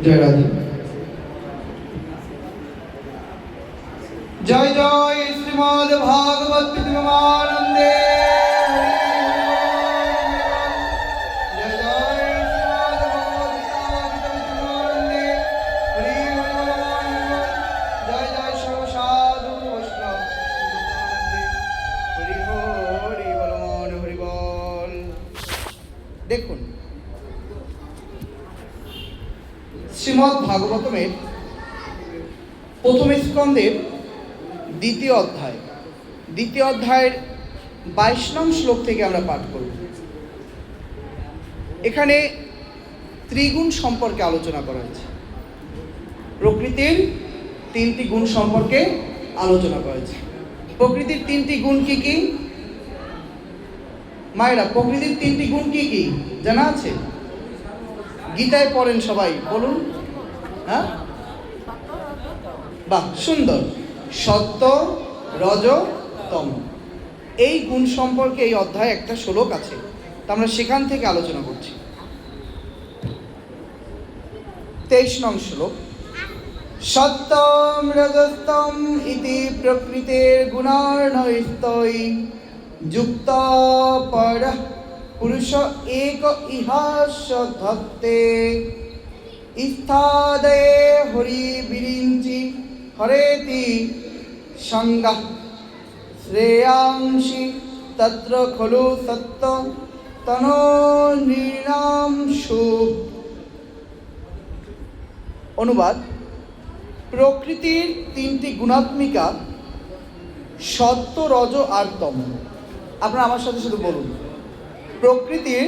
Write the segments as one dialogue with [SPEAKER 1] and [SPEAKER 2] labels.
[SPEAKER 1] জয় রাধে। জয় জয় শ্রীমদ ভাগবত প্রেমানন্দে। জয় জয় শ্রীমদ ভগবদ্গীতা প্রেমানন্দে। জয় জয় সর্বসাধু বৈষ্ণব হরি হরি বল মন হরি বল। দেখুন, শ্রীমদ্ ভাগবতমের প্রথম স্কন্ধের দ্বিতীয় অধ্যায়ের 22 নং শ্লোক থেকে আমরা পাঠ করব। এখানে ত্রিগুণ সম্পর্কে আলোচনা করা হয়েছে। প্রকৃতির 3টি গুণ সম্পর্কে আলোচনা করা হয়েছে। প্রকৃতির 3টি গুণ কি কি? মায়েরা, প্রকৃতির 3টি গুণ কি কি জানা আছে? গীতায় পড়েন সবাই, বলুন। হ্যাঁ, বাহ, সুন্দর। সত্য, রজ, তম, এই গুণ সম্পর্কে এই অধ্যায়ে একটা শ্লোক আছে, তা আমরা সেখান থেকে আলোচনা করছি। 23 নং শ্লোক। সত্যম রজস্তম ইতি প্রকৃতির গুণার্ণস্তৈ যুক্ত পরঃ পুরুষ এক ইহাস্য ধত্তে স্থাদয়ে হরি বিরিঞ্চি হরেতি সঙ্গঃ শ্রেয়াংসি তত্র খলু সত্য তনোর্ণীনাংশু। অনুবাদ: প্রকৃতির 3টি গুণাত্মিকা সত্য, রজ আর তম। আপনারা আমার সাথে শুধু বলুন, প্রকৃতির,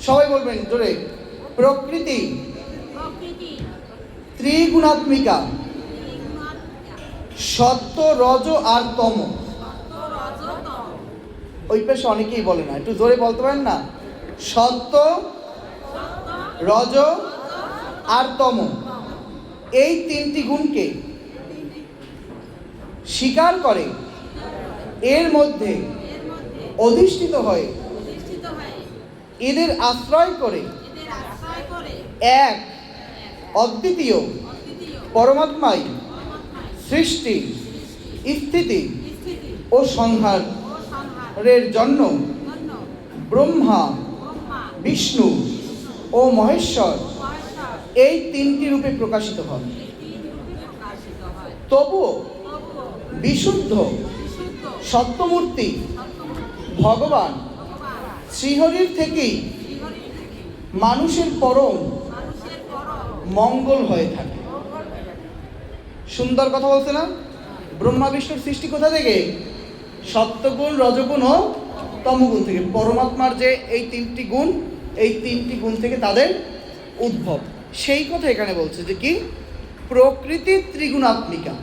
[SPEAKER 1] সবাই বলবেন জোরে, প্রকৃতি ত্রিগুণাত্মিকা সত্য, রজ আর তম। ওই পেশে অনেকেই বলে না, একটু জোরে বলতে পারেন না? সত্য, রজ আর তম, এই 3টি গুণকে স্বীকার করে, এর মধ্যে অধিষ্ঠিত হয়ে, এদের আশ্রয় করে এক অদ্বিতীয় পরমাত্মাই সৃষ্টি, স্থিতি ও সংহারের জন্য ব্রহ্মা, বিষ্ণু ও মহেশ্বর এই 3টি রূপে প্রকাশিত হন। তবুও বিশুদ্ধ সত্যমূর্তি ভগবান শ্রীহরির থেকেই মানুষের পরম মঙ্গল হয়ে থাকে। সুন্দর কথা বলছে না? ব্রহ্মা বিষ্ণুর সৃষ্টি কোথা থেকে? সত্যগুণ, রজগুণ ও তমগুণ থেকে। পরমাত্মার যে এই 3টি গুণ, এই 3টি গুণ থেকে তাদের উদ্ভব। সেই কথা এখানে বলছে যে কি, প্রকৃতির ত্রিগুণাত্মিকা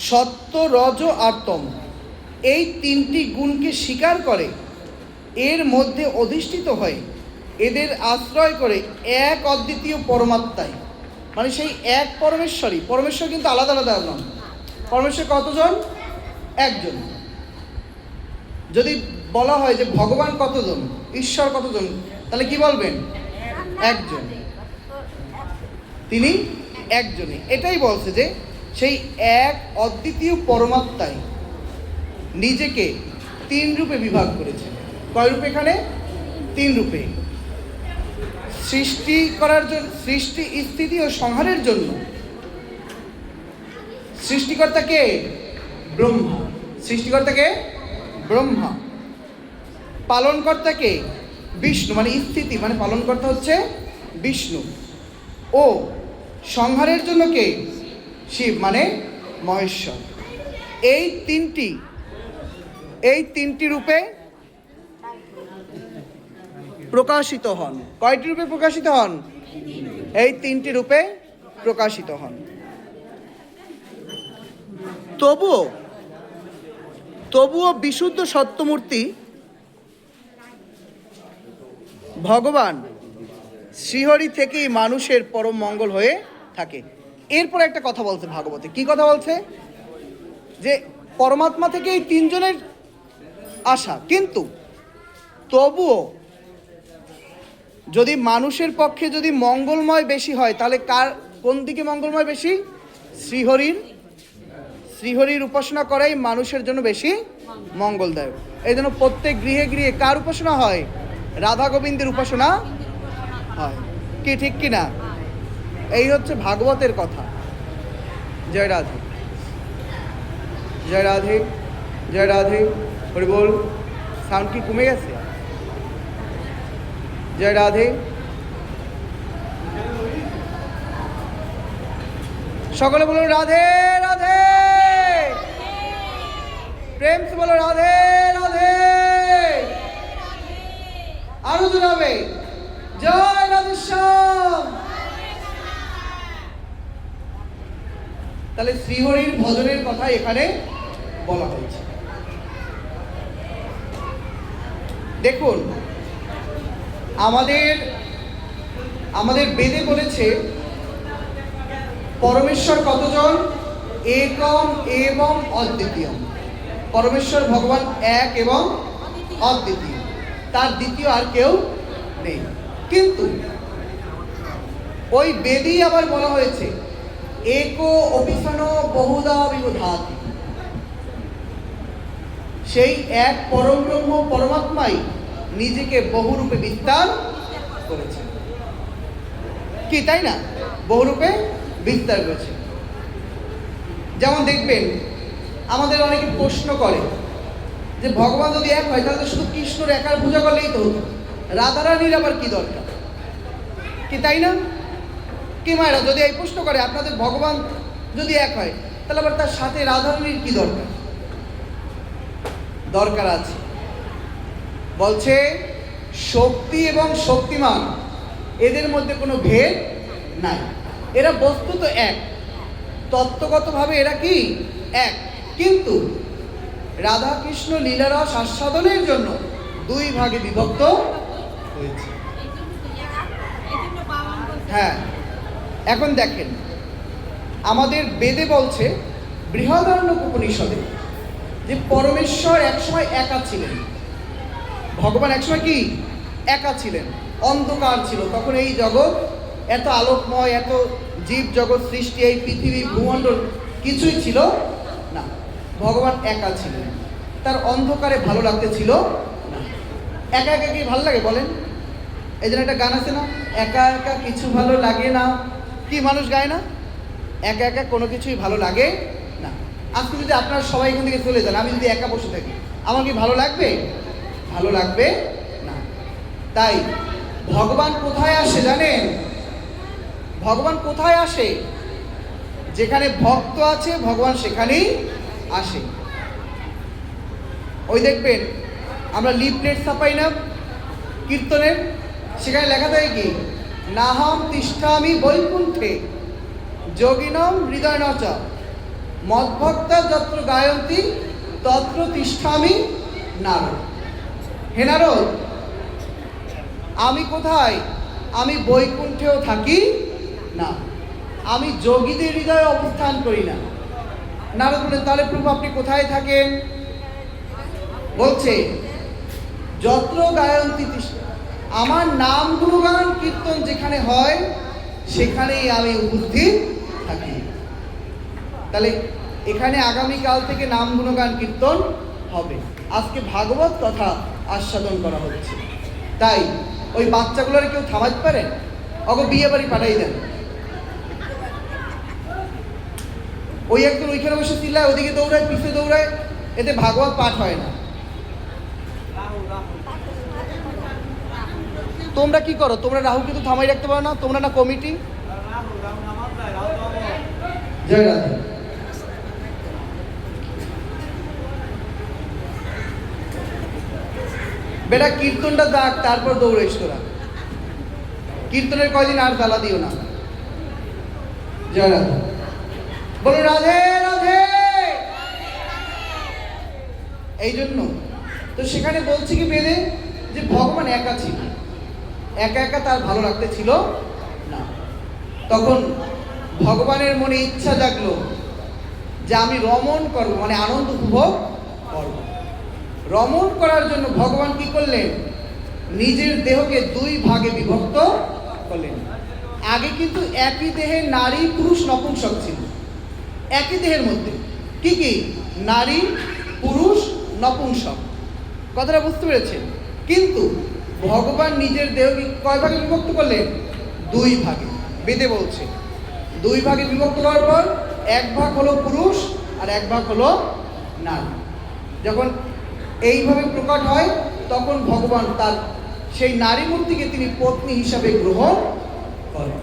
[SPEAKER 1] সত্য, রজ আর তম, এই 3টি গুণকে স্বীকার করে, এর মধ্যে অধিষ্ঠিত হয়, এদের আশ্রয় করে এক অদ্বিতীয় পরমাত্মায়, মানে সেই এক পরমেশ্বরই। পরমেশ্বর কিন্তু আলাদা আলাদা নন। পরমেশ্বর কতজন? একজন। যদি বলা হয় যে ভগবান কতজন, ঈশ্বর কতজন, তাহলে কি বলবেন? একজন। তিনি একজনই। এটাই বলছে যে সেই এক অদ্বিতীয় পরমাত্মায় নিজেকে 3 রূপে বিভাগ করেছে। কয় রূপে? এখানে 3 রূপে। সৃষ্টি করার জন্য, সৃষ্টি, স্থিতি ও সংহারের জন্য সৃষ্টিকর্তা কে? ব্রহ্মা। সৃষ্টিকর্তা কে? ব্রহ্মা। পালনকর্তা কে? বিষ্ণু, মানে স্থিতি, মানে পালনকর্তা হচ্ছে বিষ্ণু। ও সংহারের জন্য কে? শিব, মানে মহেশ্বর। এই 3টি রূপে প্রকাশিত হন। কয়টি রূপে প্রকাশিত হন? এই 3টি রূপে প্রকাশিত হন। তবুও বিশুদ্ধ সত্যমূর্তি ভগবান শ্রীহরি থেকেই মানুষের পরম মঙ্গল হয়ে থাকে। এরপর একটা কথা বলছে ভাগবতে। কি কথা বলছে? যে পরমাত্মা থেকে এই 3 জনের আসা, কিন্তু তবুও যদি মানুষের পক্ষে যদি মঙ্গলময় বেশি হয় তাহলে কোন দিকে মঙ্গলময় বেশি? শ্রীহরির উপাসনা করাই মানুষের জন্য বেশি মঙ্গলদায়ক। এই জন্য প্রত্যেক গৃহে গৃহে কার উপাসনা হয়? রাধা গোবিন্দের উপাসনা হয়। কি ঠিক কি না? এই হচ্ছে ভাগবতের কথা। জয় রাধে, জয় রাধে, জয় রাধে। হরি বল। সাউন্ড কি কমে গেছে? জয় রাধে। সকলে বলুন রাধে রাধে, প্রেম সে বলো রাধে রাধে। আরো জোরাবে জয় রাধেশ্যাম। তাহলে শ্রীহরির ভজনের কথা এখানে বলা হয়েছে। দেখুন, আমাদের বেদে বলেছে পরমেশ্বর কতজন? একম এবং অদ্বিতীয়। পরমেশ্বর ভগবান এক এবং অদ্বিতীয়, তার দ্বিতীয় আর কেউ নেই। কিন্তু ওই বেদেই আবার বলা হয়েছে एको অপিসন বহুধা বিবধাতি। সেই এক পরম ব্রহ্ম পরমাত্মাই নিজেকে বহুরূপে বিস্তার করেছে। কি তাই না? বহুরূপে বিস্তার করেছে। যেমন দেখবেন আমাদের অনেকে প্রশ্ন করে যে ভগবান যদি এক হয় তাহলে শুধু কৃষ্ণর একার পূজা করলেই তো হতো, রাধারানীর আবার কি দরকার? কি তাই না? কি মায়েরা যদি এই প্রশ্ন করে আপনাদের ভগবান যদি এক হয় তাহলে আবার তার সাথে রাধারানীর কি দরকার? দরকার আছে। বলছে শক্তি এবং শক্তিমান এদের মধ্যে কোনো ভেদ নাই, এরা বস্তুত এক, তত্ত্বগতভাবে এরা কি এক। কিন্তু রাধা কৃষ্ণ লীলারস আস্বাদনের জন্য দুই ভাগে বিভক্ত হয়েছে। হ্যাঁ, এখন দেখেন আমাদের বেদে বলছে বৃহদারণ্যক উপনিষদে যে পরমেশ্বর একসময় একা ছিলেন। ভগবান একসময় কি একা ছিলেন, অন্ধকার ছিল, তখন এই জগৎ এত আলোকময়, এত জীব জগৎ সৃষ্টি, এই পৃথিবী ভূমণ্ডল কিছুই ছিল না। ভগবান একা ছিলেন, তার অন্ধকারে ভালো লাগতে ছিল না। একা একা কি ভালো লাগে বলেন? এই জন্য একটা গান আছে না, একা একা কিছু ভালো লাগে না। কি মানুষ গায় না? একা একা কোনো কিছুই ভালো লাগে না। আজকে যদি আপনারা সবাই এখান থেকে চলে যান, আমি যদি একা বসে থাকি, আমার কি ভালো লাগবে? ভালো লাগবে না। তাই ভগবান কোথায় আসে জানেন? ভগবান কোথায় আসে? যেখানে ভক্ত আছে ভগবান সেখানেই আসে। ওই দেখবেন আমরা লিফলেট ছাপাই না কীর্তনের, সেখানে লেখা থাকে কি, নাহম তিষ্ঠামি বৈকুণ্ঠে যোগিনম হৃদয় নচ মদ্ভক্তা যত্র গায়ন্তী তত্র তিষ্ঠামি নারদ। হে নারদ, আমি কোথায়? আমি বৈকুণ্ঠেও থাকি না, আমি যোগীদের হৃদয়ে অবস্থান করি না। নারদ বলেন, তাহলে প্রভু আপনি কোথায় থাকেন? বলছে যত্র গায়ন্তী তিষ্ঠা, আমার নাম গুণগান কীর্তন যেখানে হয় সেখানেই আমি উপস্থিত থাকি। তাহলে এখানে আগামীকাল থেকে নাম গুণগান কীর্তন হবে। আজকে ভাগবত কথা আস্বাদন করা হচ্ছে। তাই ওই বাচ্চাগুলোর কেউ থামাতে পারেন? ওকে বিয়ে বাড়ি পাঠাই দেন। ওই একজন ওইখানে বসে চিল্লায়, ওদিকে দৌড়ায়, পিছিয়ে দৌড়ায়, এতে ভাগবত পাঠ হয় না। তোমরা কি করো? তোমরা রাহুকে তো থামাই রাখতে পারো না? তোমরা না কমিটি? জয় রাধে। বেটা কীর্তনটা দেখ, তারপর দৌড়াইস তোরা। কীর্তনের কয়দিন আর জ্বালা দিও না। জয় রাধে। বলো রাধে রাধে। এই জন্য তো সেখানে বলছি কি বেদে যে ভগবান একা ছিল, একা একা তার ভালো লাগতে ছিল না। তখন ভগবানের মনে ইচ্ছা জাগলো যে আমি রমণ করব, মানে আনন্দ উপভোগ করব। রমণ করার জন্য ভগবান কি করলেন? নিজের দেহকে দুই ভাগে বিভক্ত করলেন। আগে কিন্তু একই দেহে নারী পুরুষ নপুংসক ছিল, একই দেহের মধ্যে কি কি নারী পুরুষ নপুংসক, কথাটা বুঝতে পেরেছেন? কিন্তু ভগবান নিজের দেহকে কয় ভাগে বিভক্ত করলেন? দুই ভাগে। বেদে বলছে দুই ভাগে বিভক্ত করার পর এক ভাগ হলো পুরুষ আর এক ভাগ হলো নারী। যখন এইভাবে প্রকট হয় তখন ভগবান তার সেই নারী মূর্তিকে তিনি পত্নী হিসাবে গ্রহণ করেন।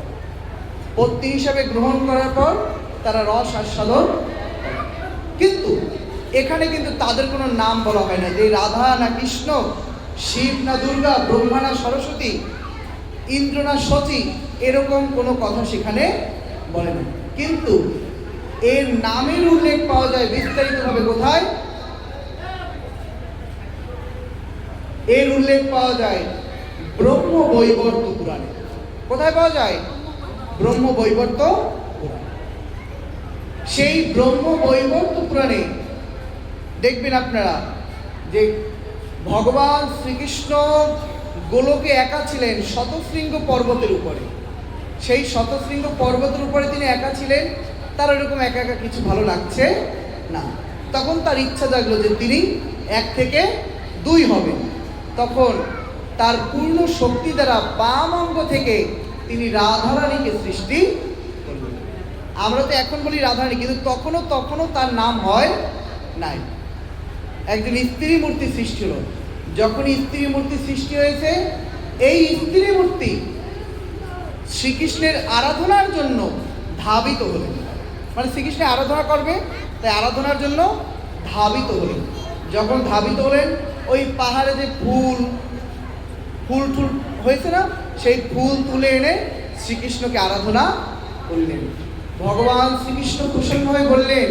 [SPEAKER 1] পত্নী হিসাবে গ্রহণ করার পর তারা রস আস্বাদন করে। কিন্তু এখানে কিন্তু তাদের কোনো নাম বলা হয় না, যে রাধা না কৃষ্ণ, শিব না দুর্গা, ব্রহ্মা না সরস্বতী, ইন্দ্র না সতী, এরকম কোনো কথা সেখানে বলে না। কিন্তু এর নামের উল্লেখ পাওয়া যায় বিস্তারিতভাবে কোথায়? এর উল্লেখ পাওয়া যায় ব্রহ্ম বৈবর্ত পুরাণে। কোথায় পাওয়া যায়? ব্রহ্ম বৈবর্ত পুরাণ। সেই ব্রহ্ম বৈবর্ত পুরাণে দেখবেন আপনারা যে ভগবান শ্রীকৃষ্ণ গোলকে একা ছিলেন শতশৃঙ্গ পর্বতের উপরে। সেই শতশৃঙ্গ পর্বতের উপরে তিনি একা ছিলেন, তার এরকম একা একা কিছু ভালো লাগছে না। তখন তার ইচ্ছা জাগলো যে তিনি এক থেকে দুই হবেন। তখন তার পূর্ণ শক্তি দ্বারা বাম অঙ্গ থেকে তিনি রাধারানীকে সৃষ্টি করলেন। আমরা তো এখন বলি রাধারানী, কিন্তু তখনও তার নাম হয় নাই। একজন স্ত্রী মূর্তি সৃষ্টি হলো। যখন স্ত্রী মূর্তি সৃষ্টি হয়েছে, এই স্ত্রী মূর্তি শ্রীকৃষ্ণের আরাধনার জন্য ধাবিত হলেন। মানে শ্রীকৃষ্ণের আরাধনা করবে, তাই আরাধনার জন্য ধাবিত হলেন। যখন ধাবিত হলেন, ওই পাহাড়ে যে ফুল টুল হয়েছে না, সেই ফুল তুলে এনে শ্রীকৃষ্ণকে আরাধনা করলেন। ভগবান শ্রীকৃষ্ণ প্রসন্ন হয়ে বললেন,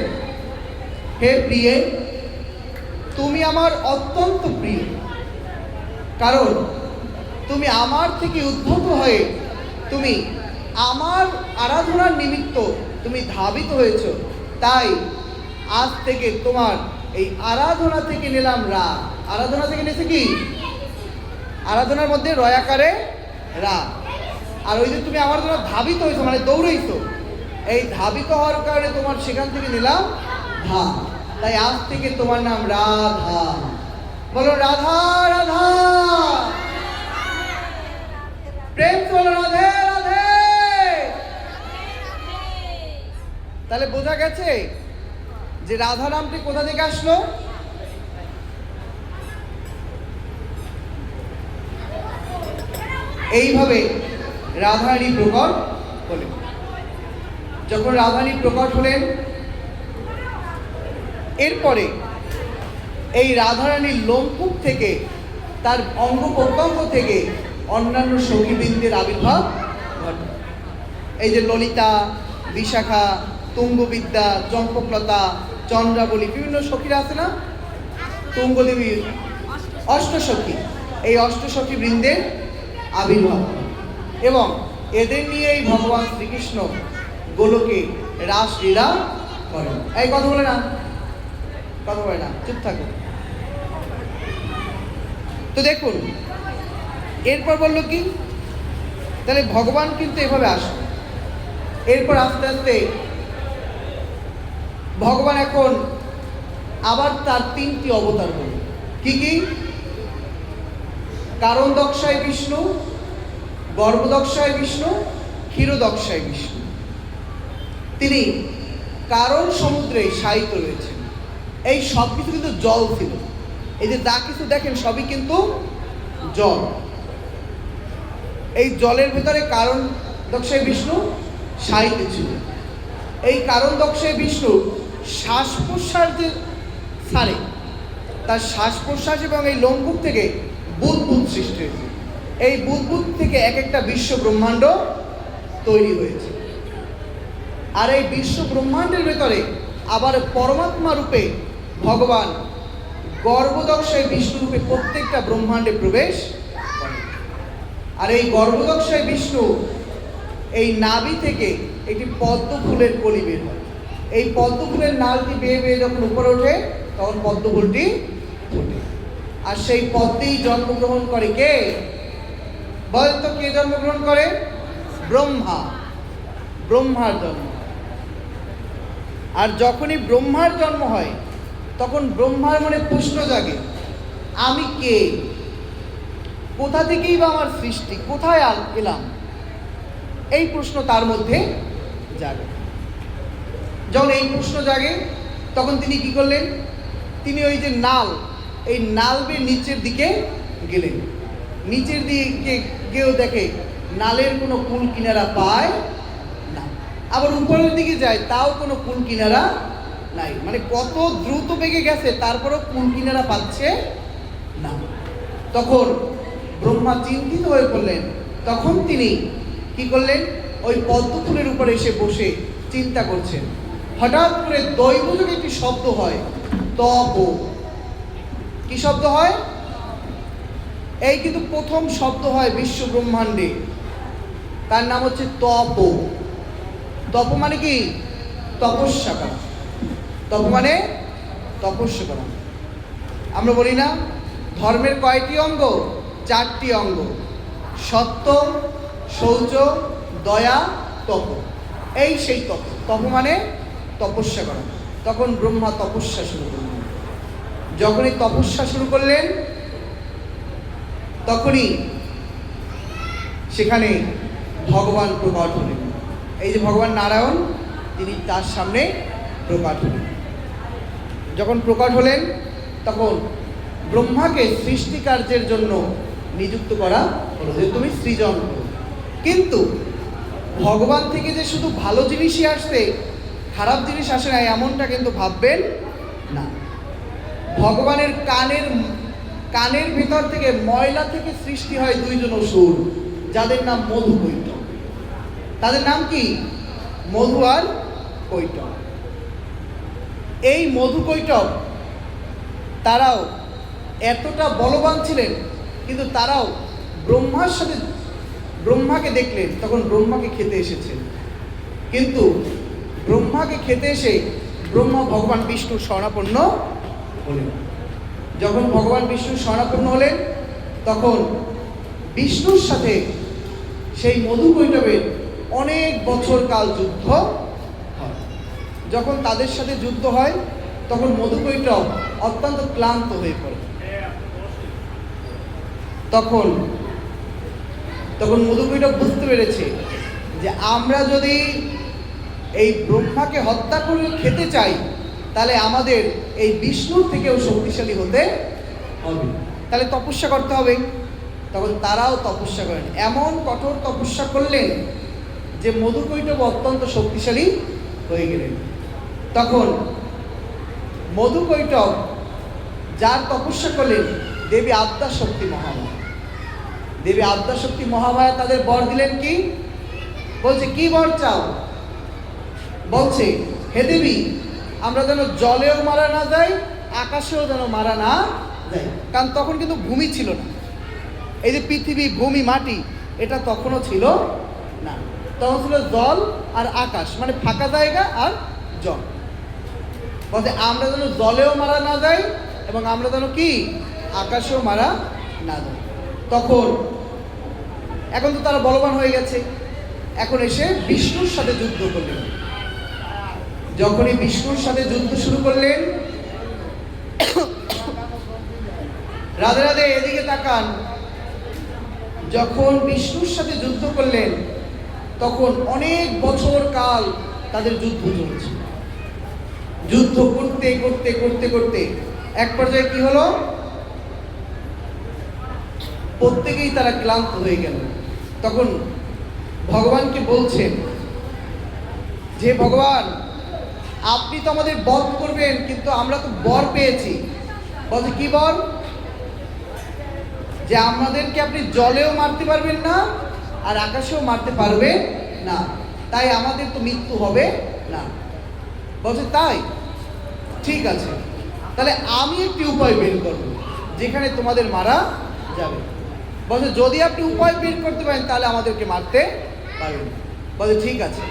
[SPEAKER 1] হে প্রিয়ে, তুমি আমার অত্যন্ত প্রিয়, কারণ তুমি আমার থেকে উদ্ভূত হয়ে তুমি আমার আরাধনার নিমিত্ত তুমি ধাবিত হয়েছ। তাই আজ থেকে তোমার এই আরাধনা থেকে নিলাম রা। আরাধনা থেকে নিয়েছে কি? আরাধনার মধ্যে রয়াকারে রা। আর ওই যে তুমি আমার জন্য ধাবিত হয়েছো, মানে দৌড়েইছো, এই ধাবিত হওয়ার কারণে তোমার সেখান থেকে নিলাম ধা। তাই আজ থেকে তোমার নাম রাধা। বলো রাধা রাধা, প্রেম বলো রাধে রাধে। তাহলে বোঝা গেছে যে রাধা নামটি কোথা থেকে আসলো? এইভাবে রাধারানী প্রকট হলেন। যখন রাধারানী প্রকট হলেন, এরপরে এই রাধারানীর লোমকূপ থেকে, তার অঙ্গ প্রত্যঙ্গ থেকে অন্যান্য সখীবৃন্দের আবির্ভাব ঘটে। এই যে ললিতা, বিশাখা, তুঙ্গবিদ্যা, চম্পকলতা, চন্দ্রাবলী, বিভিন্ন সখীরা আছে না, তুঙ্গদেবী, অষ্টসখী, এই অষ্টসখী বৃন্দের আবির্ভাব এবং এদের নিয়েই ভগবান শ্রীকৃষ্ণ গোলকে রাসলীলা করেন। এই কথা বলে না, কথা বলে না, চুপ থাকুন। তো দেখুন, এরপর বলল কি, তাহলে ভগবান কিন্তু এভাবে আসে। এরপর আস্তে আস্তে ভগবান এখন আবার তার তিনটি অবতার হল। কি কি? কারণ দক্ষায় বিষ্ণু, গর্ভদক্ষায় বিষ্ণু, ক্ষীরদক্ষায় বিষ্ণু। তিনি কারণ সমুদ্রে শায়িত রয়েছেন। এই সব কিছু কিন্তু জল ছিল। এই যে যা কিছু দেখেন সবই কিন্তু জল। এই জলের ভেতরে কারণ দক্ষায় বিষ্ণু শায়িত ছিল। এই কারণ দক্ষায় বিষ্ণু শ্বাস প্রশ্বাস যে ছাড়ে, তার শ্বাস প্রশ্বাস এবং এই লোমকূপ থেকে বুদ্বুদ সৃষ্টি হয়েছে। এই বুদ্বুদ থেকে এক একটা বিশ্ব ব্রহ্মাণ্ড তৈরি হয়েছে। আর এই বিশ্ব ব্রহ্মাণ্ডের ভেতরে আবার পরমাত্মা রূপে ভগবান গর্ভদক্ষায় বিষ্ণু রূপে প্রত্যেকটা ব্রহ্মাণ্ডে প্রবেশ করে। আর এই গর্ভদক্ষায় বিষ্ণু এই নাভি থেকে একটি পদ্ম ফুলের কলি বের হয়। এই পদ্ম ফুলের নালটি বেয়ে বেয়ে যখন উপরে ওঠে, তখন পদ্ম ফুলটি ফোটে। আর সেই পথেই জন্মগ্রহণ করে কে? বলেন তো কে জন্মগ্রহণ করে? ব্রহ্মা। ব্রহ্মার জন্ম। আর যখনই ব্রহ্মার জন্ম হয় তখন ব্রহ্মার মনে প্রশ্ন জাগে, আমি কে? কোথা থেকেই বা আমার সৃষ্টি? কোথায় এলাম? এই প্রশ্ন তার মধ্যে জাগে। যখন এই প্রশ্ন জাগে তখন তিনি কি করলেন? তিনি ওই যে নাল, এই নাল বেয়ে নিচের দিকে গেলেন। নিচের দিকে গিয়েও দেখে নালের কোনো কুল কিনারা পায় না। আবার উপরের দিকে যায়, তাও কোনো কুল কিনারা নাই। মানে কত দ্রুত বেগে গেছে, তারপরেও কুল কিনারা পাচ্ছে না। তখন ব্রহ্মা চিন্তিত হয়ে পড়লেন। তখন তিনি কি করলেন? ওই পদ্ম ফুলের উপরে এসে বসে চিন্তা করছেন। হঠাৎ করে দৈবযোগে একটি শব্দ হয়, তপ। কি শব্দ হয়? এই কিন্তু প্রথম শব্দ হয় বিশ্ব ব্রহ্মাণ্ডে, তার নাম হচ্ছে তপ। তপ মানে কি? তপস্যা করা। তপ মানে তপস্যা করা। আমরা বলি না ধর্মের কয়টি অঙ্গ? 4টি অঙ্গ, সত্য, শৌচ, দয়া, তপ। এই সেই তপ। তপ মানে তপস্যা করা। তখন ব্রহ্মা তপস্যা শুরু করলেন। যখনই তপস্যা শুরু করলেন তখনই সেখানে ভগবান প্রকট হলেন। এই যে ভগবান নারায়ণ, তিনি তার সামনে প্রকট হলেন। যখন প্রকট হলেন তখন ব্রহ্মাকে সৃষ্টি কার্যের জন্য নিযুক্ত করা হলো যে তুমি সৃজন করো। কিন্তু ভগবান থেকে যে শুধু ভালো জিনিসই আসছে, খারাপ জিনিস আসে না, এমনটা কিন্তু ভাববেন না। ভগবানের কানের ভিতর থেকে ময়লা থেকে সৃষ্টি হয় 2 জন অসুর, যাদের নাম মধু কৈটব। তাদের নাম কি? মধু আর কৈটব। এই মধু কৈটব তারাও এতটা বলবান ছিলেন, কিন্তু তারাও ব্রহ্মাকে দেখলেন। তখন ব্রহ্মাকে খেতে এসেছেন, কিন্তু ব্রহ্মাকে খেতে এসে ব্রহ্মা ভগবান বিষ্ণুর শরণাপন্ন হলেন। যখন ভগবান বিষ্ণুর শরণাপন্ন হলেন তখন বিষ্ণুর সাথে সেই মধু কৈটবের অনেক বছর কাল যুদ্ধ হয়। যখন তাদের সাথে যুদ্ধ হয় তখন মধু কৈটব অত্যন্ত ক্লান্ত হয়ে পড়ে। তখন মধু কৈটব বুঝতে পেরেছে যে আমরা যদি এই ব্রহ্মাকে হত্যা করে খেতে চাই, তাহলে আমাদের এই বিষ্ণুর থেকেও শক্তিশালী হতে হবে, তাহলে তপস্যা করতে হবে। তখন তারাও তপস্যা করেন, এমন কঠোর তপস্যা করলেন যে মধু কৈটব অত্যন্ত শক্তিশালী হয়ে গেলেন। তখন মধু কৈটব যার তপস্যা করলেন দেবী আদ্যাশক্তি মহামায়া। দেবী আদ্যাশক্তি মহামায়া তাদের বর দিলেন কি? বলছে কি বর চাও? বলছে হে দেবী, আমরা যেন জলেও মারা না যাই, আকাশেও যেন মারা না যাই। কারণ তখন কিন্তু ভূমি ছিল না। এই যে পৃথিবী, ভূমি, মাটি, এটা তখনও ছিল না। তখন ছিল জল আর আকাশ, মানে ফাঁকা জায়গা আর জল। বলছে আমরা যেন জলেও মারা না যাই এবং আমরা যেন কি আকাশেও মারা না যাই। তখন এখন তো তারা বলবান হয়ে গেছে, এখন এসে বিষ্ণুর সাথে যুদ্ধ করলেন। যখনই বিষ্ণুর সাথে যুদ্ধ শুরু করলেন, রাধে রাধে এদিকে তাকান, যখন বিষ্ণুর সাথে যুদ্ধ করলেন তখন অনেক বছর কাল তাদের যুদ্ধ চলছে। যুদ্ধ করতে করতে করতে করতে এক পর্যায়ে কি হলো? প্রত্যেকেই তারা ক্লান্ত হয়ে গেল। তখন ভগবানকে বলছেন যে ভগবান, আপনি তো আমাদের বধ করবেন, কিন্তু আমরা তো বর পেয়েছি। বলছে কি বর? যে আমাদেরকে আপনি জলেও মারতে পারবেন না আর আকাশেও মারতে পারবেন না, তাই আমাদের তো মৃত্যু হবে না। বলছে তাই? ঠিক আছে, তাহলে আমি একটি উপায় বের করব যেখানে তোমাদের মারা যাবে। বলছে যদি আপনি উপায় বের করতে পারেন তাহলে আমাদেরকে মারতে পারবেন। বলছে ঠিক আছে।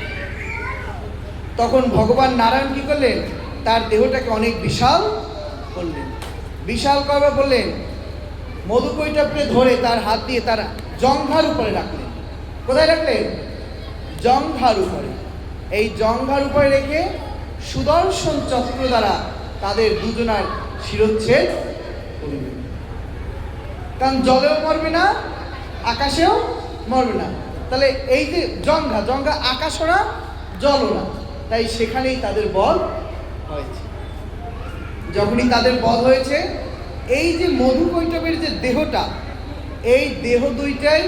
[SPEAKER 1] তখন ভগবান নারায়ণ কি করলেন? তার দেহটাকে অনেক বিশাল করলেন। বিশাল করবে বললেন মধুকৈটবকে ধরে তার হাত দিয়ে তার জঙ্ঘার উপরে রাখলেন। কোথায় রাখলেন? জঙ্ঘার উপরে। এই জঙ্ঘার উপরে রেখে সুদর্শন চক্র দ্বারা তাদের দুজনার শিরচ্ছেদ করলেন। কারণ জলেও মরবে না, আকাশেও মরবে না। তাহলে এই যে জঙ্ঘা, জঙ্ঘা আকাশও না, জলও না, তাই সেখানেই তাদের বধ হয়েছে। যখনই তাদের বধ হয়েছে, এই যে মধুকৈটবের যে দেহটা, এই দেহ দুইটাই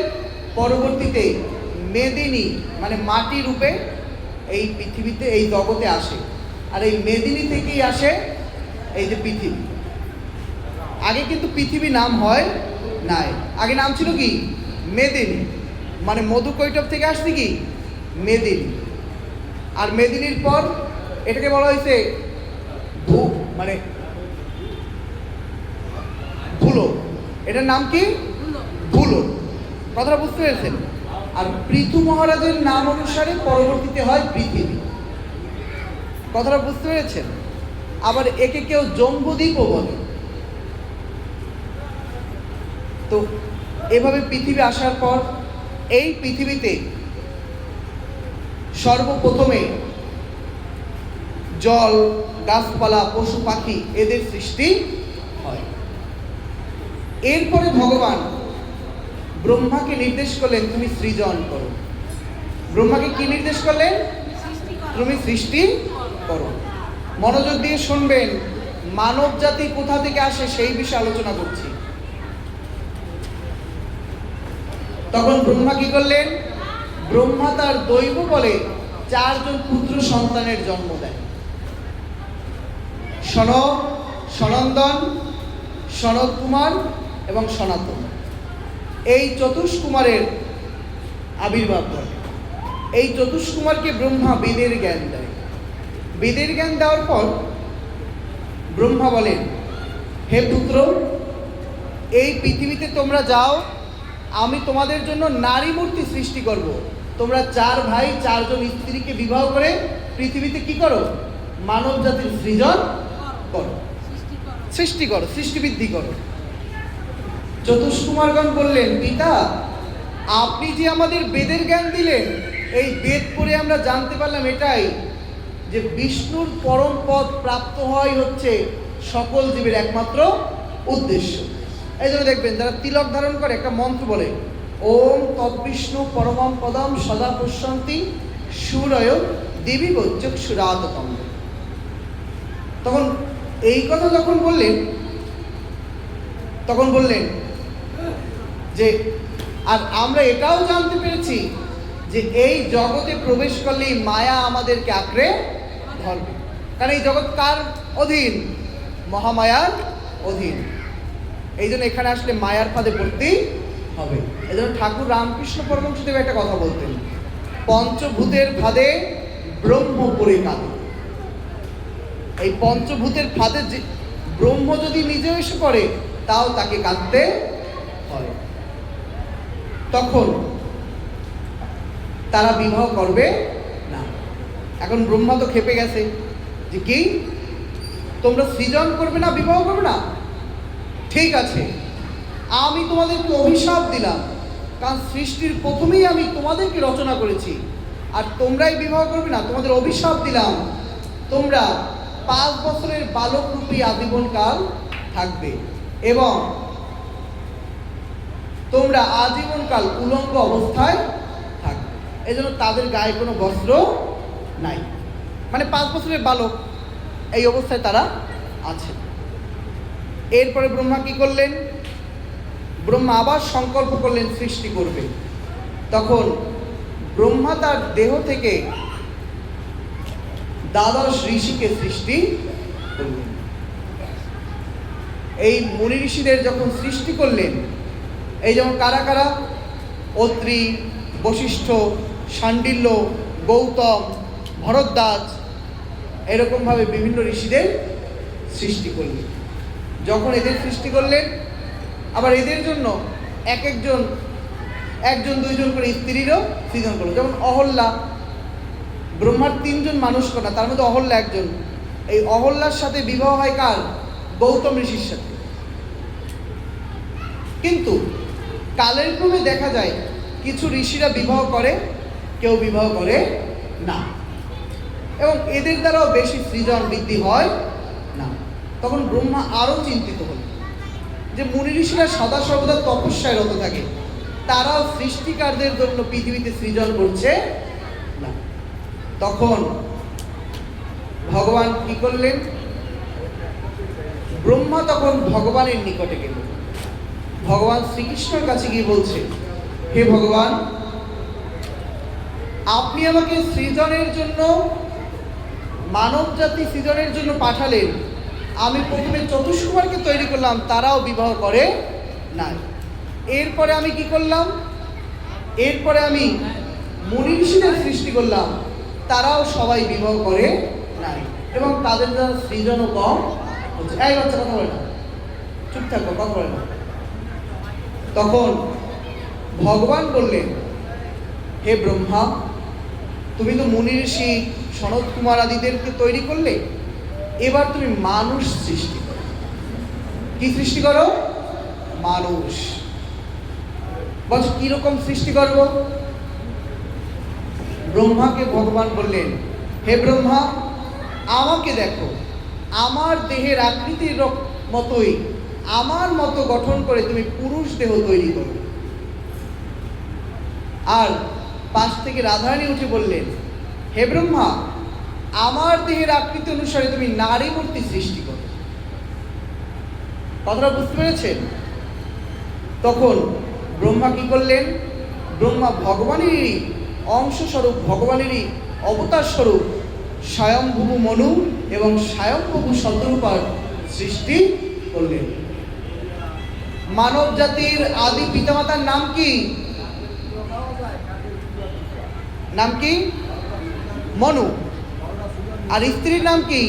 [SPEAKER 1] পরবর্তীতে মেদিনী মানে মাটি রূপে এই পৃথিবীতে, এই জগতে আসে। আর এই মেদিনী থেকেই আসে এই যে পৃথিবী। আগে কিন্তু পৃথিবী নাম হয় নাই, আগে নাম ছিল কি? মেদিনী। মানে মধুকৈটব থেকে আসছে কি? মেদিনী। আর মেদিনীর পর এটাকে বলা হয়েছে মানে ভুলো। এটার নাম কি? ভুলো। কথাটা বুঝতে পেরেছেন? আর পৃথু মহারাজের নাম অনুসারে পরবর্তীতে হয় পৃথিবী। কথাটা বুঝতে পেরেছেন? আবার একে কেউ জম্বুদ্বীপও বলে। তো এভাবে পৃথিবী আসার পর এই পৃথিবীতে সর্বপ্রথমে জল, গাছপালা, পশু পাখি এদের সৃষ্টি হয়। এরপরে ভগবান ব্রহ্মাকে নির্দেশ করলেন, তুমি সৃজন করো। ব্রহ্মাকে কি নির্দেশ করলেন? তুমি সৃষ্টি করো। মনোযোগ দিয়ে শুনবেন, মানব জাতি কোথা থেকে আসে সেই বিষয়ে আলোচনা করছি। তখন ব্রহ্মা কি করলেন? ব্রহ্মা তার দৈব বলে 4 জন পুত্র সন্তানের জন্ম দেয়। সনক, সনন্দন, সনত কুমার এবং সনাতন। এই চতুষ্কুমারের আবির্ভাব ঘটে। এই চতুষ্কুমারকে ব্রহ্মা বেদের জ্ঞান দেয়। বেদের জ্ঞান দেওয়ার পর ব্রহ্মা বলেন, হে পুত্র, এই পৃথিবীতে তোমরা যাও, আমি তোমাদের জন্য নারী মূর্তি সৃষ্টি করব। তোমরা 4 ভাই 4 জন স্ত্রীকে বিবাহ করে পৃথিবীতে কি করো? মানব জাতির সৃজন করো, সৃষ্টি করো, সৃষ্টি বৃদ্ধি করো। চতুষ্কুমারগণ বললেন, পিতা, আপনি যে আমাদের বেদের জ্ঞান দিলেন, এই বেদ পড়ে আমরা জানতে পারলাম এটাই যে বিষ্ণুর পরম পদ প্রাপ্ত হওয়াই হচ্ছে সকল জীবের একমাত্র উদ্দেশ্য। এই জন্য দেখবেন যারা তিলক ধারণ করে একটা মন্ত্র বলে, ওম তদ্বিষ্ণু পরমম পদম সদা পশ্যন্তি সুরয় দেবী বজ্জক সুরাততম। তখন এই কথা যখন বললেন, তখন বললেন যে আর আমরা এটাও জানতে পেরেছি যে এই জগতে প্রবেশ করলেই মায়া আমাদেরকে আঁকড়ে ধরবে। কারণ এই জগৎ কার অধীন? মহামায়ার অধীন। এই জন্য এখানে আসলে মায়ার ফাঁদে পড়তেই হবে। এই জন্য ঠাকুর রামকৃষ্ণ পরমহংসদেব একটা কথা বলতেন, পঞ্চভূতের ফাঁদে ব্রহ্ম পড়ে কাঁদে। এই পঞ্চভূতের ফাঁদে যে ব্রহ্ম যদি নিজেও এসে পড়ে, তাও তাকে কাঁদতে হয়। তখন তারা বিবাহ করবে না। এখন ব্রহ্মা তো খেপে গেছে যে কি, তোমরা সৃজন করবে না, বিবাহ করবে না? ঠিক আছে, আমি তোমাদেরকে অভিশাপ দিলাম, কারণ সৃষ্টির প্রথমেই আমি তোমাদেরকে রচনা করেছি, আর তোমরাই বিবাহ করবে না। তোমাদের অভিশাপ দিলাম, তোমরা 5 বছরের বালক রূপী আজীবনকাল থাকবে এবং তোমরা আজীবনকাল উলঙ্গ অবস্থায় থাকবে। এই জন্য তাদের গায়ে কোনো বস্ত্র নাই, মানে 5 বছরের বালক এই অবস্থায় তারা আছে। এরপরে ব্রহ্মা কি করলেন? ব্রহ্মা আবার সংকল্প করলেন সৃষ্টি করবে। তখন ব্রহ্মা তার দেহ থেকে 12 ঋষিকে সৃষ্টি করলেন। এই মুনি ঋষিদের যখন সৃষ্টি করলেন, এই যেমন কারা কারা? অত্রি, বশিষ্ঠ, শাণ্ডিল্য, গৌতম, ভরদ্বাজ, এরকমভাবে বিভিন্ন ঋষিদের সৃষ্টি করলেন। যখন এদের সৃষ্টি করলেন, আবার এদের জন্য এক একজন 1 2 জন করে স্ত্রীরও সৃজন করলো। যেমন অহল্যা, ব্রহ্মার 3 জন মানুষ কন্যা, তার মধ্যে অহল্যা একজন। এই অহল্যার সাথে বিবাহ হয় কার? গৌতম ঋষির সাথে। কিন্তু কালের ক্রমে দেখা যায় কিছু ঋষিরা বিবাহ করে, কেউ বিবাহ করে না, এবং এদের দ্বারাও বেশি সৃজন বৃদ্ধি হয় না। তখন ব্রহ্মা আরও চিন্তিত হল যে মুনি ঋষিরা সদা সর্বদা তপস্যায় রত থাকে, তারাও সৃষ্টিকারদের জন্য পৃথিবীতে সৃজন করছে না। তখন ভগবান কি করলেন? ব্রহ্মা তখন ভগবানের নিকটে গেল। ভগবান শ্রীকৃষ্ণের কাছে গিয়ে বলছে, হে ভগবান, আপনি আমাকে সৃজনের জন্য, মানব জাতি সৃজনের জন্য পাঠালেন। আমি প্রথমে চতুষ্কুমারকে তৈরি করলাম, তারাও বিবাহ করে নাই। এরপরে আমি কি করলাম? এরপরে আমি মুনি ঋষিদের সৃষ্টি করলাম, তারাও সবাই বিবাহ করে নাই, এবং তাদের দ্বারা সৃজনও কম হচ্ছে। এই বাচ্চা কথা বলে না, চুপ থাকো, কথা বলে না। তখন ভগবান বললেন, হে ব্রহ্মা, তুমি তো মুনি ঋষি সনত কুমার আদিদেরকে তৈরি করলে, এবার তুমি মানুষ সৃষ্টি করো। কি সৃষ্টি করো? মানুষ। বলছো কিরকম সৃষ্টি করব? ব্রহ্মাকে ভগবান বললেন, হে ব্রহ্মা, আমাকে দেখো, আমার দেহের আকৃতির মতোই আমার মতো গঠন করে তুমি পুরুষ দেহ তৈরি করো। আর পাশ থেকে রাধারানী উঠে বললেন, হে ব্রহ্মা, আমার দেহের আকৃতি অনুসারে তুমি নারী মূর্তি সৃষ্টি করো। কথাটা বুঝতে পেরেছেন? তখন ব্রহ্মা কি করলেন? ব্রহ্মা ভগবানেরই অংশস্বরূপ, ভগবানেরই অবতার স্বরূপ স্বয়ংভূ মনু এবং স্বয়ংভূ শতরূপার সৃষ্টি করলেন। মানব জাতির আদি পিতামাতার নাম কি? নাম কি? মনু। আর স্ত্রীর নাম কি?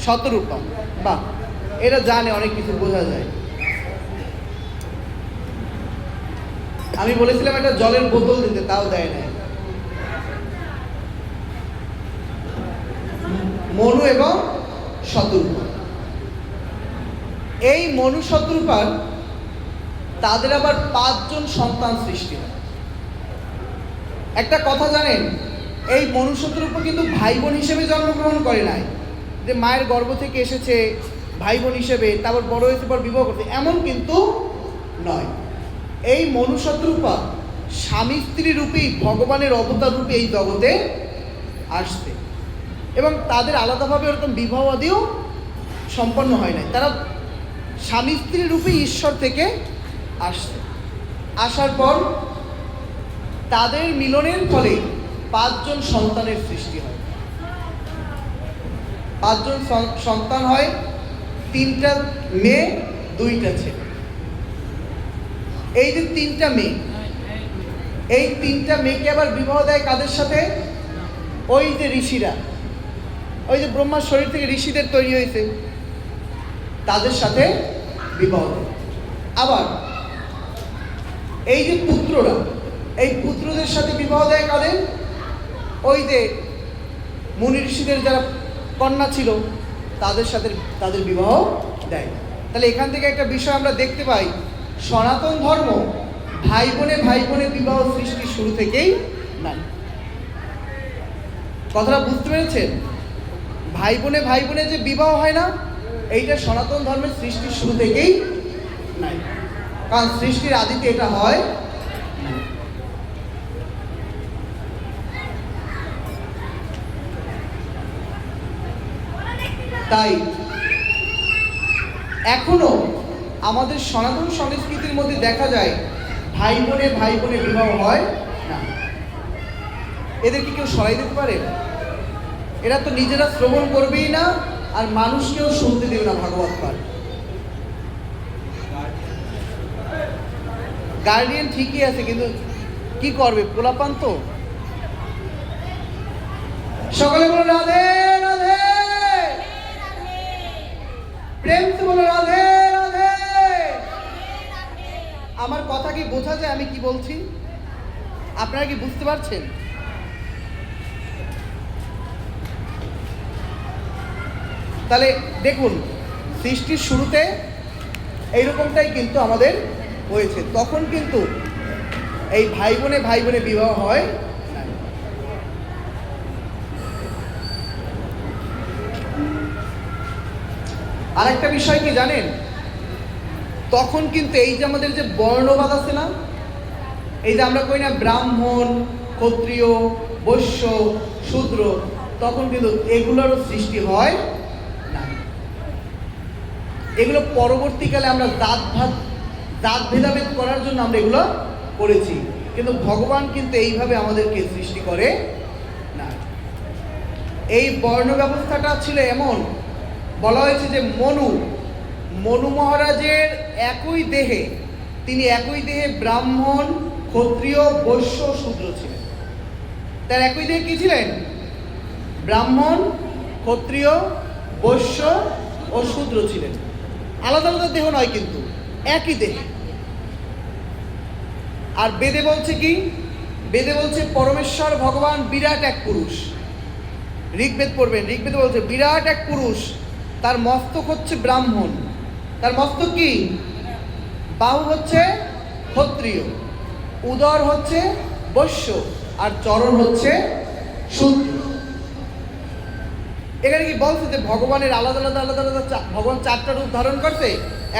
[SPEAKER 1] শতরূপা। বাহ, এরা জানে, অনেক কিছু বোঝা যায়। আমি বলেছিলাম একটা জলের বোতল দিতে, তাও দেয় না। মনু এবং শতরূপা, এই মনু শতরূপার তাদের আবার 5 জন সন্তান সৃষ্টি হয়। একটা কথা জানেন, এই মনু শতরূপা কিন্তু ভাই বোন হিসেবে জন্মগ্রহণ করে নাই, যে মায়ের গর্ভ থেকে এসেছে ভাই বোন হিসেবে, তারপর বড় হয়েছে পর বিবাহ করছে, এমন কিন্তু নয়। এই মনু শতরূপা স্বামী স্ত্রী রূপেই ভগবানের অবতার রূপে এই জগতে আসছে, এবং তাদের আলাদাভাবে ওরকম বিবাহ আদিও সম্পন্ন হয় নাই। তারা স্বামী স্ত্রী রূপে ঈশ্বর থেকে আসছে। আসার পর তাদের মিলনের ফলে 5 জন সন্তানের সৃষ্টি হয়। 5 জন সন্তান হয়, 3টা মেয়ে, 2টা ছেলে। এই যে 3টা মেয়ে, এই 3টা মেয়েকে আবার বিবাহ দেয় কাদের সাথে? ওই যে ঋষিরা, ওই যে ব্রহ্মার শরীর থেকে ঋষিদের তৈরি হয়েছে, তাদের সাথে বিবাহ দেয়। আবার এই যে পুত্ররা, এই পুত্রদের সাথে বিবাহ দেয় কাদের? ওই যে মুনি ঋষিদের যারা কন্যা ছিল, তাদের সাথে তাদের বিবাহ দেয়। তাহলে এখান থেকে একটা বিষয় আমরা দেখতে পাই, সনাতন ধর্ম ভাই বোনে বিবাহ সৃষ্টি শুরু থেকেই নাই। কথাটা বুঝতে পেরেছেন? ভাই বোনে যে বিবাহ হয় না, এইটা সনাতন ধর্মের সৃষ্টির শুরু থেকেই নাই, কারণ সৃষ্টির আদিতে এটা হয়। তাই এখনো আমাদের সনাতন সংস্কৃতির মধ্যে দেখা যায় ভাই বোনে বিবাহ হয় না। এদেরকে কেউ সরাই দিতে পারে? এরা তো নিজেরা শ্রবণ করবেই না, আর মানুষকেও শুনতে দেবে না ভাগবত পাঠ। গার্ডিয়ান ঠিকই আছে, কিন্তু কি করবে, পোলাপান তো। সকলে বলো রাধে রাধে, প্রেম তো বলো রাধে রাধে। আমার কথা কি বোঝা যায় আমি কি বলছি? আপনারা কি বুঝতে পারছেন? তাহলে দেখুন, সৃষ্টির শুরুতে এইরকমটাই কিন্তু আমাদের হয়েছে। তখন কিন্তু এই ভাই বোনে বিবাহ হয় না। আর একটা বিষয় কি জানেন, তখন কিন্তু এই যে আমাদের যে বর্ণবাদ আছে না, এই যে আমরা কই না ব্রাহ্মণ, ক্ষত্রিয়, বৈশ্য, শূদ্র, তখন কিন্তু এগুলোরও সৃষ্টি হয় না। এগুলো পরবর্তীকালে আমরা জাত ভেদাভেদ করার জন্য আমরা এগুলো করেছি, কিন্তু ভগবান কিন্তু এইভাবে আমাদেরকে সৃষ্টি করে না। এই বর্ণ ব্যবস্থাটা ছিল এমন, বলা হয়েছে যে মনু মহারাজের তিনি একই দেহে ব্রাহ্মণ, ক্ষত্রিয়, বৈশ্য, শূদ্র ছিলেন। তার একই দেহে কি ছিলেন? ব্রাহ্মণ, ক্ষত্রিয়, বৈশ্য ও শূদ্র ছিলেন। আলাদা আলাদা দেহ নয়, কিন্তু একই দেহে। আর বেদে বলছে কি? বেদে বলছে পরমেশ্বর ভগবান বিরাট এক পুরুষ। ঋগ্বেদ পড়বেন, ঋগ্বেদে বলছে বিরাট এক পুরুষ, তার মস্তক হচ্ছে ব্রাহ্মণ, তার মস্তক কি? বাহু হচ্ছে ক্ষত্রিয়, উদর হচ্ছে বৈশ্য, আর চরণ হচ্ছে শূদ্র। এখানে কি বলছে যে ভগবানের আলাদা আলাদা ভগবান 4টা রূপ ধারণ করছে,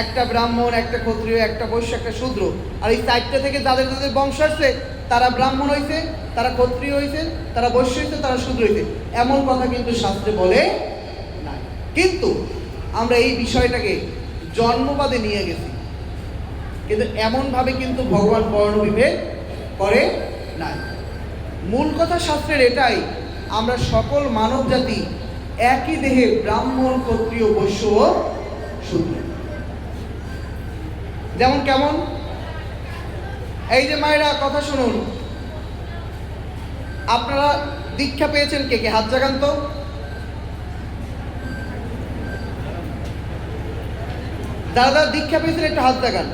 [SPEAKER 1] একটা ব্রাহ্মণ, একটা ক্ষত্রিয়, একটা বৈশ্য, একটা শূদ্র। আর এই 4টা থেকে যাদের বংশ আসছে, তারা ব্রাহ্মণ হইছে, তারা ক্ষত্রিয় হইছে, তারা বৈশ্য হইছে, তারা শূদ্র হইছে, এমন কথা কিন্তু শাস্ত্রে বলে নাই। কিন্তু আমরা এই বিষয়টাকে জন্মবাদে নিয়ে গেছি, কিন্তু এমনভাবে কিন্তু ভগবান বর্ণ বিভেদ করে নাই। মূল কথা শাস্ত্রের এটাই, আমরা সকল মানব জাতি একই দেহে ব্রাহ্মণ, ক্ষত্রিয়, বৈশ্য ও শূদ্র। যেমন কেমন? এই যে মায়েরা কথা শুনুন, আপনারা দীক্ষা পেয়েছেন কে কে? হাত জাগান তো। যারা দীক্ষা পেয়েছেন একটু হাত জাগান।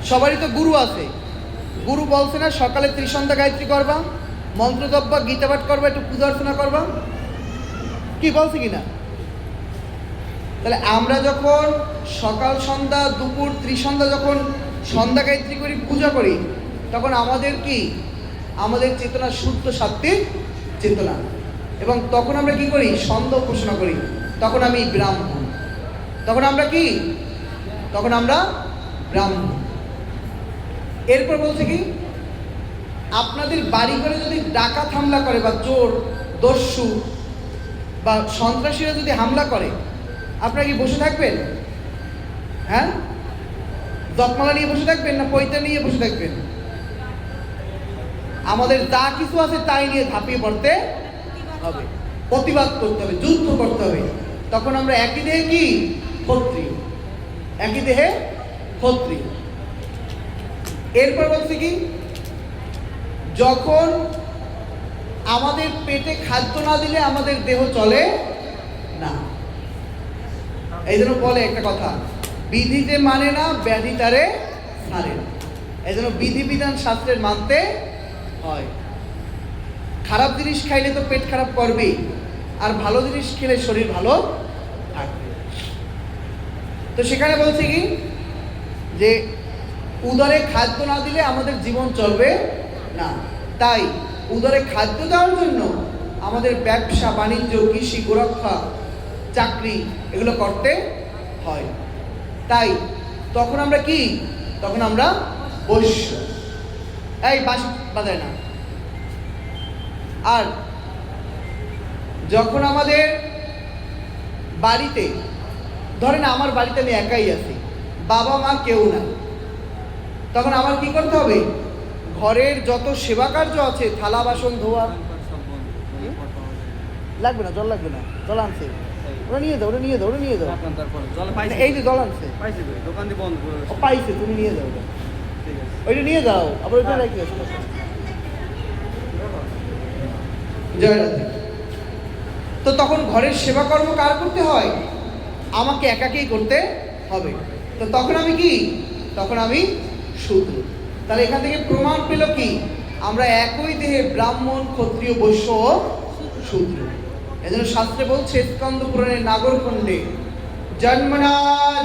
[SPEAKER 1] সবারই তো গুরু আছে। গুরু বলছে না সকালে ত্রিসন্ধ্যা গায়ত্রী করবা, মন্ত্র জপবা, গীতা পাঠ করবা, একটু পূজা অর্চনা করবা, কি বলছে কিনা? তাহলে আমরা যখন সকাল সন্ধ্যা দুপুর ত্রিসন্ধ্যা যখন সন্ধ্যা গায়ত্রী করি, পূজা করি, তখন আমাদের কি? আমাদের চেতনা শুদ্ধ সাত্ত্বিক চেতনা। এবং তখন আমরা কি করি? সন্ধ্যা উপাসনা করি। তখন আমি ব্রাহ্মণ। তখন আমরা কি? তখন আমরা ব্রাহ্মণ। এরপর বলছে কি? আপনাদের বাড়ি ঘরে যদি ডাকাত হামলা করে, বা চোর, দস্যু বা সন্ত্রাসীরা যদি হামলা করে, আপনারা কি বসে থাকবেন? হ্যাঁ, জপমালা নিয়ে বসে থাকবেন না পৈতা নিয়ে বসে থাকবেন? আমাদের যা কিছু আছে তাই নিয়ে ঝাঁপিয়ে পড়তে হবে, প্রতিবাদ করতে হবে, যুদ্ধ করতে হবে। তখন আমরা একই দেহে কি? ক্ষত্রিয়, একই দেহে ক্ষত্রিয়। এরপর বলছে কি? যখন আমাদের পেটে খাদ্য না দিলে আমাদের দেহ চলে না। এই জন্য বলে একটা কথা, বিধিতে মানে না, ব্যাধি তারে ছাড়ে না। এই জন্য বিধিবিধান শাস্ত্রের মানতে হয়। খারাপ জিনিস খাইলে তো পেট খারাপ করবেই, আর ভালো জিনিস খেলে শরীর ভালো থাকবে। তো সেখানে বলছে কি? যে উদরে খাদ্য না দিলে আমাদের জীবন চলবে না। তাই উদরে খাদ্য দেওয়ার জন্য আমাদের ব্যবসা বাণিজ্য, কৃষি, গোরক্ষা, চাকরি এগুলো করতে হয়। তাই তখন আমরা কি? তখন আমরা বৈশ্য। এই বাঁশি বাজায় না। আর যখন আমাদের বাড়িতে, ধরেন আমার বাড়িতে আমি একাই আছি, বাবা মা কেউ না, তখন আমার কি করতে হবে? ঘরের যত সেবা কার্য আছে, থালা বাসন ধোয়া, লাগবে না, জল লাগবে না, জল আনছে, ওরা নিয়ে দাও, ওরা নিয়ে দাও, ওরা নিয়ে দাও। এই যে জল আনছে, পাইছে, তুমি নিয়ে যাও, ওইটা নিয়ে যাও, আবার ওইটা রাখি আসো। জয় রাধে। তো তখন ঘরের সেবা কর্ম কার করতে হয়? আমাকে একাকেই করতে হবে। তো তখন আমি কি? তখন আমি শূদ্র। তাহলে এখান থেকে প্রমাণ পেল কি? আমরা একই দেহে ব্রাহ্মণ, ক্ষত্রিয়, বৈশ্য ও শূদ্র। এজন্য শাস্ত্রে বলছে, স্কন্দ পুরাণের নাগরখণ্ডে জন্মনা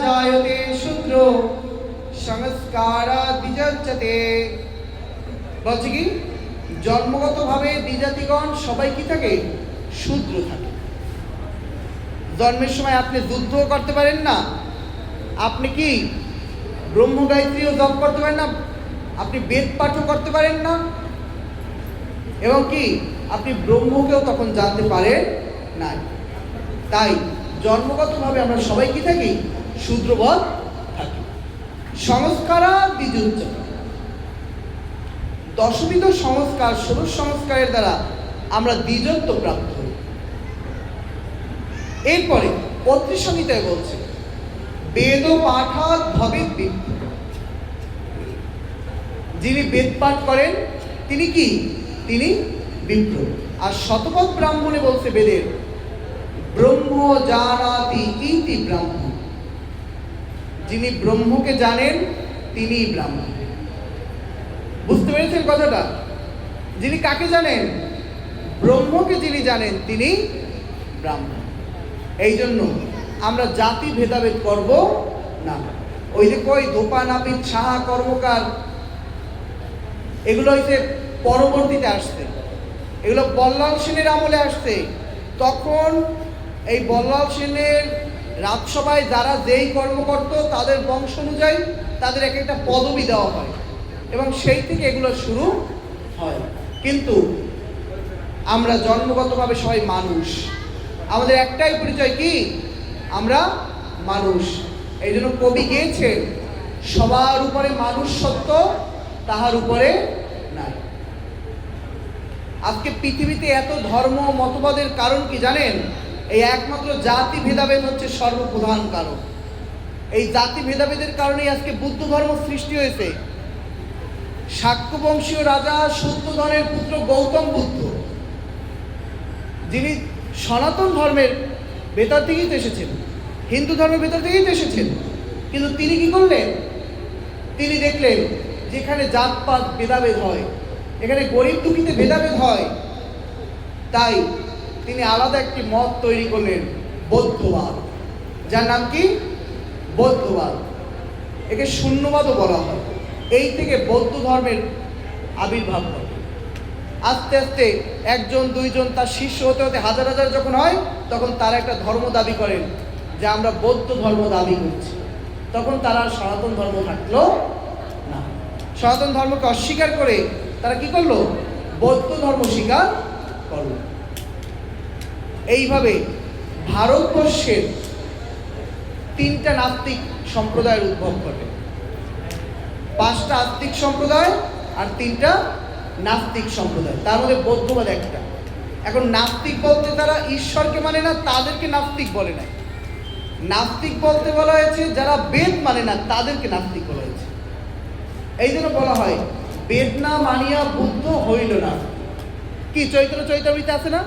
[SPEAKER 1] জায়তে শূদ্র সংস্কারা দ্বিজাচ্যতে। বলছে কি, জন্মগতভাবে দ্বিজাতিগণ সবাই কি থাকে? শূদ্র থাকে। জন্মের সময় আপনি যুদ্ধও করতে পারেন না, আপনি কি ব্রহ্মগায়ত্রীও জপ করতে পারেন না, আপনি বেদ পাঠও করতে পারেন না, এবং কি আপনি ব্রহ্মকেও তখন জানতে পারেন না। তাই জন্মগতভাবে আমরা সবাই কি থাকি? শূদ্রবৎ থাকি। সংস্কারা দ্বিজোচ্চ, দশবিধ সংস্কার, ষোড়শ সংস্কারের দ্বারা আমরা দ্বিজত্ব প্রাপ্ত হই। এরপরে পত্রী সংহিতায় বলছে বেদ পাঠাৎ ভবেৎ বিপ্র, যিনি বেদ পাঠ করেন তিনি কি? তিনি বিপ্র। আর শতপথ ব্রাহ্মণে বলছে বেদের ব্রহ্ম জানাতি ইতি ব্রাহ্মণ, যিনি ব্রহ্মকে জানেন তিনি ব্রাহ্মণ। বুঝতে পেরেছেন কথাটা? যিনি কাকে জানেন? ব্রহ্মকে যিনি জানেন তিনি ব্রাহ্মণ। এই জন্য আমরা জাতি ভেদাভেদ করব না। ওই যে কই ধোপা নাপিত সাহা কর্মকার, এগুলো হইতে পরবর্তীতে আসছে, এগুলো বল্লাল সেনের আমলে আসছে। তখন এই বল্লাল সেনের রাজসভায় যারা যেই কর্ম করত তাদের বংশ অনুযায়ী তাদের এক একটা পদবি দেওয়া হয়, এবং সেই থেকে এগুলো শুরু হয়। কিন্তু আমরা জন্মগতভাবে সবাই মানুষ, আমাদের একটাই পরিচয় কি? আমরা মানুষ। এই জন্য কবি গেয়েছেন সবার উপরে মানুষ সত্য, তাহার উপরে নাই। আজকে পৃথিবীতে এত ধর্ম মতবাদের কারণ কি জানেন? এই একমাত্র জাতি ভেদাভেদ হচ্ছে সর্বপ্রধান কারণ। এই জাতি ভেদাভেদের কারণেই আজকে বুদ্ধ ধর্ম সৃষ্টি হয়েছে। শাক্য বংশীয় রাজা শুদ্ধোধনের পুত্র গৌতম বুদ্ধ, যিনি সনাতন ধর্মের ভেতর থেকেই তো এসেছেন, হিন্দু ধর্মের ভেতর থেকেই তো এসেছেন, কিন্তু তিনি কি করলেন? তিনি দেখলেন যেখানে জাতপাত ভেদাভেদ হয়, এখানে গরিব দুঃখীতে ভেদাভেদ হয়, তাই তিনি আলাদা একটি মত তৈরি করলেন, বৌদ্ধবাদ, যার নাম কি? বৌদ্ধবাদ। একে শূন্যবাদও বলা হয়। এই থেকে বৌদ্ধ ধর্মের আবির্ভাব হয়। আস্তে আস্তে একজন দুইজন তার শিষ্য হতে হতে হাজার হাজার যখন হয়, তখন তারা একটা ধর্ম দাবি করেন যে আমরা বৌদ্ধ ধর্ম দাবি করছি। তখন তারা আর সনাতন ধর্ম থাকলো না। সনাতন ধর্মকে অস্বীকার করে তারা কি করলো? বৌদ্ধ ধর্ম স্বীকার করলো। এইভাবে ভারতবর্ষের তিনটা নাস্তিক সম্প্রদায়ের উদ্ভব ঘটে। পাঁচটা আস্তিক সম্প্রদায় আর তিনটা নাস্তিক সম্প্রদায়, তার মধ্যে বৌদ্ধবাদ একটা। এখন নাস্তিক বলতে তারা ঈশ্বরকে মানে না, তাদেরকে নাস্তিক বলে না। নাস্তিক বলতে বলা হয়েছে যারা বেদ মানে না, তাদেরকে নাস্তিক বলা হয়েছে। এই জন্য বলা হয় বেদ না মানিয়া বুদ্ধ হইল না। কি চৈতন্য চৈতামৃতে আছে না?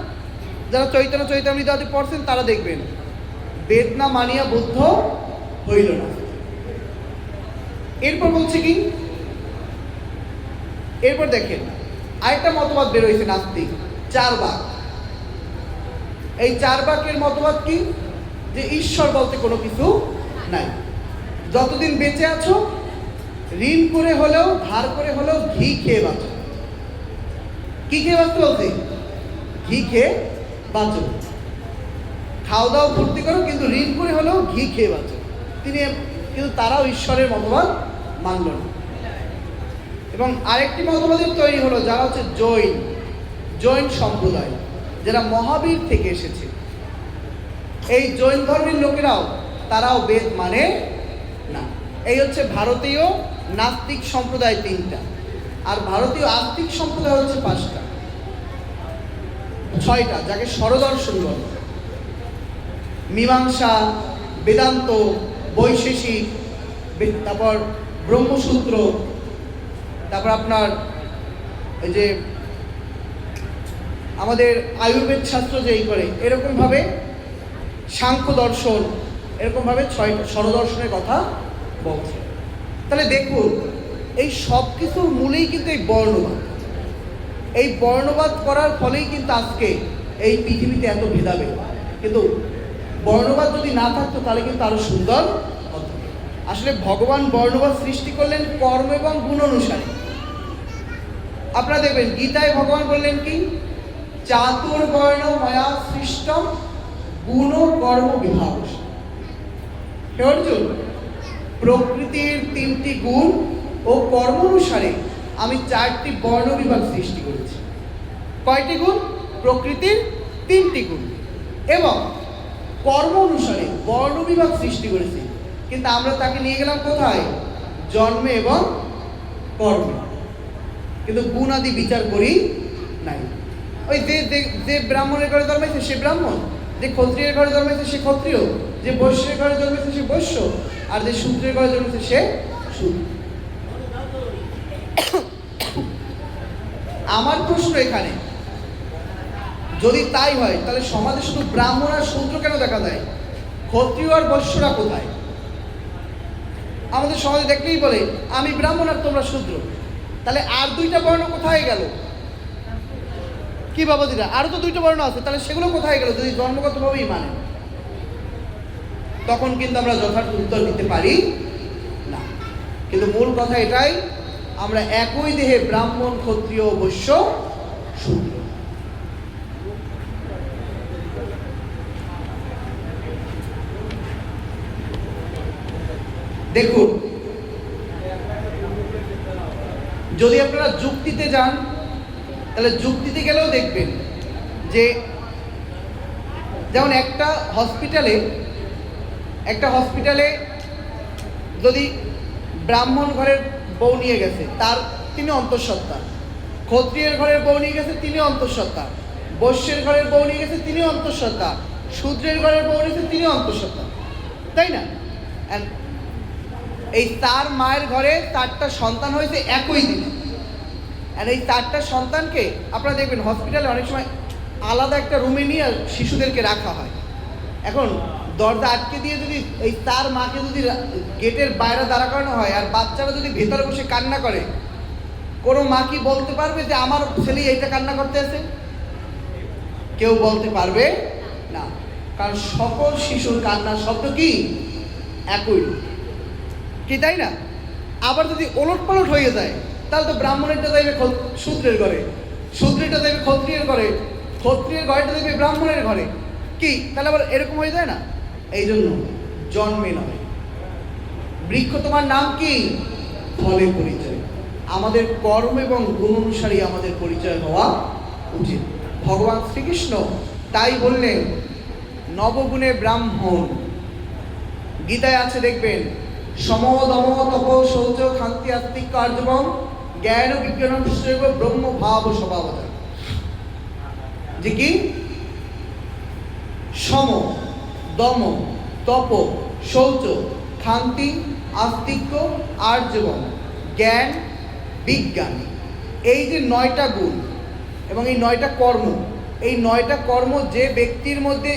[SPEAKER 1] যারা চৈতন্য চৈতামৃতে আদি পড়ছেন তারা দেখবেন বেদ না মানিয়া বুদ্ধ হইল না। এরপর বলছে কি? এরপর দেখেন আরেকটা মতবাদ বের হয়েছে নাস্তিক, চারবাক। এই চারবাকের মতবাদ কি? যে ঈশ্বর বলতে কোনো কিছু নাই। যতদিন বেঁচে আছো ঋণ করে হলেও ধার করে হলেও ঘি খেয়ে বাঁচো। কি খেয়ে বাঁচতে বলতে? ঘি খেয়ে বাঁচো। খাওয়া দাওয়া ভর্তি করো, কিন্তু ঋণ করে হলেও ঘি খেয়ে বাঁচো। কিন্তু তারাও ঈশ্বরের মতবাদ মানল না। এবং আরেকটি মতবাদের তৈরি হলো যারা হচ্ছে জৈন সম্প্রদায়, যারা মহাবীর থেকে এসেছে। এই জৈন ধর্মের লোকেরাও তারাও বেদ মানে না। এই হচ্ছে ভারতীয় নাস্তিক সম্প্রদায় তিনটা, আর ভারতীয় আস্তিক সম্প্রদায় হচ্ছে পাঁচটা, ছয়টা, যাকে স্বরদর্শন বলে। মীমাংসা, বেদান্ত, বৈশেষিক, তারপর ব্রহ্মসূত্র, তারপর আপনার এই যে আমাদের আয়ুর্বেদ শাস্ত্র যেই করে, এরকমভাবে সাংখ্য দর্শন, এরকমভাবে ছয়টা স্বরদর্শনের কথা বলছে। তাহলে দেখুন এই সব কিছুর মূলেই কিন্তু এই বর্ণবাদ। এই বর্ণবাদ করার ফলেই কিন্তু আজকে এই পৃথিবীতে এত ভেদাভেদ। কিন্তু বর্ণবাদ যদি না থাকতো তাহলে কিন্তু আরো সুন্দর হতো। আসলে ভগবান বর্ণবাদ সৃষ্টি করলেন কর্ম এবং গুণ অনুসারে। আপনারা দেখবেন গীতায় ভগবান বললেন কি, চাতুর্বর্ণ ময়া সৃষ্টম গুণ কর্ম বিভাগ। হে অর্জুন, প্রকৃতির 3টি গুণ ও কর্ম অনুসারে আমি 4টি বর্ণ বিভাগ সৃষ্টি করেছি। কয়টি গুণ? প্রকৃতির 3টি গুণ এবং কর্ম অনুসারে বর্ণ বিভাগ সৃষ্টি করেছি। কিন্তু আমরা তাকে নিয়ে গেলাম কোথায়? জন্মে এবং কর্মে, কিন্তু গুণ আদি বিচার করি নাই। ওই যে ব্রাহ্মণের ঘরে জন্মেছে সে ব্রাহ্মণ, যে ক্ষত্রিয়ের ঘরে জন্মেছে সে ক্ষত্রিয়, যে বৈশ্যের ঘরে জন্মেছে সে বৈশ্য, আর যে শূদ্রের ঘরে জন্মেছে সে শূদ্র। আমার প্রশ্ন এখানে, যদি তাই হয় তাহলে সমাজে শুধু ব্রাহ্মণ আর শূদ্র কেন দেখা যায়? ক্ষত্রিয় আর বৈশ্যরা কোথায়? আমাদের সমাজে দেখলেই বলে আমি ব্রাহ্মণ আর তোমরা শূদ্র। তাহলে আর 2টা বর্ণ কোথায় গেল? কি বাবাজিরা, আরো তো 2টা বর্ণ আছে, তাহলে সেগুলো কোথায় গেল যদি জন্মগতভাবেই মানে? তখন কিন্তু আমরা যথার্থ উত্তর দিতে পারি না। কিন্তু মূল কথা এটাই, আমরা একই দেহে ব্রাহ্মণ, ক্ষত্রিয়, বৈশ্য, শূদ্র। দেখুন, যদি আপনারা যুক্তিতে যান তাহলে যুক্তিতে গেলেও দেখবেন যে যেমন একটা হসপিটালে যদি ব্রাহ্মণ ঘরের বউ নিয়ে গেছে তিনি অন্তঃসত্ত্বা, ক্ষত্রিয়ের ঘরের বউ নিয়ে গেছে তিনি অন্তঃসত্ত্বা, বৈশ্যের ঘরের বউ নিয়ে গেছে তিনি অন্তঃসত্ত্বা, শূদ্রের ঘরের বউ নিয়েছে তিনি অন্তঃসত্ত্বা, তাই না? এই তার মায়ের ঘরে 4টা সন্তান হয়েছে একই দিনে। আর এই 4টা সন্তানকে আপনারা দেখবেন হসপিটালে অনেক সময় আলাদা একটা রুমে নিয়ে শিশুদেরকে রাখা হয়। এখন দরজা আটকে দিয়ে যদি এই তার মাকে যদি গেটের বাইরে দাঁড়া করানো হয় আর বাচ্চারা যদি ভেতরে বসে কান্না করে, কোনো মা কি বলতে পারবে যে আমার ছেলে এইটা কান্না করতে আছে? কেউ বলতে পারবে না, কারণ সকল শিশুর কান্নার শব্দ কি? একই, কি তাই না? আবার যদি ওলট পালট হয়ে যায় তাহলে তো ব্রাহ্মণেরটা যাইবে শূদ্রের ঘরে, শূদ্রেরটা যাইবে ক্ষত্রিয়ের ঘরে, ক্ষত্রিয়ের ঘরেটা যাইবে ব্রাহ্মণের ঘরে, কি তাহলে আবার এরকম হয়ে যায় না? এই জন্য জন্মে নয়, বৃক্ষ তোমার নাম কি? ফলে পরিচয়। আমাদের কর্ম এবং গুণ অনুসারী আমাদের পরিচয় হওয়া উচিত। ভগবান শ্রীকৃষ্ণ তাই বললেন নবগুণে ব্রাহ্মণ। গীতায় আছে দেখবেন, সম দম তপ শৌচ ক্ষান্তি আস্তিক্য আর্জবম জ্ঞান বিজ্ঞান ব্রহ্ম ভাব স্বভাবতা। যে কি? সম, দম, তপ, শৌচ, ক্ষান্তি, আস্তিক্য, আর্জবম, জ্ঞান, বিজ্ঞান। এই যে 9টা গুণ এবং এই 9টা কর্ম, এই 9টা কর্ম যে ব্যক্তির মধ্যে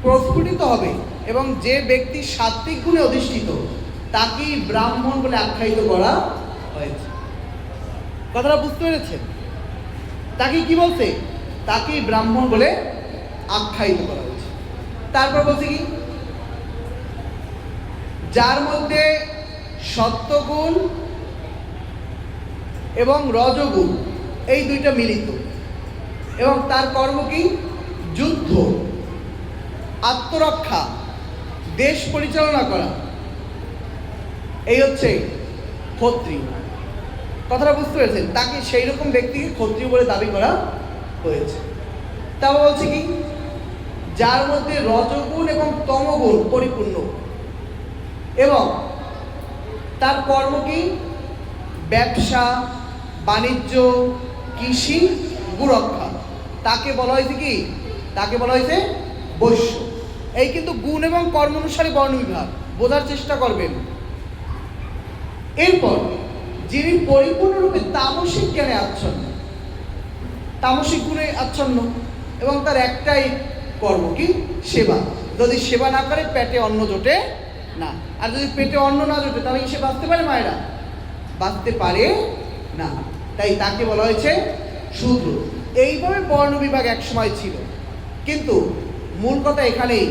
[SPEAKER 1] প্রস্ফুটিত হবে এবং যে ব্যক্তি সাত্ত্বিক গুণে অধিষ্ঠিত তাকেই ব্রাহ্মণ বলে আখ্যায়িত করা হয়েছে। কথাটা বুঝতে পেরেছেন? তাকে কি বলছে? তাকেই ব্রাহ্মণ বলে আখ্যায়িত করা হয়েছে। তারপর বলছে কি? যার মধ্যে সত্ত্বগুণ এবং রজগুণ এই 2টা মিলিত এবং তার কর্ম কি? যুদ্ধ, আত্মরক্ষা, দেশ পরিচালনা করা, এই হচ্ছে ক্ষত্রিয়। কথাটা বুঝতে পেরেছেন? তাকে সেই রকম ব্যক্তিকে ক্ষত্রিয় বলে দাবি করা হয়েছে। তারপর বলছে কি? যার মধ্যে রজগুণ এবং তমগুণ পরিপূর্ণ এবং তার কর্ম কি? ব্যবসা, বাণিজ্য, কৃষি, গোরক্ষা, তাকে বলা হয়েছে কি? তাকে বলা হয়েছে বৈশ্য। এই কিন্তু গুণ এবং কর্ম অনুসারে বর্ণ বিভাগ, বোঝার চেষ্টা করবেন। এরপর যিনি পরিপূর্ণরূপে তামসিক জ্ঞানে আচ্ছন্ন, তামসিক গুণে আচ্ছন্ন এবং তার একটাই কর্ম কি? সেবা। যদি সেবা না করে পেটে অন্ন জোটে না, আর যদি পেটে অন্ন না জোটে তাহলে কি সে বাঁচতে পারে? মায়েরা বাঁচতে পারে না। তাই তাকে বলা হয়েছে শূদ্র। এইভাবে বর্ণ বিভাগ এক সময় ছিল, কিন্তু মূল কথা এখানেই,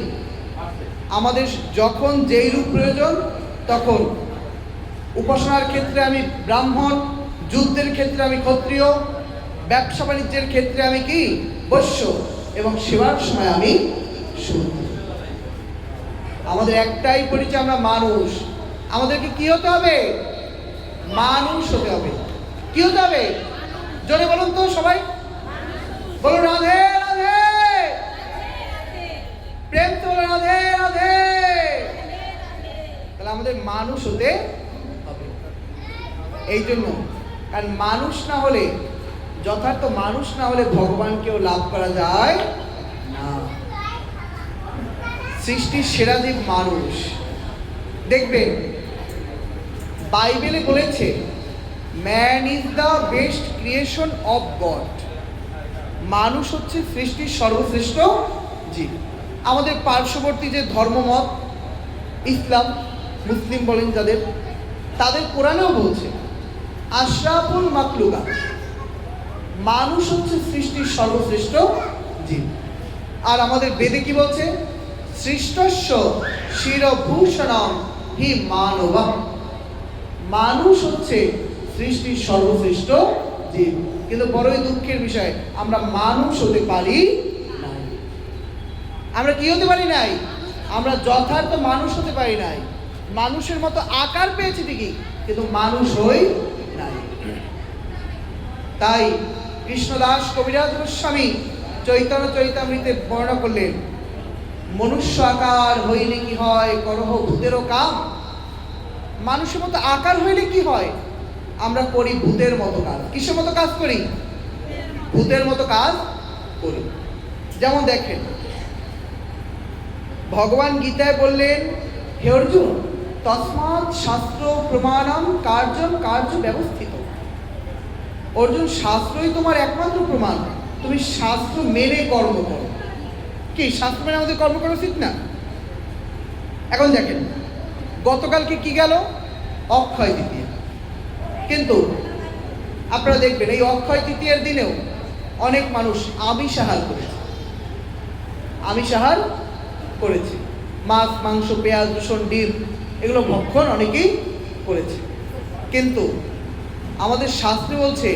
[SPEAKER 1] আমাদের যখন যেই রূপ প্রয়োজন তখন উপাসনার ক্ষেত্রে আমি ব্রাহ্মণ, যুদ্ধের ক্ষেত্রে আমি ক্ষত্রিয়, ব্যবসা বাণিজ্যের ক্ষেত্রে আমি কি বৈশ্য, এবং সেবার সময় আমি শূদ্র। আমাদের একটাই পরিচয়, আমরা মানুষ। আমাদেরকে কি হতে হবে? মানুষ হতে হবে। কি হতে হবে? জোরে বলুন তো সবাই, বলুন রাধে রাধে, প্রেম তো রাধে রাধে। তাহলে আমাদের মানুষ হতে হবে। এই জন্য, কারণ মানুষ না হলে, যথার্থ মানুষ না হলে ভগবানকেও লাভ করা যায় না। সৃষ্টির সেরা জীব মানুষ। দেখবেন বাইবেলে বলেছে man is the best creation of god. মানুষ হচ্ছে সৃষ্টির সর্বশ্রেষ্ঠ জীব। আমাদের পার্শ্ববর্তী যে ধর্মমত ইসলাম, মুসলিম বলেন যাদের, তাদের কোরআনেও বলছে আশরাফুল মাখলুকাত, মানুষ হচ্ছে সৃষ্টির সর্বশ্রেষ্ঠ জীব। আর আমাদের বেদে কি বলছে? সৃষ্টস্য শিরভূষণম হি মানবম, মানুষ হচ্ছে সৃষ্টির সর্বশ্রেষ্ঠ জীব। কিন্তু বড়ই দুঃখের বিষয়, আমরা মানুষ হতে পারি নাই। আমরা কি হতে পারি নাই? আমরা যথার্থ মানুষ হতে পারি নাই। মানুষের মতো আকার পেয়েছি ঠিকই, কিন্তু মানুষ হই নাই। তাই কৃষ্ণদাস কবিরাজ গোস্বামী চৈতন্য চৈতামৃতে বর্ণনা করলেন, মনুষ্য আকার হইলে কি হয়, করহ ভূতেরও কাম। মানুষের মতো আকার হইলে কি হয়? আমরা করি ভূতের মতো কাজ। কিসের মতো কাজ করি? ভূতের মতো কাজ করি। যেমন দেখেন, ভগবান গীতায় বললেন, হে অর্জুন, তস্মাৎ শাস্ত্র প্রমাণম কার্যম কার্য ব্যবস্থিত। অর্জুন, শাস্ত্রই তোমার একমাত্র প্রমাণ, তুমি শাস্ত্র মেনে কর্ম করো। কি শাস্ত্র মেনে আমাদের কর্ম করা উচিত না? এখন দেখেন, গতকালকে কি গেল? অক্ষয় তৃতীয়া। কিন্তু আপনারা দেখবেন এই অক্ষয় তৃতীয়ার দিনেও অনেক মানুষ আমিষ আহার করেছে। আমিষ আহার করেছে, মাছ, মাংস, পেঁয়াজ, রসুন, ডিম এগুলো ভক্ষণ অনেকেই করেছে। কিন্তু আমাদের শাস্ত্রে বলছে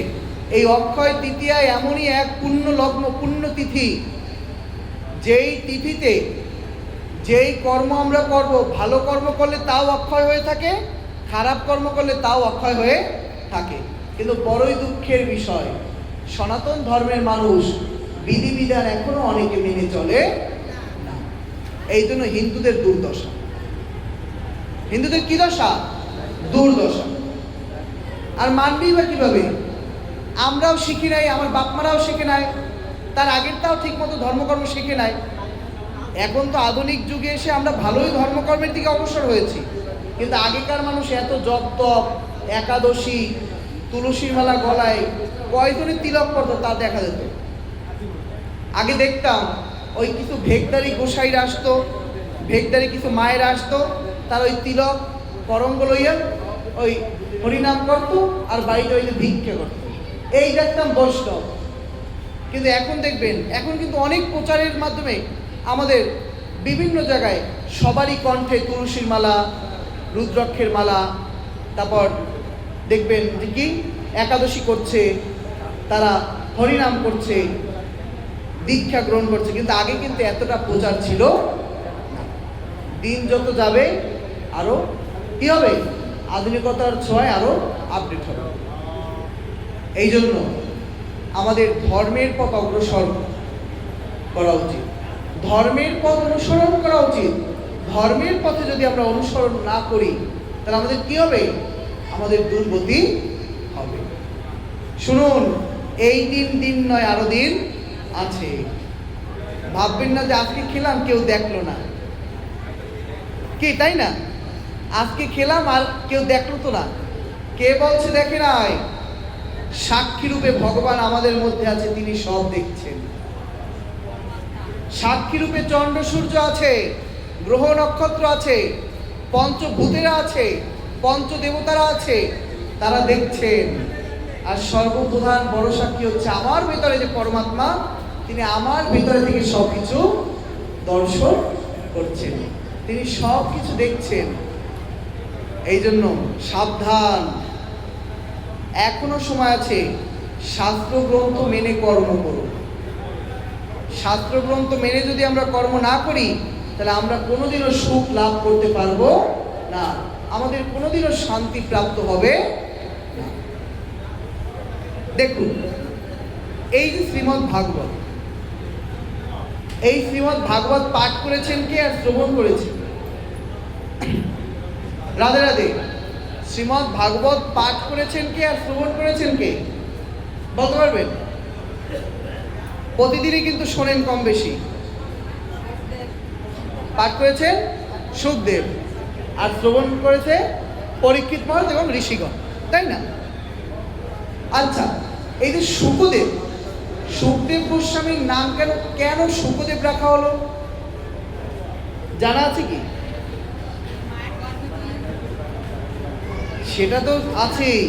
[SPEAKER 1] এই অক্ষয় তৃতীয়ায় এমনই এক পুণ্য লগ্ন, পুণ্য তিথি, যেই তিথিতে যেই কর্ম আমরা করব, ভালো কর্ম করলে তাও অক্ষয় হয়ে থাকে, খারাপ কর্ম করলে তাও অক্ষয় হয়ে থাকে। কিন্তু বড়ই দুঃখের বিষয়, সনাতন ধর্মের মানুষ বিধিবিধান এখনো অনেকে মেনে চলে না। এই জন্য হিন্দুদের দুর্দশা। হিন্দুদের কি দশা? দুর্দশা। আর মানবেই বা কিভাবে? আমরাও শিখি নাই, আমার বাপমারাও শিখে নাই, তার আগেরটাও ঠিক মতো ধর্মকর্ম শিখে নাই। এখন তো আধুনিক যুগে এসে আমরা ভালোই ধর্মকর্মের দিকে অগ্রসর হয়েছি, কিন্তু আগেকার মানুষ এত জপ তপ, একাদশী, তুলসীর মালা গলায় কয়জনের তিলক করতো তা দেখা যেত। আগে দেখতাম ওই কিছু ভেগদারি গোসাইরা আসতো, ভেগদারি কিছু মায়েরা আসতো, তার ওই তিলক করঙ্গ লইয়া ওই হরিনাম করতো আর বাড়িতে ওই ভিক্ষা করতো। এই দেখতাম বৈষ্ণব। কিন্তু এখন দেখবেন, এখন কিন্তু অনেক প্রচারের মাধ্যমে আমাদের বিভিন্ন জায়গায় সবারই কণ্ঠে তুলসীর মালা, রুদ্রাক্ষের মালা, তারপর দেখবেন যে কি একাদশী করছে, তারা হরিনাম করছে, দীক্ষা গ্রহণ করছে। কিন্তু আগে কিন্তু এতটা প্রচার ছিল না। দিন যত যাবে আরো কি হবে? আধুনিকতার ছোঁয়ায় আরো আপডেট হবে। এই জন্য আমাদের ধর্মের পথ অগ্রসর করা উচিত, ধর্মের পথ অনুসরণ করা উচিত। ধর্মের পথে যদি আমরা অনুসরণ না করি তাহলে আমাদের কি হবে? আমাদের দুর্গতি হবে। শুনুন, এই দিন নয়, আরো দিন আছে। ভাববেন না যে আজকে খেলাম কেউ দেখলো না, কি তাই না? আজকে খেলাম আর কেউ দেখলো তো না। কে বলছে দেখে নাই? সাক্ষী রূপে ভগবান আমাদের মধ্যে আছে, তিনি সব দেখছেন। সাক্ষী রূপে চন্দ্র সূর্য আছে, গ্রহ নক্ষত্র আছে, পঞ্চভূতেরা আছে, পঞ্চদেবতারা আছে, তারা দেখছেন। আর সর্বপ্রধান বড় সাক্ষী হচ্ছে আমার ভেতরে যে পরমাত্মা, তিনি আমার ভেতরে থেকে সবকিছু দর্শন করছেন, তিনি সব কিছু দেখছেন। এই জন্য সাবধান, এখনো সময় আছে। শাস্ত্রগ্রন্থ মেনে কর্ম করুন। শাস্ত্রগ্রন্থ মেনে যদি আমরা কর্ম না করি, তাহলে আমরা কোনোদিনও সুখ লাভ করতে পারবো না, আমাদের কোনোদিনও শান্তি প্রাপ্ত হবে না। দেখুন, এই যে শ্রীমদ্ ভাগবত, এই শ্রীমদ্ ভাগবত পাঠ করেছেন কে আর শ্রবণ করেছেন? রাধে রাধে। শ্রীমদ্ ভাগবত পাঠ করেছেন কে আর শ্রবণ করেছেন কে? বলতে পারবেন? প্রতিদিনই কিন্তু শোনেন কম বেশি। পাঠ করেছেন সুখদেব, আর শ্রবণ করেছে পরীক্ষিত মহারাজ এবং ঋষিগণ, তাই না? আচ্ছা, এই যে শুকদেব, সুখদেব গোস্বামীর নাম কেন শুকদেব রাখা হলো, জানা আছে কি? সেটা তো আছেই,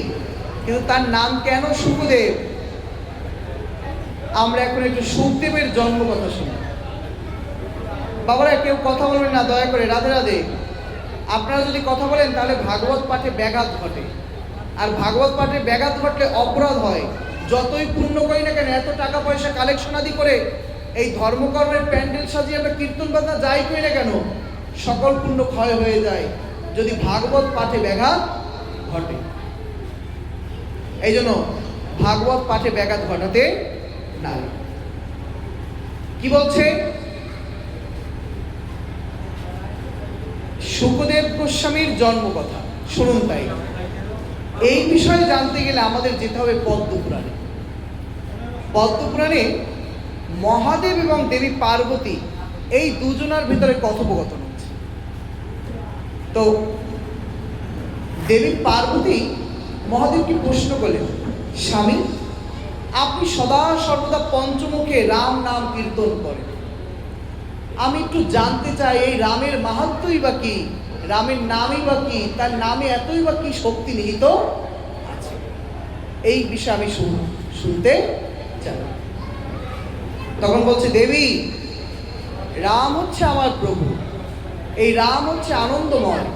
[SPEAKER 1] কিন্তু তার নাম কেন শুকদেব? আমরা এখন একটু শুকদেবের জন্ম কথা শুনি। বাবারা, কেউ কথা বলবেন না দয়া করে, রাধে রাধে। আপনারা যদি কথা বলেন তাহলে ভাগবত পাঠে ব্যাঘাত ঘটে, আর ভাগবত পাঠে ব্যাঘাত ঘটলে অপরাধ হয়। যতই পুণ্য করি না কেন, এত টাকা পয়সা কালেকশন আদি করে এই ধর্মকর্মের প্যান্ডেল সাজিয়ে আমরা কীর্তন বাজনা যাই করি না কেন, সকল পুণ্য ক্ষয় হয়ে যায় যদি ভাগবত পাঠে ব্যাঘাত ঘটে। এই জন্য ভাগবত পাঠে ব্যাঘাত ঘটাতে নাই। কি বলছে? শুকদেব গোস্বামীর জন্ম কথা শুনুন। তাই এই বিষয়ে জানতে গেলে আমাদের যেতে হবে পদ্মপুরাণে। পদ্মপুরাণে মহাদেব এবং দেবী পার্বতী এই দুজনার ভিতরে কথোপকথন হচ্ছে। তো দেবী পার্বতী মহাদেবকে প্রশ্ন করলেন, স্বামী, আপনি সদা সর্বদা পঞ্চমুখে রাম নাম কীর্তন করেন, আমি একটু জানতে চাই এই রামের মাহাত্ম্যই বা কি, রামের নামই বা কি, তার নামে এতই বা কি শক্তি নিহিত আছে, এই বিষয়ে আমি শুনতে চাই। তখন বলছে, দেবী, রাম হচ্ছে আমার প্রভু, এই রাম হচ্ছে আনন্দময়,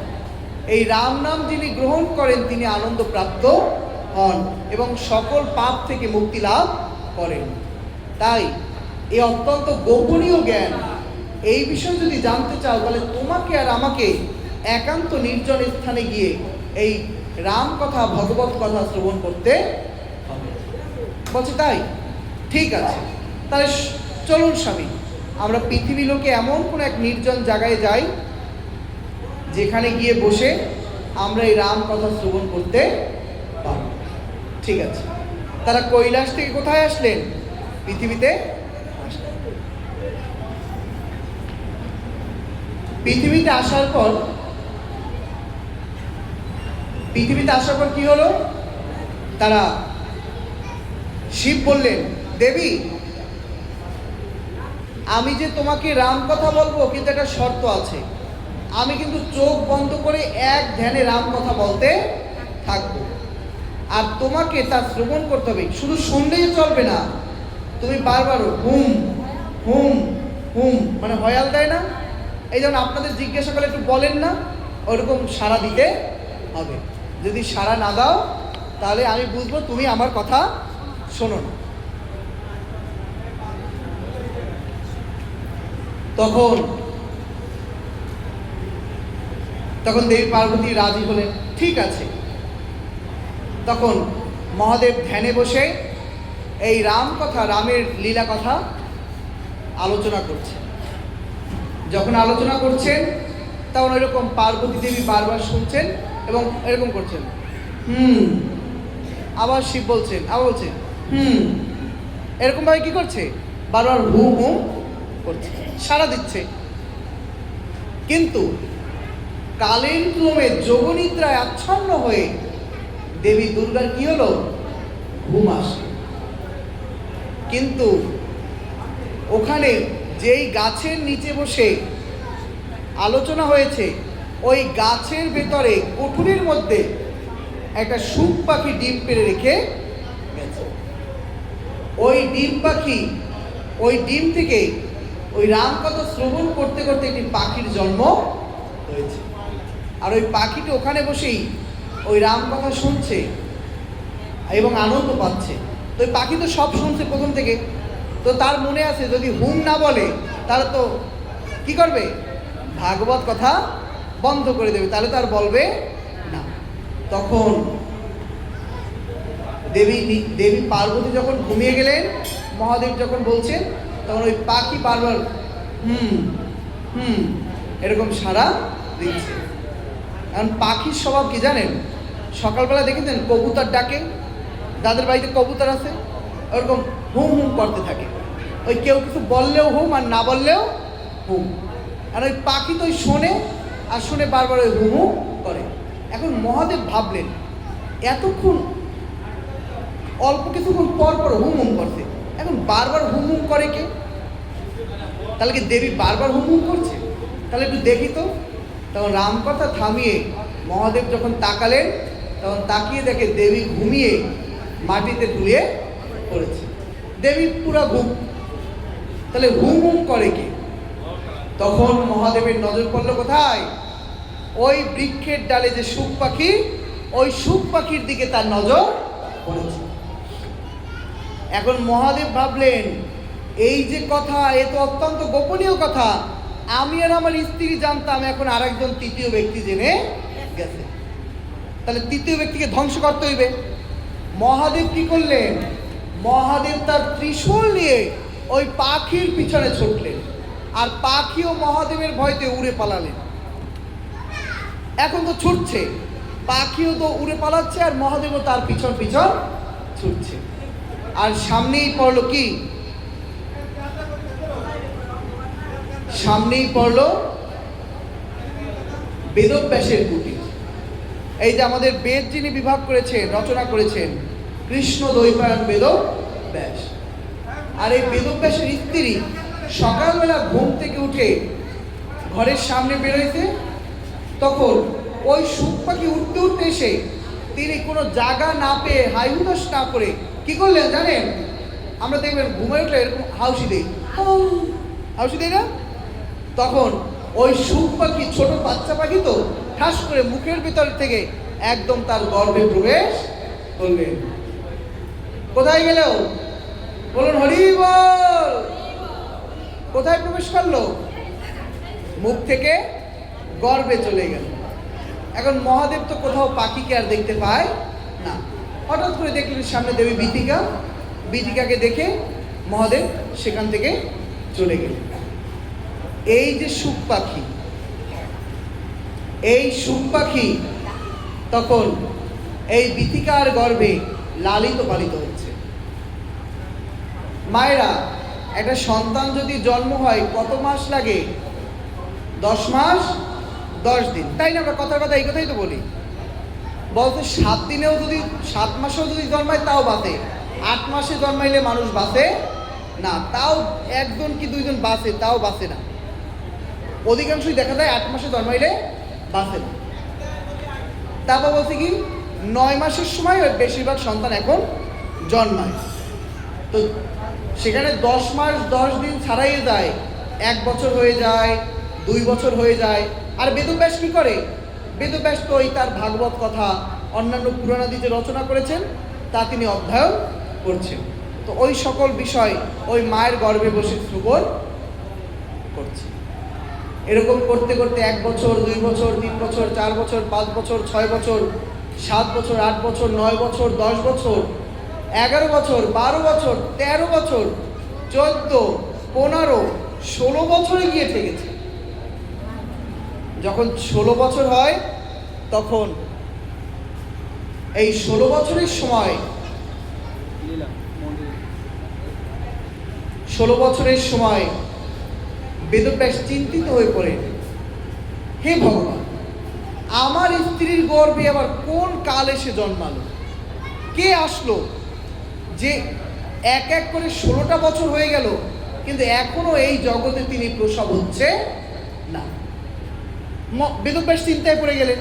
[SPEAKER 1] এই রাম নাম যিনি গ্রহণ করেন তিনি আনন্দ প্রাপ্ত হন এবং সকল পাপ থেকে মুক্তি লাভ করেন। তাই এই অত্যন্ত গোপনীয় জ্ঞান, এই বিষয় যদি জানতে চাও তাহলে তোমাকে আর আমাকে একান্ত নির্জন স্থানে গিয়ে এই রাম কথা, ভগবত কথা শ্রবণ করতে হবে। বলছে, তাই ঠিক আছে, তাহলে চলুন স্বামী, আমরা পৃথিবী লোকে এমন কোন এক নির্জন জায়গায় যাই যেখানে গিয়ে বসে আমরা এই রাম কথা শ্রবণ করতে পারব। ঠিক আছে। তারা কৈলাস থেকে কোথায় আসলেন? পৃথিবীতে। পৃথিবীতে আসার পর কি হলো? তারা শিব বললেন, দেবী, আমি যে তোমাকে রাম কথা বলবো, কিন্তু একটা শর্ত আছে, আমি কিন্তু চোখ বন্ধ করে এক ধ্যানে রাম কথা বলতে থাকবো, আর তোমাকে তা শ্রবণ করতে হবে। শুধু শুনলেই চলবে না, তুমি বারবার হুম হুম হুম মানে হয়াল দেয় না, এই যেমন আপনাদের জিজ্ঞাসা করলে একটু বলেন না, ওরকম সাড়া দিতে হবে। যদি সাড়া না দাও তাহলে আমি বুঝবো তুমি আমার কথা শোনো না। তখন দেবী পার্বতী রাজি হলেন, ঠিক আছে। তখন মহাদেব ধ্যানে বসে এই রাম কথা, রামের লীলা কথা আলোচনা করছে। যখন আলোচনা করছেন তখন এরকম পার্বতী দেবী বারবার শুনছেন এবং এরকম করছেন, আবার শিব বলছেন, আবার বলছেন এরকম ভাবে কি করছে? বারবার হু হু করছে, সাড়া দিচ্ছে। কিন্তু কালের ক্রমে যোগনিদ্রায় আচ্ছন্ন হয়ে দেবী দুর্গার কি হলো? ঘুম আসে। কিন্তু ওখানে যেই গাছের নিচে বসে আলোচনা হয়েছে, ওই গাছের ভেতরে কুঠুরির মধ্যে একটা শুক পাখি ডিম পেড়ে রেখে গেছে। ওই ডিম পাখি, ওই ডিম থেকে ওই রামকথা শ্রবণ করতে করতে একটি পাখির জন্ম হয়েছে। আর ওই পাখিটি ওখানে বসেই ওই রামকথা শুনছে এবং আনন্দ পাচ্ছে। তো ওই পাখি তো সব শুনছে প্রথম থেকে, তো তার মনে আছে যদি হুম না বলে তাহলে তো কি করবে, ভাগবত কথা বন্ধ করে দেবে, তাহলে তো আর বলবে না। তখন দেবী পার্বতী যখন ঘুমিয়ে গেলেন, মহাদেব যখন বলছেন, তখন ওই পাখি বারবার হুম হুম এরকম সাড়া দিচ্ছে। কারণ পাখির স্বভাব কি জানেন, সকালবেলা দেখেছেন কবুতর ডাকে, যাদের বাড়িতে কবুতর আছে ওরকম হুম হুম করতে থাকে। ওই কেউ কিছু বললেও হুম আর না বললেও হুম। আর ওই পাখি তো ওই শোনে আর শুনে বারবার ওই হুম হুম করে। এখন মহাদেব ভাবলেন এতক্ষণ অল্প কিছুক্ষণ পর পর হুম হুম করছে, এখন বারবার হুম হুম করে কে? তাহলে কি দেবী বারবার হুম হুম করছে? তাহলে একটু দেখি তো। তখন রামকথা থামিয়ে মহাদেব যখন তাকালেন, তখন তাকিয়ে দেখে দেবী ঘুমিয়ে মাটিতে ধুয়ে পড়েছে। দেবী পুরা ঘুম, তাহলে হুম হুম করে কে? তখন মহাদেবের নজর পড়ল কোথায়? ওই বৃক্ষের ডালে যে শুক পাখি, ওই শুক পাখির দিকে তার নজর পড়েছে। এখন মহাদেব ভাবলেন এই যে কথা, এ তো অত্যন্ত গোপনীয় কথা, আমি আর আমার স্ত্রী জানতাম, এখন আরেকজন তৃতীয় ব্যক্তি জেনে গেছে, তাহলে তৃতীয় ব্যক্তিকে ধ্বংস করতে হইবে। মহাদেব কি করলেন? মহাদেব তার ত্রিশূল নিয়ে ওই পাখির পিছনে ছুটলেন, আর পাখিও মহাদেবের ভয়তে উড়ে পালালেন। এখন তো ছুটছে, পাখিও তো উড়ে পালাচ্ছে আর মহাদেবও তার পিছন পিছন ছুটছে। আর সামনেই পড়লো কি? সামনেই পড়লো বেদব্যাসের কুটির। এই যে আমাদের বেদ যিনি বিভাগ করেছেন, রচনা করেছেন, কৃষ্ণ দ্বৈপায়ন বেদব্যাস। আর এই বেদব্যাসের স্ত্রী সকালবেলা ঘুম থেকে উঠে ঘরের সামনে বেরোইছে, তখন ওই শুক পাখি উঠতে উঠতে এসে তিনি কোনো জায়গা না পেয়ে হাই হুতাশ না করে কি করলেন জানেন? আমরা দেখবেন ঘুমে উঠলে এরকম হাউসি দেই, হাউসি দেই না? তখন ওই শুক পাখি, ছোট বাচ্চা পাখি তো, ঠাস করে মুখের ভিতর থেকে একদম তার গর্ভে প্রবেশ করলেন। কোথায় গেল? বলুন হরি বল। কোথায় প্রবেশ করলো? মুখ থেকে গর্ভে চলে গেল। এখন মহাদেব তো কোথাও পাখিকে আর দেখতে পায় না। হঠাৎ করে দেখলেন সামনে দেবী বিথিকা, বিথিকাকে দেখে মহাদেব সেখান থেকে চলে গেলেন। এই যে শুক পাখি, এই শুক পাখি তখন এই বিথিকার গর্ভে লালিত পালিত হচ্ছে। মায়েরা, একটা সন্তান যদি জন্ম হয় কত মাস লাগে? 10 মাস 10 দিন, তাই না? আমরা কথার কথা এই কথাই তো বলি। বলতে 7 দিনেও যদি, 7 মাসেও যদি জন্মায় তাও বাঁচে, 8 মাসে জন্মাইলে মানুষ বাঁচে না, তাও 1 জন কি 2 জন বাঁচে, তাও বাঁচে না। অধিকাংশই দেখা যায় 8 মাসে জন্মাইলে বাঁচে না। তারপর বলছে কি 9 মাসের সময় বেশিরভাগ সন্তান এখন জন্মায়। তো সেখানে 10 মাস 10 দিন ছাড়াই যায়, 1 বছর হয়ে যায়, 2 বছর হয়ে যায়। আর বেদব্যাস কি করে? বেদব্যাস তো ওই তার ভাগবত কথা, অন্যান্য পুরাণাদি যে রচনা করেছেন তা তিনি অধ্যয়ন করছেন। তো ওই সকল বিষয় ওই মায়ের গর্ভে বসে শ্রবণ করছে। এরকম করতে করতে 1 বছর, 2 বছর, 3 বছর, 4 বছর, 5 বছর, 6 বছর, 7 বছর, 8 বছর, 9 বছর, 10 বছর, 11 বছর, 12 বছর, 13 বছর, 14, 15, 16 বছরে গিয়ে ঠেকেছে। যখন 16 বছর হয় তখন এই 16 বছরের সময়, 16 বছরের সময় বেদব্যাস চিন্তিত হয়ে পড়ে, হে ভগবান, আমার স্ত্রীর গর্ভে আবার কোন কাল এসে জন্মালো? কে আসলো যে এক এক করে 16টা বছর হয়ে গেল কিন্তু এখনো এই জগতে তিনি প্রসব হচ্ছে না। বেদব্যাস চিন্তায় পড়ে গেলেন।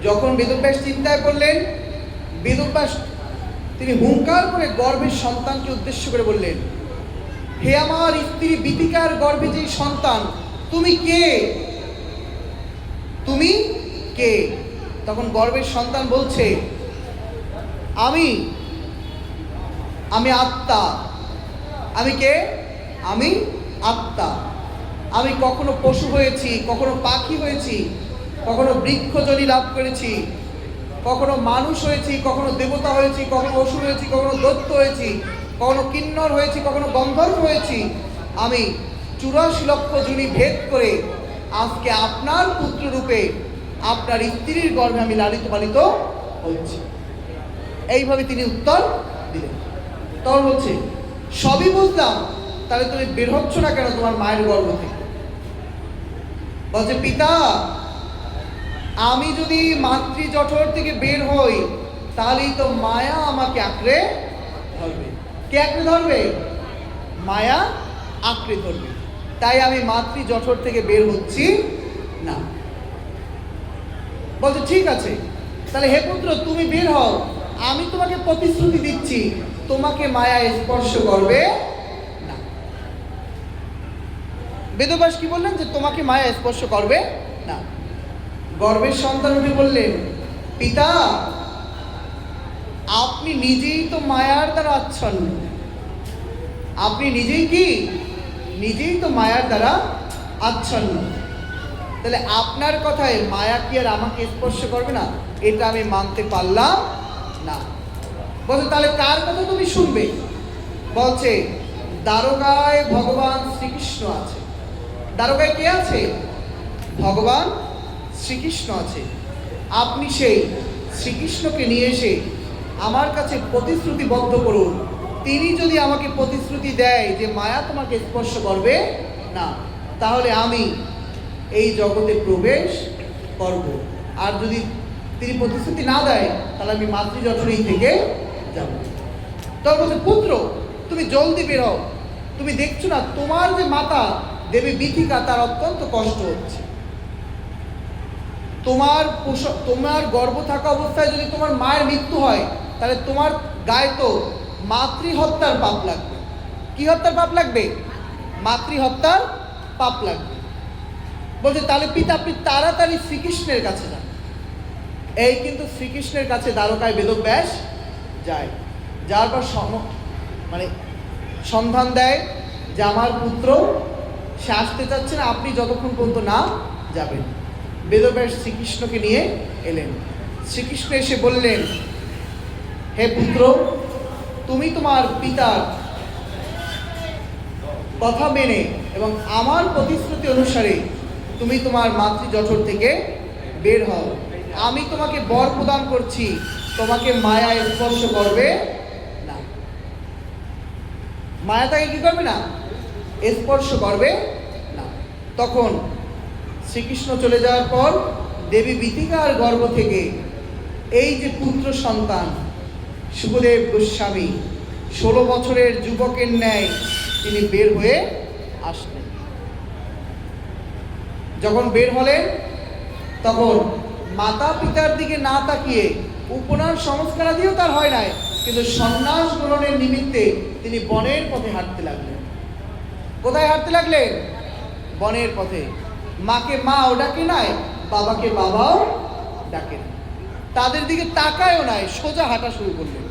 [SPEAKER 1] যখন বেদব্যাস চিন্তায় পড়লেন, বেদব্যাস তিনি হুঙ্কার করে গর্ভের সন্তানকে উদ্দেশ্য করে বললেন, হে আমার স্ত্রী বিতিকার গর্ভে যে সন্তান, তুমি কে? তুমি কে? তখন গর্ভের সন্তান বলছে, আমি আত্মা। আমি কে? আমি আত্মা। আমি কখনো পশু হয়েছি, কখনো পাখি হয়েছি, কখনো বৃক্ষজনী লাভ করেছি, কখনো মানুষ হয়েছি, কখনো দেবতা হয়েছি, কখনো অসুর হয়েছি, কখনো দৈত্য হয়েছি, কখনো কিন্নর হয়েছি, কখনো গন্ধর্ব হয়েছি। আমি 84 লক্ষ যোনি ভেদ করে আজকে আপনার পুত্র রূপে আপনার স্ত্রীর গর্ভে আমি লালিত পালিত হচ্ছি। এইভাবে তিনি উত্তর দিলেন। তখন বলছে, সবই বুঝলাম, তাহলে তুমি বের হচ্ছ না কেন তোমার মায়ের গর্ভ থেকে? বলছে, পিতা, আমি যদি মাতৃ জঠর থেকে বের হই তাহলেই তো মায়া আমাকে আঁকড়ে ধরবে। কে আঁকড়ে ধরবে? মায়া আঁকড়ে ধরবে। তাই আমি মাতৃ জঠর থেকে বের হচ্ছি না। বলছে, ঠিক আছে, তাহলে হে পুত্র তুমি বের হও, আমি তোমাকে প্রতিশ্রুতি দিচ্ছি তোমাকে মায়া স্পর্শ করবে না। বেদব্যাস কি বললেন? যে তোমাকে মায়া স্পর্শ করবে না। গর্ভের সন্তান উঠে বললেন, পিতা, আপনি নিজেই তো মায়ার দ্বারা আচ্ছন্ন। আপনি নিজেই কি? নিজেই তো মায়ার দ্বারা আচ্ছন্ন। তাহলে আপনার কথায় মায়া কি আর আমাকে স্পর্শ করবে না? এটা আমি মানতে পারলাম না। বলছে, তাহলে কার কথা তুমি শুনবে? বলছে, দ্বারকায় ভগবান শ্রীকৃষ্ণ আছে। দ্বারকায় কে আছে? ভগবান শ্রীকৃষ্ণ আছে। আপনি সেই শ্রীকৃষ্ণকে নিয়ে এসে আমার কাছে প্রতিশ্রুতিবদ্ধ করুন। তিনি যদি আমাকে প্রতিশ্রুতি দেয় যে মায়া তোমাকে স্পর্শ করবে না, তাহলে আমি এই জগতে প্রবেশ করব। আর যদি তিনি প্রতিশ্রুতি না দেয়, তাহলে আমি মাতৃজঠরেই থেকে যাব। তখন বলছে, পুত্র তুমি জলদি বের হও। তুমি দেখছো না তোমার যে মাতা দেবী বিথিকা, তার অত্যন্ত কষ্ট হচ্ছে। তোমার গর্ভ থাকা অবস্থায় যদি তোমার মায়ের মৃত্যু হয়, তাহলে তোমার গায়ে তো মাতৃহত্যার পাপ লাগবে। কি হত্যার পাপ লাগবে? মাতৃহত্যার পাপ লাগবে। বলছে, তাহলে পিতা আপনি তাড়াতাড়ি শ্রীকৃষ্ণের কাছে যান। এই কিন্তু শ্রীকৃষ্ণের কাছে দ্বারকায় বেদব্যাস যায়। যার পর সন্ধান দেয় যে আমার পুত্র সে আসতে চাচ্ছে না, আপনি যতক্ষণ পর্যন্ত না যাবেন। বেদব্যাস শ্রীকৃষ্ণকে নিয়ে এলেন। শ্রীকৃষ্ণ এসে বললেন, হে পুত্র, তুমি তোমার পিতার কথা মেনে এবং আমার প্রতিশ্রুতি অনুসারে তুমি তোমার মাতৃ জঠর থেকে বের হও। আমি তোমাকে বর প্রদান করছি, তোমাকে মায়া স্পর্শ করবে না। মায়া তাকে কি করবে না? স্পর্শ করবে না। তখন শ্রীকৃষ্ণ চলে যাওয়ার পর দেবী বিথিকার গর্ভ থেকে এই যে পুত্র সন্তান শুকদেব গোস্বামী 16 বছরের যুবকের ন্যায় তিনি বের হয়ে আসলেন। যখন বের হলেন, তখন মাতা পিতার দিকে না তাকিয়ে, উপনয়ন সংস্কার দিয়েও তার হয় নাই, কিন্তু সন্ন্যাস গ্রহণের নিমিত্তে তিনি বনের পথে হাঁটতে লাগলেন। কোথায় হাঁটতে লাগলেন? বনের পথে। মাকে মাও ডাকে নাই, বাবাকে বাবাও ডাকে না, তাদের দিকে তাকায়ও নাই, সোজা হাঁটা শুরু করলেন।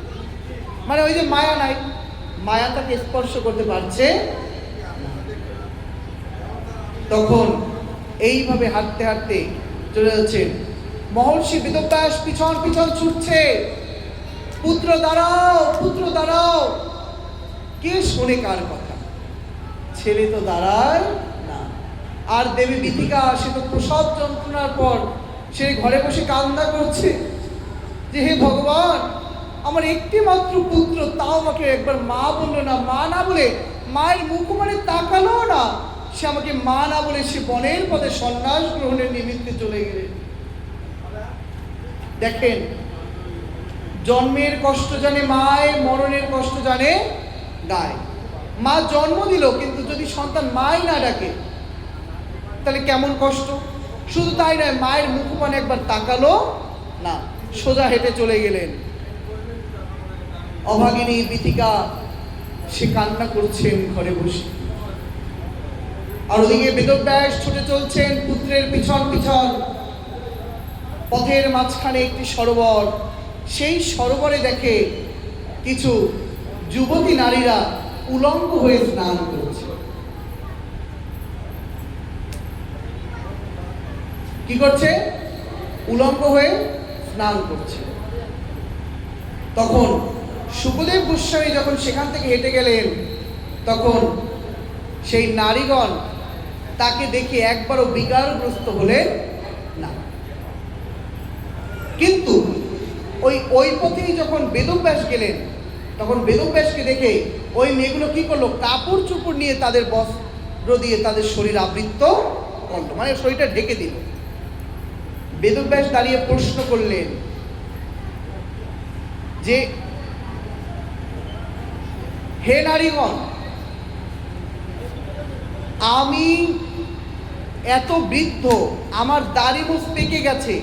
[SPEAKER 1] মানে ওই যে মায়া নাই, মায়া তাকে স্পর্শ করতে পারছে না। তখন এইভাবে হাঁটতে হাঁটতে চলে যাচ্ছে। মহর্ষি বেদব্যাস পিছন পিছন ছুটছে, পুত্র দাঁড়াও, পুত্র দাঁড়াও। কে শোনে কার কথা? ছেলে তো দাঁড়ায় না। আর দেবী বিথিকা, সে তো প্রসব যন্ত্রণার পর সে ঘরে বসে কান্না করছে যে হে ভগবান, আমার একটি মাত্র পুত্র, তাও আমাকে একবার মা বললো না। মা না বলে, মায়ের মুখ মানে তাকালো না। সে আমাকে মা না বলে সে বনের পথে সন্ন্যাস গ্রহণের নিমিত্তে চলে গেলেন। দেখেন, জন্মের কষ্ট জানে মায়, মরণের কষ্ট জানে গায়। মা জন্ম দিল, কিন্তু যদি সন্তান মাই না ডাকে তাহলে কেমন কষ্ট। শুধু তাই নয়, মায়ের মুখপানে একবার তাকালো না, সোজা হেঁটে চলে গেলেন। অভাগিনী বিথিকা সে কান্না করছেন ঘরে বসে। আর ওদিকে বেদব্যাস ছুটে চলছেন পুত্রের পিছন পিছন। পথের মাঝখানে একটি সরোবর, সেই সরোবরে দেখে কিছু যুবতী নারীরা উলঙ্গ হয়ে স্নান করছে। কি করছে? উলঙ্গ হয়ে স্নান করছে। তখন শুকদেব গোস্বামী যখন সেখান থেকে হেঁটে গেলেন, তখন সেই নারীগণ তাকে দেখে একবারও বিকারগ্রস্ত হলেন না। কিন্তু ওই পথেই যখন বেদব্যাস গেলেন, তখন বেদব্যাসকে দেখে ওই মেয়েগুলো কি করলো? কাপড় চোপড় নিয়ে তাদের বস্ত্র দিয়ে তাদের শরীর আবৃত করলো, মানে শরীরটা ঢেকে দিল। বেদব্যাস দাঁড়িয়ে প্রশ্ন করলেন যে, হে নারীগণ, আমি এত বৃদ্ধ, আমার দাড়ি মুখ পেকে গেছে,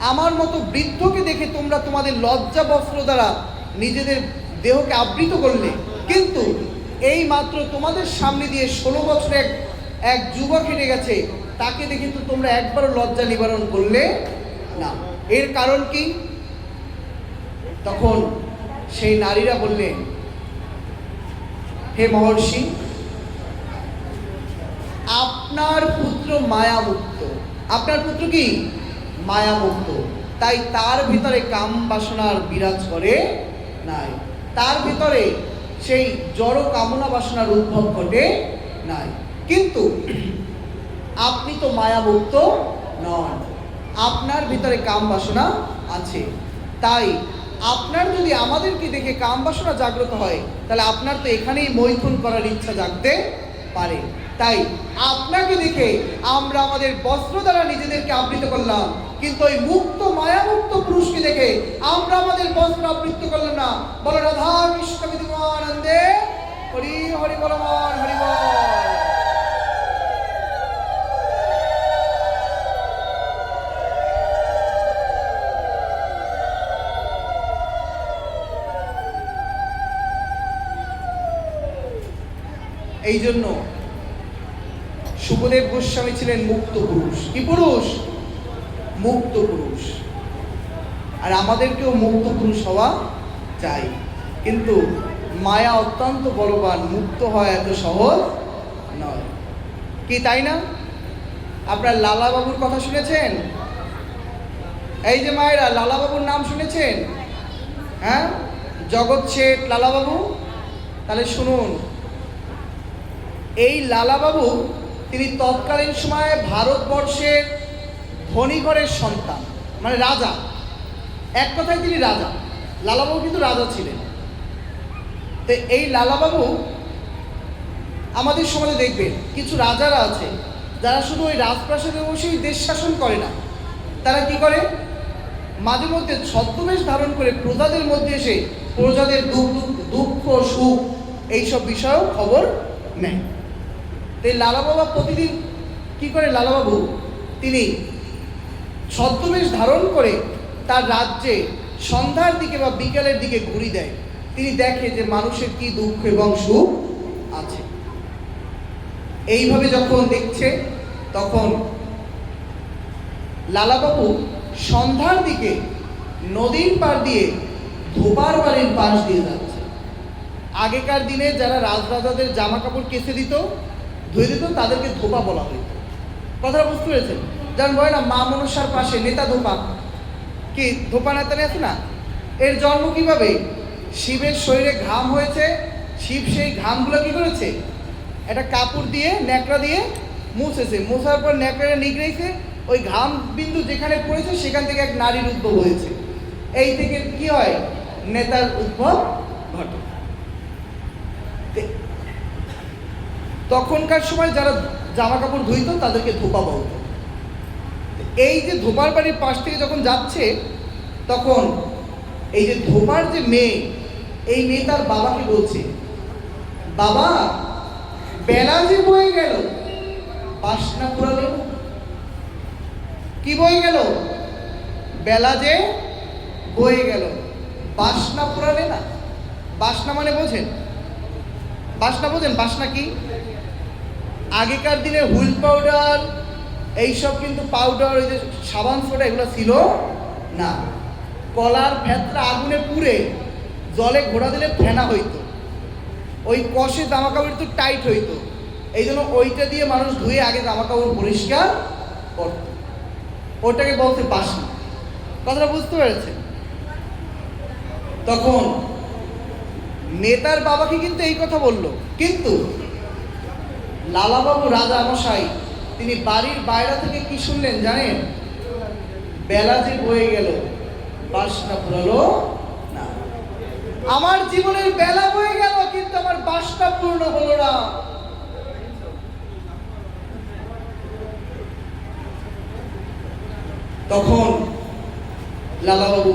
[SPEAKER 1] আমার মতো বৃদ্ধকে দেখে তোমরা তোমাদের লজ্জা বস্ত্র দ্বারা নিজেদের দেহকে আবৃত করলে, কিন্তু এই মাত্র তোমাদের সামনে দিয়ে 16 বছরের এক যুবক হেঁটে গেছে, তাকে দেখে তো তোমরা একবারও লজ্জা নিবারণ করলে না। এর কারণ কি? তখন সেই নারীরা বললেন, হে মহর্ষি, আপনার পুত্র মায়ামুক্ত। আপনার পুত্র কি? মায়ামুক্ত। তাই তার ভিতরে কাম বাসনার বিরাজ করে নাই, তার ভিতরে সেই জড় কামনা বাসনার উদ্ভব ঘটে নাই। কিন্তু আপনি তো মায়ামুক্ত নন, আপনার ভিতরে কাম বাসনা আছে। তাই আপনার যদি আমাদেরকে দেখে কাম বাসনা জাগ্রত হয়, তাহলে আপনার তো এখানেই মৈথুন করার ইচ্ছা জাগতে পারে। তাই আপনাকে দেখে আমরা আমাদের বস্ত্র দ্বারা নিজেদেরকে আবৃত করলাম, কিন্তু ওই মুক্ত মায়ামুক্ত পুরুষকে দেখে আমরা আমাদের বস্ত্র আবৃত করলাম না। বলো রাধা কৃষ্ণ বিদ্যমানন্দে হরি হরি বল হরি বল। এই জন্য শুকদেব গোস্বামী ছিলেন মুক্ত পুরুষ। কি পুরুষ? মুক্ত পুরুষ। আর আমাদেরকেও মুক্ত পুরুষ হওয়া চাই, কিন্তু মায়া অত্যন্ত বলবান, মুক্ত হয় এত সহজ নয়। কি তাই না? আপনার লালাবাবুর কথা শুনেছেন? এই যে মায়েরা, লালাবাবুর নাম শুনেছেন? হ্যাঁ, জগৎ শেঠ লালাবাবু। তাহলে শুনুন, এই লালাবাবু তিনি তৎকালীন সময়ে ভারতবর্ষের ধনী ঘরের সন্তান, মানে রাজা। এক কথায় তিনি রাজা। লালাবাবু কিন্তু রাজা ছিলেন। তো এই লালাবাবু, আমাদের সমাজে দেখবেন কিছু রাজারা আছে যারা শুধু ওই রাজপ্রাসাদে বসেই দেশ শাসন করে না, তারা কি করে? মাঝে মধ্যে ছদ্মবেশ ধারণ করে প্রজাদের মধ্যে এসে প্রজাদের দুঃখ সুখ এইসব বিষয়েও খবর নেয়। তো এই লালাবাবু প্রতিদিন কি করে? লালাবাবু তিনি ছদ্মবেশ ধারণ করে তার রাজ্যে সন্ধ্যার দিকে বা বিকালের দিকে ঘুরি দেয়। তিনি দেখে যে মানুষের কি দুঃখ এবং সুখ আছে। এইভাবে যখন দেখছে, তখন লালাবাবু সন্ধ্যার দিকে নদীর পার দিয়ে ধোপার বাড়ির পাশ দিয়ে যাচ্ছে। আগেকার দিনে যারা রাজরাজাদের জামা কাপড় কেচে দিত, ধুয়ে দিত, তাদেরকে ধোপা বলা হইত। কথাটা বুঝতে পেরেছেন? যেমন বলে না, মা মনসার পাশে নেতা ধোপা, কি ধোপা নেতা আছে না? এর জন্ম কিভাবে? শিবের শরীরে ঘাম হয়েছে, শিব সেই ঘামগুলো কি করেছে? একটা কাপড় দিয়ে, ন্যাকড়া দিয়ে মুছেছে, মোছার পর ন্যাকড়াটা নিগড়েছে, ওই ঘাম বিন্দু যেখানে পড়েছে সেখান থেকে এক নারীর উদ্ভব হয়েছে। এই থেকে কি হয়? নেতার উদ্ভব ঘটে। তখনকার সময় যারা জামা কাপড় ধুইত তাদেরকে ধোপা বলত। এই যে ধোপার বাড়ির পাশ থেকে যখন যাচ্ছে, তখন এই যে ধোপার যে মেয়ে, এই মেয়ে তার বাবাকে বলছে, বাবা, বেলা যে বয়ে গেল, বাসনা পুরালে না। কি বয়ে গেল? বেলা যে বয়ে গেল, বাসনা পুরালে না। বাসনা মানে বোঝেন? বাসনা বোঝেন? বাসনা কি? আগেকার দিনে হুইল পাউডার এইসব কিন্তু পাউডার, ওই যে সাবান সোডা এগুলো ছিল না। কলার ফ্যাতটা আগুনে পুড়ে জলে ঘোরা দিলে ফেনা হইতো, ওই কষে জামা কাপড় একটু টাইট হইতো, এই জন্য ওইটা দিয়ে মানুষ ধুয়ে আগে জামা কাপড় পরিষ্কার করত। ওটাকে বলতে বাসনা। কথাটা বুঝতে পেরেছে? তখন নেতার বাবাকে কিন্তু এই কথা বলল, কিন্তু লালাবাবু রাজা মশাই তিনি বাড়ির বাইরে থেকে কি শুনলেন জানেন? বেলা যে বয়ে গেল, বাসনা ফুরালো না। আমার জীবনের বেলা বয়ে গেল, কিন্তু আমার বাসনা পূর্ণ হলো না। তখন লালাবাবু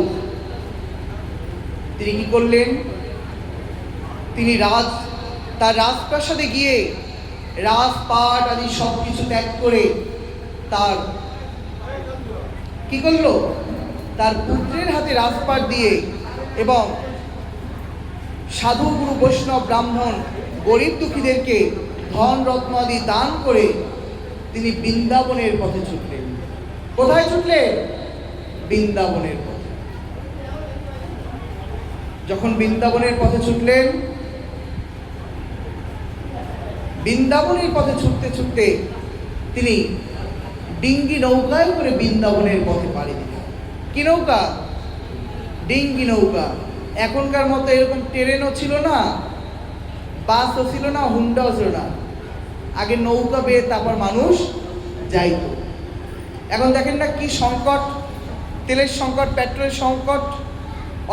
[SPEAKER 1] তিনি কি করলেন? তিনি তার রাজপ্রাসাদে গিয়ে রাজপাট আদি সব কিছু ত্যাগ করে তার কি করলো? তার পুত্রের হাতে রাজপাট দিয়ে এবং সাধু গুরু বৈষ্ণব ব্রাহ্মণ গরিব দুঃখীদেরকে ধন রত্ন আদি দান করে তিনি বৃন্দাবনের পথে ছুটলেন। কোথায় ছুটলেন? বৃন্দাবনের পথে। যখন বৃন্দাবনের পথে ছুটলেন, বৃন্দাবনের পথে ছুটতে ছুটতে তিনি ডিঙ্গি নৌকায় করে বৃন্দাবনের পথে পাড়ি দিলেন। কি নৌকা? ডিঙ্গি নৌকা। এখনকার মতো এরকম ট্রেনও ছিল না, বাসও ছিল না, হুন্ডাও ছিল না। আগে নৌকা বেয়ে তারপর মানুষ যাইত। এখন দেখেন না কি সংকট, তেলের সংকট, পেট্রোলের সংকট,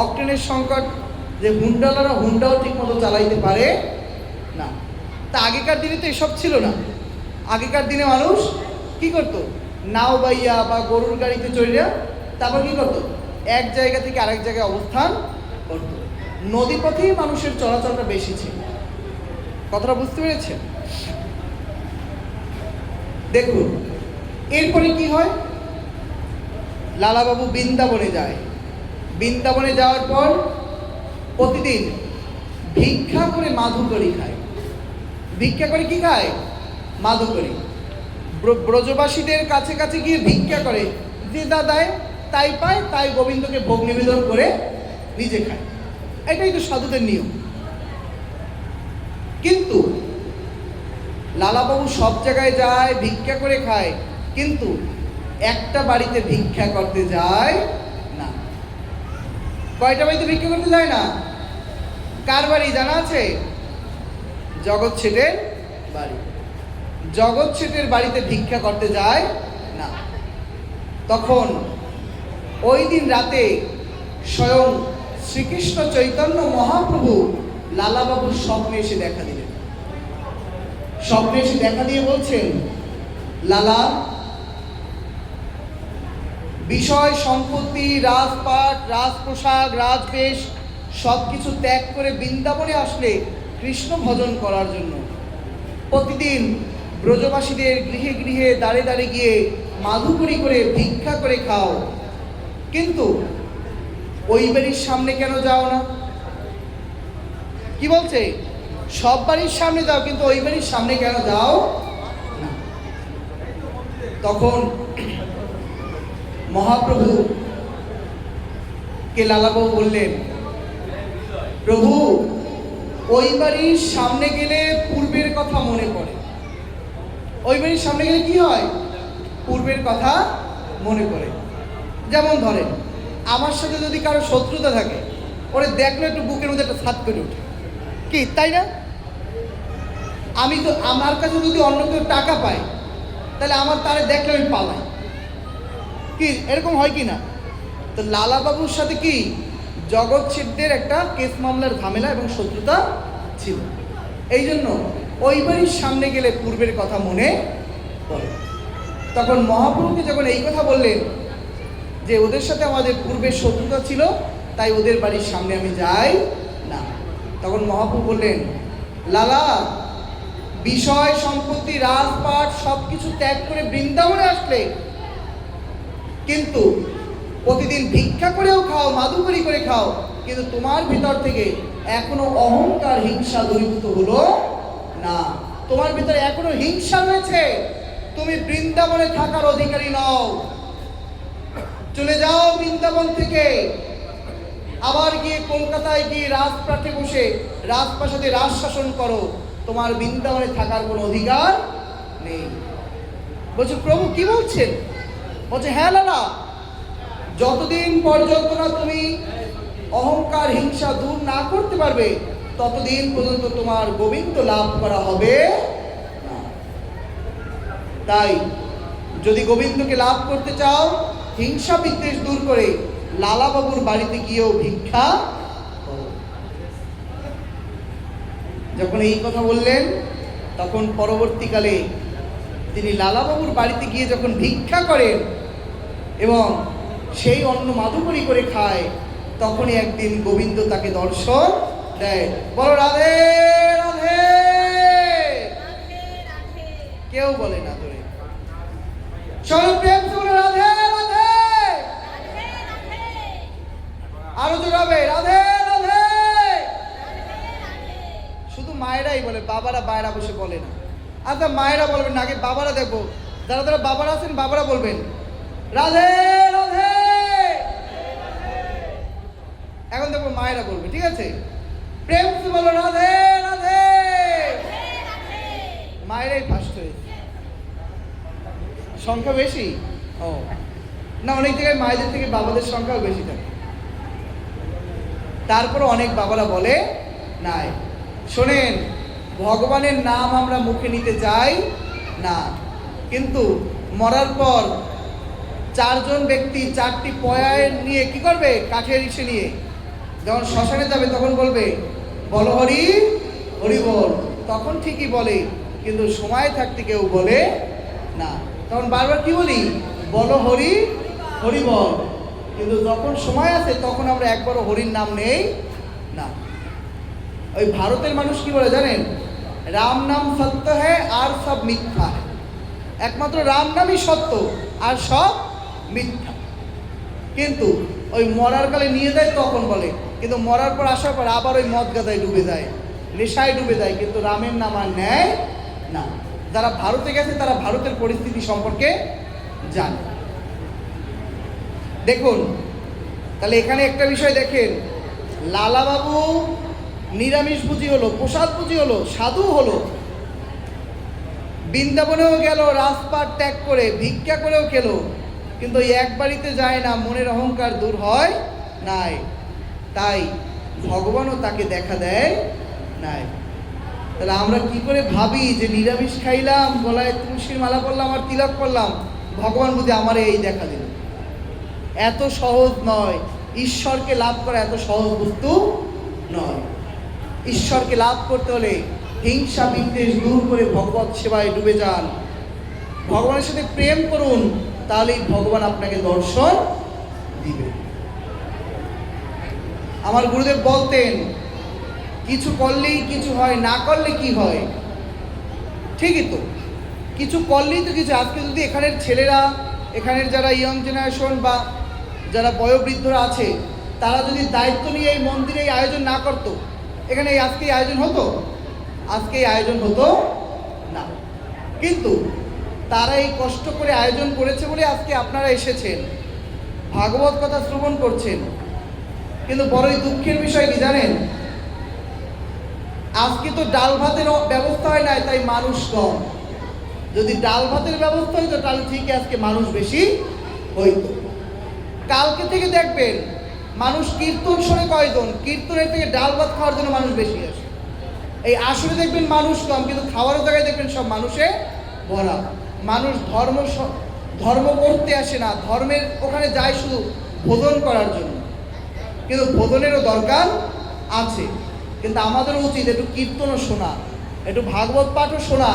[SPEAKER 1] অকটেনের সংকট, যে হুন্ডালারা হুন্ডাও ঠিক মতো চালাইতে পারে না। তা আগেকার দিনে তো এসব ছিল না। আগেকার দিনে মানুষ কি করত? নাও বাইয়া বা গরুর গাড়িতে চড়িয়া তারপর কি করত? এক জায়গা থেকে আরেক জায়গায় অবস্থান করত। নদী পথেই মানুষের চলাচলটা বেশি ছিল। কথাটা বুঝতে পেরেছেন? দেখুন এরপরে কি হয়? লালাবাবু বৃন্দাবনে যায়। বৃন্দাবনে যাওয়ার পর প্রতিদিন ভিক্ষা করে মাধুকরী খায়। ভিক্ষা করে কি খায়? মাধুকরী। ব্রজবাসীদের কাছে কাছে গিয়ে ভিক্ষা করে, যে যা দেয় তাই পায়, তাই গোবিন্দকে ভোগ নিবেদন করে নিজে খায়। এটাই তো সাধুদের নিয়ম। কিন্তু লালাবাবু সব জায়গায় যায়, ভিক্ষা করে খায়, কিন্তু একটা বাড়িতে ভিক্ষা করতে যায় না। কয়টা বাড়িতে ভিক্ষা করতে যায় না? কার বাড়ি জানা আছে? জগৎ শেঠের বাড়ি। জগৎ শেঠের বাড়িতে ভিক্ষা করতে যায় না। তখন ওই দিন রাতে স্বয়ং শ্রীকৃষ্ণ চৈতন্য মহাপ্রভু লালাবাবুর স্বপ্নে এসে দেখা দিলেন। স্বপ্নে এসে দেখা দিয়ে বলছেন, লালা, বিষয় সম্পত্তি, রাজপাট, রাজপোশাক, রাজবেশ সবকিছু ত্যাগ করে বৃন্দাবনে আসলে কৃষ্ণ ভজন করার জন্য। প্রতিদিন ব্রজবাসীদের গৃহে গৃহে দাঁড়ে দাঁড়ে গিয়ে মাধুকরী করে ভিক্ষা করে খাও, কিন্তু ওই বাড়ির সামনে কেন যাও না? কি বলছে? সব বাড়ির সামনে যাও, কিন্তু ওই বাড়ির সামনে কেন যাও না? তখন মহাপ্রভু কে লালাবাবু বললেন, প্রভু, ওই বাড়ির সামনে গেলে পূর্বের কথা মনে পড়ে। ওই বাড়ির সামনে গেলে কি হয়? পূর্বের কথা মনে পড়ে। যেমন ধরেন, আমার সাথে যদি কারো শত্রুতা থাকে, ওরে দেখলে একটু বুকের মধ্যে একটা ছাদ করে ওঠে, কি তাই না? আমি তো আমার কাছে যদি অন্য কেউ টাকা পায়, তাহলে আমার তারে দেখলে আমি পালাই, কি এরকম হয় কি না? তো লালাবাবুর সাথে কি জগৎ শেঠদের একটা কেস মামলার ঝামেলা এবং শত্রুতা ছিল। এই জন্য ওই বাড়ির সামনে গেলে পূর্বের কথা মনে পড়ে। তখন মহাপ্রভুকে যখন এই কথা বললেন যে ওদের সাথে আমাদের পূর্বের শত্রুতা ছিল, তাই ওদের বাড়ির সামনে আমি যাই না, তখন মহাপ্রভু বললেন, লালা, বিষয় সম্পত্তি, রাজপাট সব কিছু ত্যাগ করে বৃন্দাবনে আসলে, কিন্তু প্রতিদিন ভিক্ষা করেও খাও, মাধুকরী করে খাও, কিন্তু তোমার ভিতর থেকে এখনো অহংকার হিংসা দূরীভূত হলো না, তোমার ভিতরে এখনো হিংসা রয়েছে, তুমি বৃন্দাবনে থাকার অধিকারী নও। চলে যাও বৃন্দাবন থেকে, আবার গিয়ে কলকাতায় গিয়ে রাজপ্রাটে বসে রাজপ্রাসাদে রাজ শাসন করো, তোমার বৃন্দাবনে থাকার কোনো অধিকার নেই। বলছে প্রভু কি বলছেন? বলছে হ্যাঁ লালা, যতদিন পর্যন্ত না তুমি অহংকার হিংসা দূর না করতে পারবে ততদিন পর্যন্ত তোমার গোবিন্দ লাভ করা হবে না। তাই যদি গোবিন্দকে লাভ করতে চাও, হিংসা বিদ্বেষ দূর করে লালা বাবুর বাড়িতে গিয়েও ভিক্ষা করো। যখন এই কথা বললেন তখন পরবর্তীকালে তিনি লালা বাবুর বাড়িতে গিয়ে যখন ভিক্ষা করেন এবং সেই অন্ন মাধুকরী করে খায়, তখনই একদিন গোবিন্দ তাকে দর্শন দেয়। বলো রাধে রাধে। কেউ বলে না ধরে চলো প্রেম করে রাধে রাধে, আরো জোরাবে রাধে রাধে। শুধু মায়েরাই বলে, বাবারা বাইরা বসে বলে না। আচ্ছা মায়েরা বলবেন না, আগে বাবারা দেখবো, যারা যারা বাবারা আছেন বাবারা বলবেন রাধে রাধে। এখন দেখবো মায়েরা বলবে, ঠিক আছে? প্রেম সে বলো রাধে রাধে। মায়েরাই ফার্স্ট হয়েছে, সংখ্যা বেশি। ও না, অনেক জায়গায় মায়েদের থেকে বাবাদের সংখ্যাও বেশি থাকে। তারপরে অনেক বাবারা বলে নাই। শোনেন, ভগবানের নাম আমরা মুখে নিতে চাই না, কিন্তু মরার পর চারজন ব্যক্তি চারটি পয়ায় নিয়ে কি করবে? কাঠের ইসে নিয়ে যখন শ্মশানে যাবে তখন বলবে বলো হরি হরি বল, তখন ঠিকই বলে, কিন্তু সময় থাকতে কেউ বলে না। তখন বারবার কি বলি? বলো হরি হরি বল, কিন্তু যখন সময় আছে তখন আমরা একবারও হরির নাম নেই না। ওই ভারতের মানুষ কি বলে জানেন? রাম নাম সত্য হ্যায় আর সব মিথ্যা। একমাত্র রাম নামই সত্য আর সব মিথ্যা। কিন্তু ওই মরার কালে নিয়ে যায় তখন বলে, কিন্তু মরার পর আসার পর আবার ওই মদ গাদায় ডুবে যায়, নেশায় ডুবে যায়, কিন্তু রামের নাম আর নেয় না। যারা ভারতে গেছে তারা ভারতের পরিস্থিতি সম্পর্কে জানে। দেখুন তাহলে এখানে একটা বিষয় দেখেন, লালা বাবু নিরামিষ ভুজি হলো, প্রসাদ ভুজি হলো, সাধু হলো, বৃন্দাবনেও গেল, রাজপাট ত্যাগ করে ভিক্ষা করেও খেলো, কিন্তু এক বাড়িতে যায় না, মনের অহংকার দূর হয় নাই। তাই ভগবানও তাকে দেখা দেয় নাই। তাহলে আমরা কি করে ভাবি যে নিরামিষ খাইলাম, গলায় তুলসীর মালা পরলাম আর তিলক করলাম, ভগবান বুঝি আমার এই দেখা দিল। এত সহজ নয়, ঈশ্বরকে লাভ করা এত সহজ বস্তু নয়। ঈশ্বরকে লাভ করতে হলে হিংসা বিদ্বেষ দূর করে ভগবত সেবায় ডুবে যান, ভগবানের সাথে প্রেম করুন, তাহলেই ভগবান আপনাকে দর্শন দিবে। আমার গুরুদেব বলতেন, কিছু করলেই কিছু হয়, না করলে কি হয়? ঠিকই তো, কিছু করলেই তো কিছু। আজকে যদি এখানের ছেলেরা, এখানের যারা ইয়ং জেনারেশন বা যারা বয়োবৃদ্ধরা আছে, তারা যদি দায়িত্ব নিয়ে এই মন্দিরে এই আয়োজন না করতো, এখানে আজকে এই আয়োজন হতো? আজকে এই আয়োজন হতো না। কিন্তু তারা এই কষ্ট করে আয়োজন করেছে বলে আজকে আপনারা এসেছেন, ভাগবত কথা শ্রবণ করছেন। কিন্তু বড়ই দুঃখের বিষয় কি জানেন? আজকে তো ডাল ভাতের ব্যবস্থা হয় নাই, তাই মানুষ কম। যদি ডাল ভাতের ব্যবস্থা হইতো তাহলে ঠিক আজকে মানুষ বেশি হইতো। কালকে থেকে দেখবেন মানুষ কীর্তন শোনে কয়জন, কীর্তনের থেকে ডাল ভাত খাওয়ার জন্য মানুষ বেশি আসে। এই আসলে দেখবেন মানুষ কম, কিন্তু খাওয়ার জায়গায় দেখবেন সব মানুষে ভরা। মানুষ ধর্ম করতে আসে না, ধর্মের ওখানে যায় শুধু ভোজন করার জন্য। কিন্তু ভোজনেরও দরকার আছে, কিন্তু আমাদের উচিত একটু কীর্তনও শোনা, একটু ভাগবত পাঠও শোনা।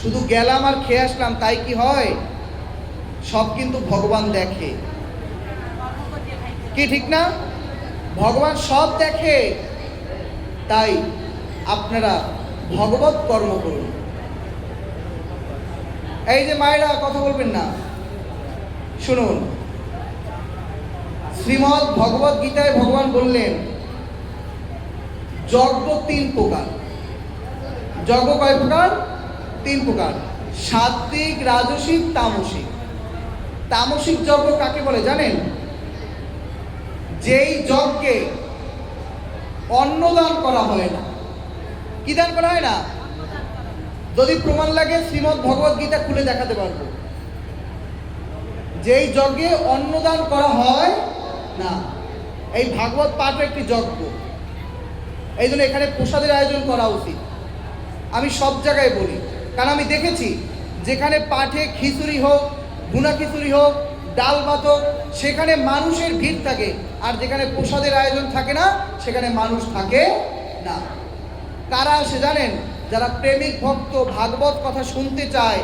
[SPEAKER 1] শুধু গেলাম আর খেয়ে আসলাম তাই কি হয়? সব কিন্তু ভগবান দেখে, কি ঠিক না? ভগবান সব দেখে। তাই আপনারা ভগবত কর্ম করুন। এই যে মায়েরা কথা বলবেন না, শুনুন, শ্রীমদ্ ভগবদ গীতায় ভগবান বললেন যজ্ঞ 3 প্রকার। যজ্ঞ কয় প্রকার? 3 প্রকার, সাত্ত্বিক, রাজসিক, তামসিক। তামসিক যজ্ঞ কাকে বলে জানেন? যেই যজ্ঞে অন্নদান করা হয় না। কি দান করা হয় না? যদি প্রমাণ লাগে শ্রীমদ্ ভগবদ গীতা খুলে দেখাতে পারবো। যেই যজ্ঞে অন্নদান করা হয় না, এই ভাগবত পাঠ একটি যজ্ঞ। এই জন্য এখানে প্রসাদের আয়োজন করা উচিত। আমি সব জায়গায় বলি, কারণ আমি দেখেছি যেখানে পাঠে খিচুড়ি হোক, ভুনা খিচুড়ি হোক, ডাল ভাত হোক, সেখানে মানুষের ভিড় থাকে, আর যেখানে প্রসাদের আয়োজন থাকে না সেখানে মানুষ থাকে না। কারা আসে জানেন? যারা প্রেমিক ভক্ত, ভাগবত কথা শুনতে চায়,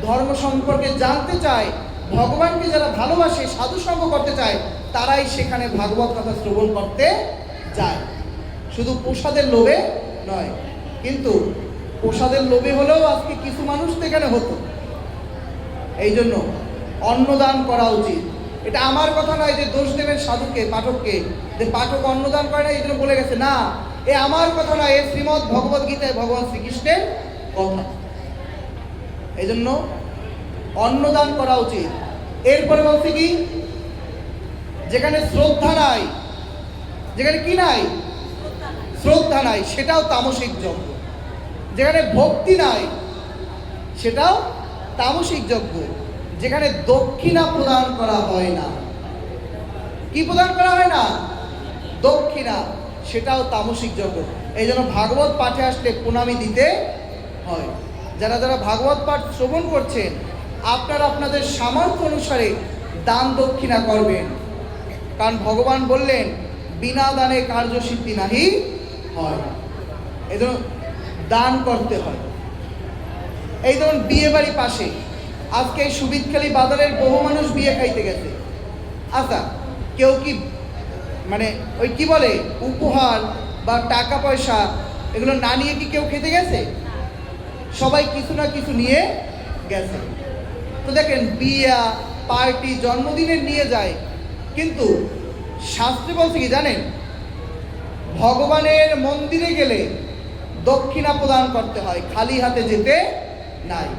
[SPEAKER 1] ধর্ম সম্পর্কে জানতে চায়, ভগবানকে যারা ভালোবাসে, সাধু সঙ্গ করতে চায়, তারাই সেখানে ভাগবত কথা শ্রবণ করতে যায়, শুধু প্রসাদের লোভে নয়। কিন্তু প্রসাদের লোভে হলেও আজকে কিছু মানুষ তো এখানে হতো। এই জন্য অন্নদান করা উচিত। এটা আমার কথা নয় যে দোষ দেবেন সাধুকে, পাঠককে, যে পাঠক অন্নদান করে না এই জন্য বলে গেছে, না, এ আমার কথা নয়, এ শ্রীমদ্ ভগবদ গীতায় ভগবান শ্রীকৃষ্ণের কথা। এই জন্য অন্নদান করা উচিত। এরপরে বলছে কি? যেখানে শ্রদ্ধা নাই, যেখানে কি নাই? শ্রদ্ধা নাই, সেটাও তামসিক যজ্ঞ। যেখানে ভক্তি নাই, সেটাও তামসিক যজ্ঞ। যেখানে দক্ষিণা প্রদান করা হয় না, কি প্রদান করা হয় না? দক্ষিণা, সেটাও তামসিক যজ্ঞ। এই জন্য ভাগবত পাঠে আসলে প্রণামী দিতে হয়। যারা যারা ভাগবত পাঠ শ্রবণ করছেন, আপনারা আপনাদের সামর্থ্য অনুসারে দান দক্ষিণা করবেন, কারণ ভগবান বললেন বিনা দানে কার্যসিদ্ধি নাহি হয়। এই জন্য দান করতে হয়। এই ধরুন বিয়ে বাড়ি পাশে, আজকে এই সুবিদখালী বাজারের বহু মানুষ বিয়ে খাইতে গেছে। আচ্ছা, কেউ কি মানে ওই কি বলে উপহার বা টাকা পয়সা এগুলো না নিয়ে কি কেউ খেতে গেছে? সবাই কিছু না কিছু নিয়ে গেছে। তো দেখেন, বিয়া, পার্টি, জন্মদিনের নিয়ে যায়, কিন্তু শাস্ত্রে বলছে কি জানেন? ভগবানের মন্দিরে গেলে দক্ষিণা প্রদান করতে হয়, খালি হাতে যেতে নাই।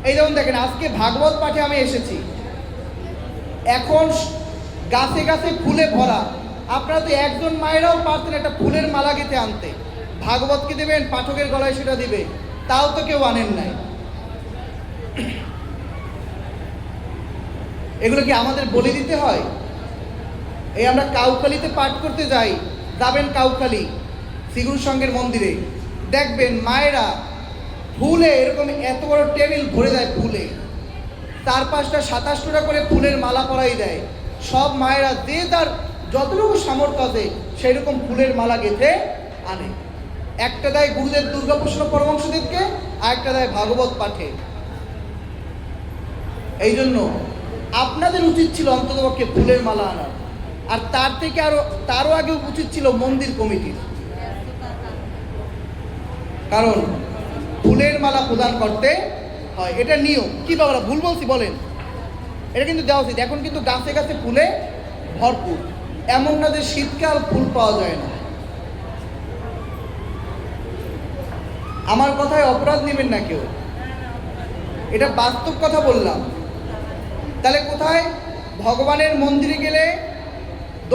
[SPEAKER 1] এই যেমন দেখেন, আজকে ভাগবত পাঠে আমি এসেছি, এখন গাছে গাছে ফুলে ভরা। আপনারা তো একজন মায়েরাও পারতেন একটা ফুলের মালা গেঁথে আনতে, ভাগবতকে দেবেন, পাঠকের গলায় সেটা দিবে, তাও তো কেউ আনেন নাই। এগুলো কি আমাদের বলে দিতে হয়? এই আমরা কাউখালীতে পাঠ করতে যাই, যাবেন কাউখালী শ্রীগুরু সংঘের মন্দিরে, দেখবেন মায়েরা ফুলে এরকম এত বড় টেবিল ভরে দেয় ফুলে, 4-5টা 27টা করে ফুলের মালা পরাই দেয়। সব মায়েরা যে তার যতটুকু সামর্থ্য আছে সেই রকম ফুলের মালা গেঁথে আনে। একটা দেয় গুরুদেব দুর্গাপ্রসন্ন পরমহংসদেবকে, আর একটা দেয় ভাগবত পাঠে। এই জন্য আপনাদের উচিত ছিল অন্ততপক্ষে ফুলের মালা আনার, আর তার থেকে তারও আগে উচিত ছিল মন্দির কমিটির, কারণ ফুলের মালা প্রদান করতে হয়, এটা নিয়ম। কি বাবা ভুল বলছি বলেন? এটা কিন্তু দেওয়া উচিত। এখন কিন্তু গাছে গাছে ফুলে ভরপুর, এমন না যে শীতকাল ফুল পাওয়া যায় না। আমার কথায় অপরাধ নেবেন না কেউ, এটা বাস্তব কথা বললাম। তাহলে কোথায়? ভগবানের মন্দিরে গেলে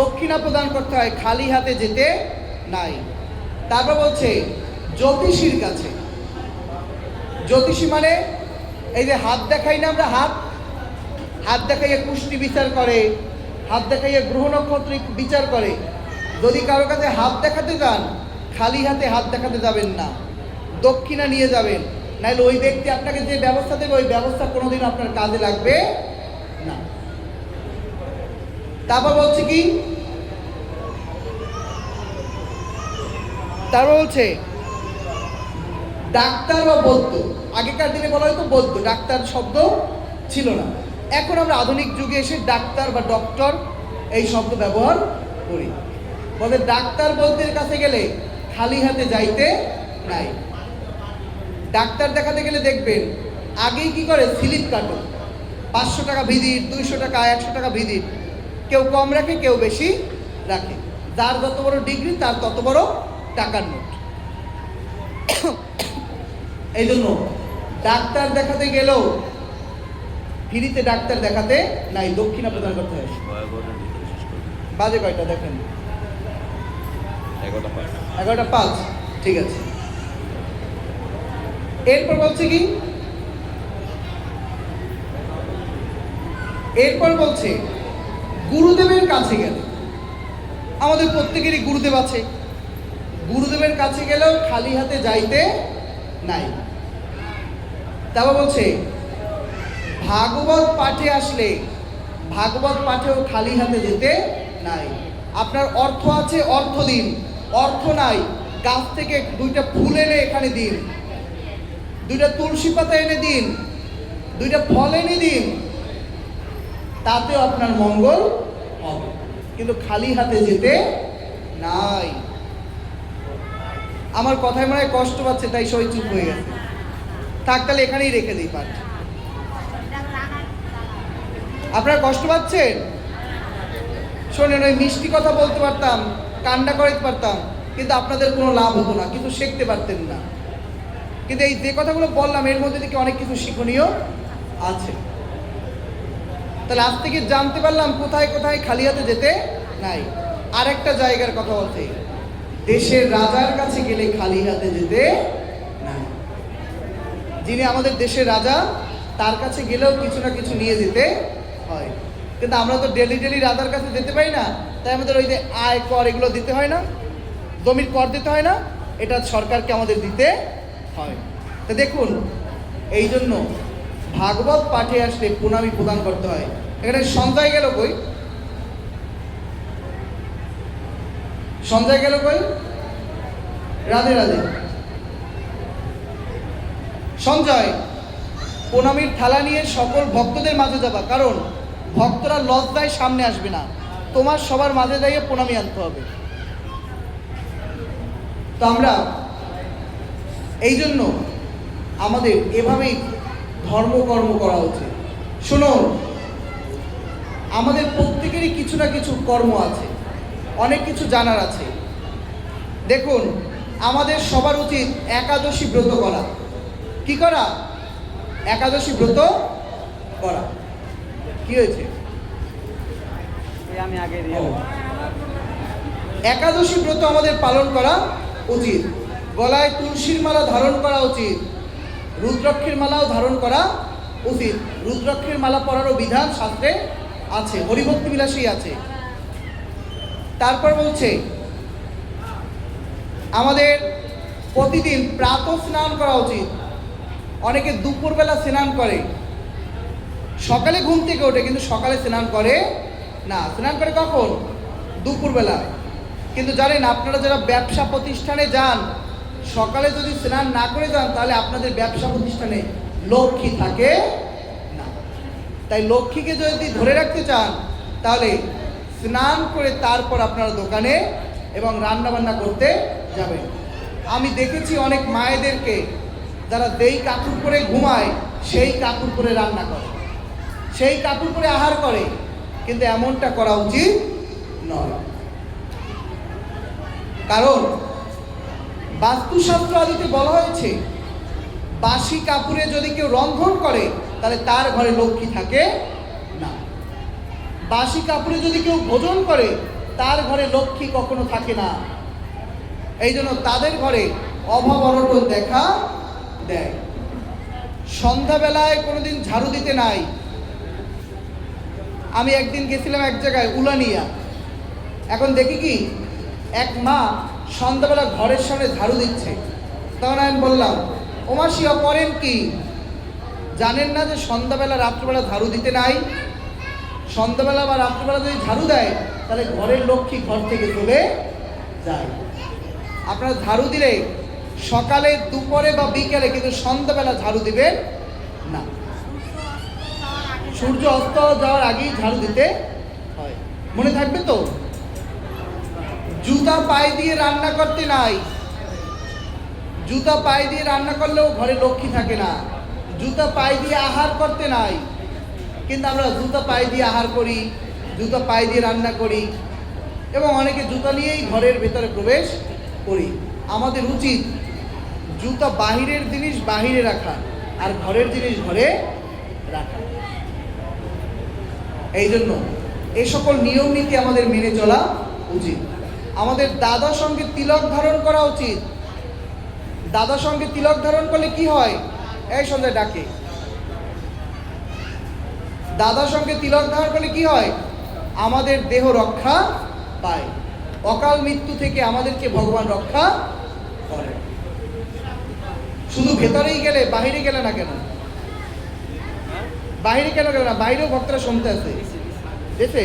[SPEAKER 1] দক্ষিণা প্রদান করতে হয়, খালি হাতে যেতে নাই। তারপর বলছে জ্যোতিষীর কাছে। জ্যোতিষী মানে এই যে হাত দেখাই না আমরা, হাত দেখাইয়ে কুষ্টি বিচার করে, হাত দেখাইয়ে গ্রহ নক্ষত্র বিচার করে। যদি কারো কাছে হাত দেখাতে যান, খালি হাতে হাত দেখাতে যাবেন না, দক্ষিণা নিয়ে যাবেন, নাহলে ওই ব্যক্তি আপনাকে যে ব্যবস্থা দেবে ওই ব্যবস্থা কোনোদিন আপনার কাজে লাগবে না। তারপর বলছে কি? তারপর বলছে ডাক্তার বা বৈদ্য। আগেকার দিনে বলা হয়তো বৈদ্য, ডাক্তার শব্দ ছিল না। এখন আমরা আধুনিক যুগে এসে ডাক্তার বা ডক্টর এই শব্দ ব্যবহার করি। বলে ডাক্তার বৈদ্যের কাছে গেলে খালি হাতে যাইতে নাই। ডাক্তার দেখাতে গেলে দেখবেন আগেই কি করে? স্লিপ কাটো, 500 টাকা ভিজিট, 200 টাকা, 100 টাকা ভিজিট। কেউ কম রাখে, কেউ বেশি রাখে। যার যত বড় ডিগ্রি তার তত বড় টাকার নোট। এই জন্য ডাক্তার দেখাতে গেলেও ফ্রিতে ডাক্তার দেখাতে নাই, দক্ষিণা প্রদান করতে হয়। বাজে কয়টা দেখেন? 11:05। ঠিক আছে। এরপর বলছে কি, এরপর বলছে গুরুদেবের কাছে গেলে, আমাদের প্রত্যেকেরই গুরুদেব আছে, গুরুদেবের কাছে গেলেও খালি হাতে যাইতে নাই। তারপর বলছে ভাগবত পাঠে আসলে, ভাগবত পাঠেও খালি হাতে যেতে নাই। আপনার অর্থ আছে, অর্থ দিন। অর্থ নাই, গাছ থেকে 2টা ফুল এনে এখানে দিন, 2টা তুলসী পাতা এনে দিন, 2টা ফল এনে দিন, তাতেও আপনার মঙ্গল হবে। কিন্তু খালি হাতে যেতে নাই। আমার কথায় মনে হয় কষ্ট পাচ্ছে, তাই সবাই চুপ হয়ে গেছে। থাক, তাহলে এখানেই রেখে দিই পাঠ। আপনারা কষ্ট পাচ্ছেন? শোনেন, ওই মিষ্টি কথা বলতে পারতাম, কান্না করাতে পারতাম, কিন্তু আপনাদের কোনো লাভ হতো না, কিন্তু শিখতে পারতেন না। কিন্তু এই যে কথাগুলো বললাম, এর মধ্যে থেকে অনেক কিছু শিক্ষণীয় আছে। তাহলে আজ থেকে জানতে পারলাম কোথায় কোথায় খালি হাতে যেতে নাই। আরেকটা জায়গার কথা বলতে, দেশের রাজার কাছে গেলে খালি হাতে যেতে নাই। যিনি আমাদের দেশের রাজা, তার কাছে গেলেও কিছু না কিছু নিয়ে যেতে হয়। কিন্তু আমরা তো ডেলি ডেলি রাজার কাছে যেতে পারি না, তাই আমাদের ওই যে আয় কর এগুলো দিতে হয় না, জমির কর দিতে হয় না, এটা সরকারকে আমাদের দিতে হয়। তো দেখুন, এই জন্য ভাগবত পাঠে আসলে প্রণামী প্রদান করতে হয়। এখানে সঞ্জয় গেল কই? সঞ্জয় গেল কই? রাধে রাধে। সঞ্জয়, প্রণামীর থালা নিয়ে সকল ভক্তদের মাঝে যাবা, কারণ ভক্তরা লজ্জায় সামনে আসবে না, তোমার সবার মাঝে দাঁড়িয়ে প্রণামী আনতে হবে। তো আমরা এই জন্য আমাদের এভাবেই ধর্মকর্ম করা উচিত। শুনুন, আমাদের প্রত্যেকেরই কিছু না কিছু কর্ম আছে, অনেক কিছু জানার আছে। দেখুন, আমাদের সবার উচিত একাদশী ব্রত করা। কি করা? একাদশী ব্রত করা। কি হয়েছে?
[SPEAKER 2] আমি আগে
[SPEAKER 1] একাদশী ব্রত আমাদের পালন করা উচিত। গলায় তুলসীর মালা ধারণ করা উচিত, রুদ্রাক্ষের মালাও ধারণ করা উচিত। রুদ্রাক্ষের মালা পরারও বিধান শাস্ত্রে আছে, হরিভক্তি বিলাসী আছে। তারপর বলছে আমাদের প্রতিদিন প্রাতঃ স্নান করা উচিত। অনেকে দুপুরবেলা স্নান করে, সকালে ঘুম থেকে ওঠে, কিন্তু সকালে স্নান করে না। স্নান করে কখন? দুপুরবেলা। কিন্তু জানেন, আপনারা যারা ব্যবসা প্রতিষ্ঠানে যান, সকালে যদি স্নান না করে যান, তাহলে আপনাদের ব্যবসা প্রতিষ্ঠানে লক্ষ্মী থাকে না। তাই লক্ষ্মীকে যদি ধরে রাখতে চান, তাহলে স্নান করে তারপর আপনারা দোকানে এবং রান্নাবান্না করতে যাবেন। আমি দেখেছি অনেক মায়েদেরকে, যারা যেই কাপড় পরে ঘুমায় সেই কাপড় পরে রান্না করে, সেই কাপড় পরে আহার করে, কিন্তু এমনটা করা উচিত নয়। কারণ বাস্তুশাস্ত্র আদিতে বলা হয়েছে, বাসি কাপড়ে যদি কেউ রন্ধন করে, তাহলে তার ঘরে লক্ষ্মী থাকে না। বাসি কাপড়ে যদি কেউ ভোজন করে, তার ঘরে লক্ষ্মী কখনো থাকে না। এই জন্য তাদের ঘরে অভাব অনটন দেখা দেয়। সন্ধ্যাবেলায় কোনোদিন ঝাড়ু দিতে নাই। আমি একদিন গেছিলাম এক জায়গায়, উলানিয়া। এখন দেখি কি, এক মা সন্ধ্যাবেলা ঘরের সামনে ঝাড়ু দিচ্ছে। তখন আমি বললাম, ও মাসি, করেন কি? জানেন না যে সন্ধ্যাবেলা রাত্রিবেলা ঝাড়ু দিতে নাই? সন্ধ্যাবেলা বা রাত্রিবেলা যদি ঝাড়ু দেয়, তাহলে ঘরের লক্ষ্মী ঘর থেকে চলে যায়। আপনারা ঝাড়ু দিলে সকালে, দুপুরে বা বিকেলে, কিন্তু সন্ধ্যাবেলা ঝাড়ু দিবেন না। সূর্য অস্ত যাওয়ার আগেই ঝাড়ু দিতে হয়। মনে থাকবে তো? জুতা পায়ে দিয়ে রান্না করতে নাই। জুতা পায়ে দিয়ে রান্না করলেও ঘরে লক্ষ্মী থাকে না। জুতা পায়ে দিয়ে আহার করতে নাই। কিন্তু আমরা জুতা পায়ে দিয়ে আহার করি, জুতা পায়ে দিয়ে রান্না করি এবং অনেকে জুতা নিয়েই ঘরের ভেতরে প্রবেশ করি। আমাদের উচিত জুতা বাহিরের জিনিস বাহিরে রাখা আর ঘরের জিনিস ঘরে রাখা। এই জন্য এই সকল নিয়ম নীতি আমাদের মেনে চলা উচিত। আমাদের দাদার সঙ্গে তিলক ধারণ করা উচিত। দাদার সঙ্গে তিলক ধারণ করলে কি হয়? এই সন্ধ্যায় ডাকে। দাদার সঙ্গে তিলক ধারণ করলে কি হয়? আমাদের দেহ রক্ষা পায়, অকাল মৃত্যু থেকে আমাদেরকে ভগবান রক্ষা করে। শুধু ভেতরেই গেলে, বাহিরে গেলে না কেন? বাহিরে কেন গেলে না? বাইরেও ভক্তরা শুনতে আছে, দেখে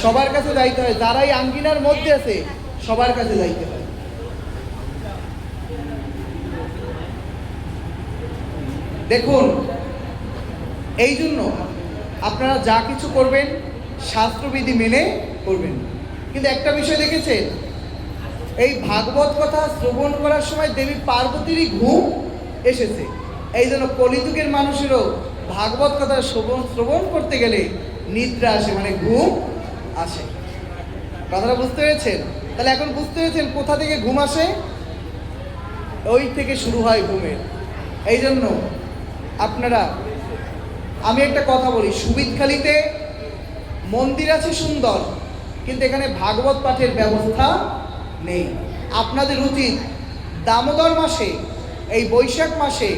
[SPEAKER 1] সবার কাছে যাইতে হয়। যারাই আঙ্গিনার মধ্যে আছে সবার কাছে যাইতে হয়। দেখুন, এই জন্য আপনারা যা কিছু করবেন শাস্ত্রবিধি মেনে করবেন। কিন্তু একটা বিষয় দেখেছেন, এই ভাগবত কথা শ্রবণ করার সময় দেবী পার্বতীরই ঘুম এসেছে। এই জন্য কলিযুগের মানুষেরও ভাগবত কথা শ্রবণ করতে গেলে নিদ্রা আসে, মানে ঘুম আসে। কথাটা বুঝতে পেরেছেন? তাহলে এখন বুঝতে পেরেছেন কোথা থেকে ঘুম আসে? ওই থেকে শুরু হয় ঘুমের। এই জন্য আপনারা, আমি একটা কথা বলি, সুবিদখালিতে মন্দির আছে সুন্দর, কিন্তু এখানে ভাগবত পাঠের ব্যবস্থা নেই। আপনাদের উচিত দামোদর মাসে, এই বৈশাখ মাসে,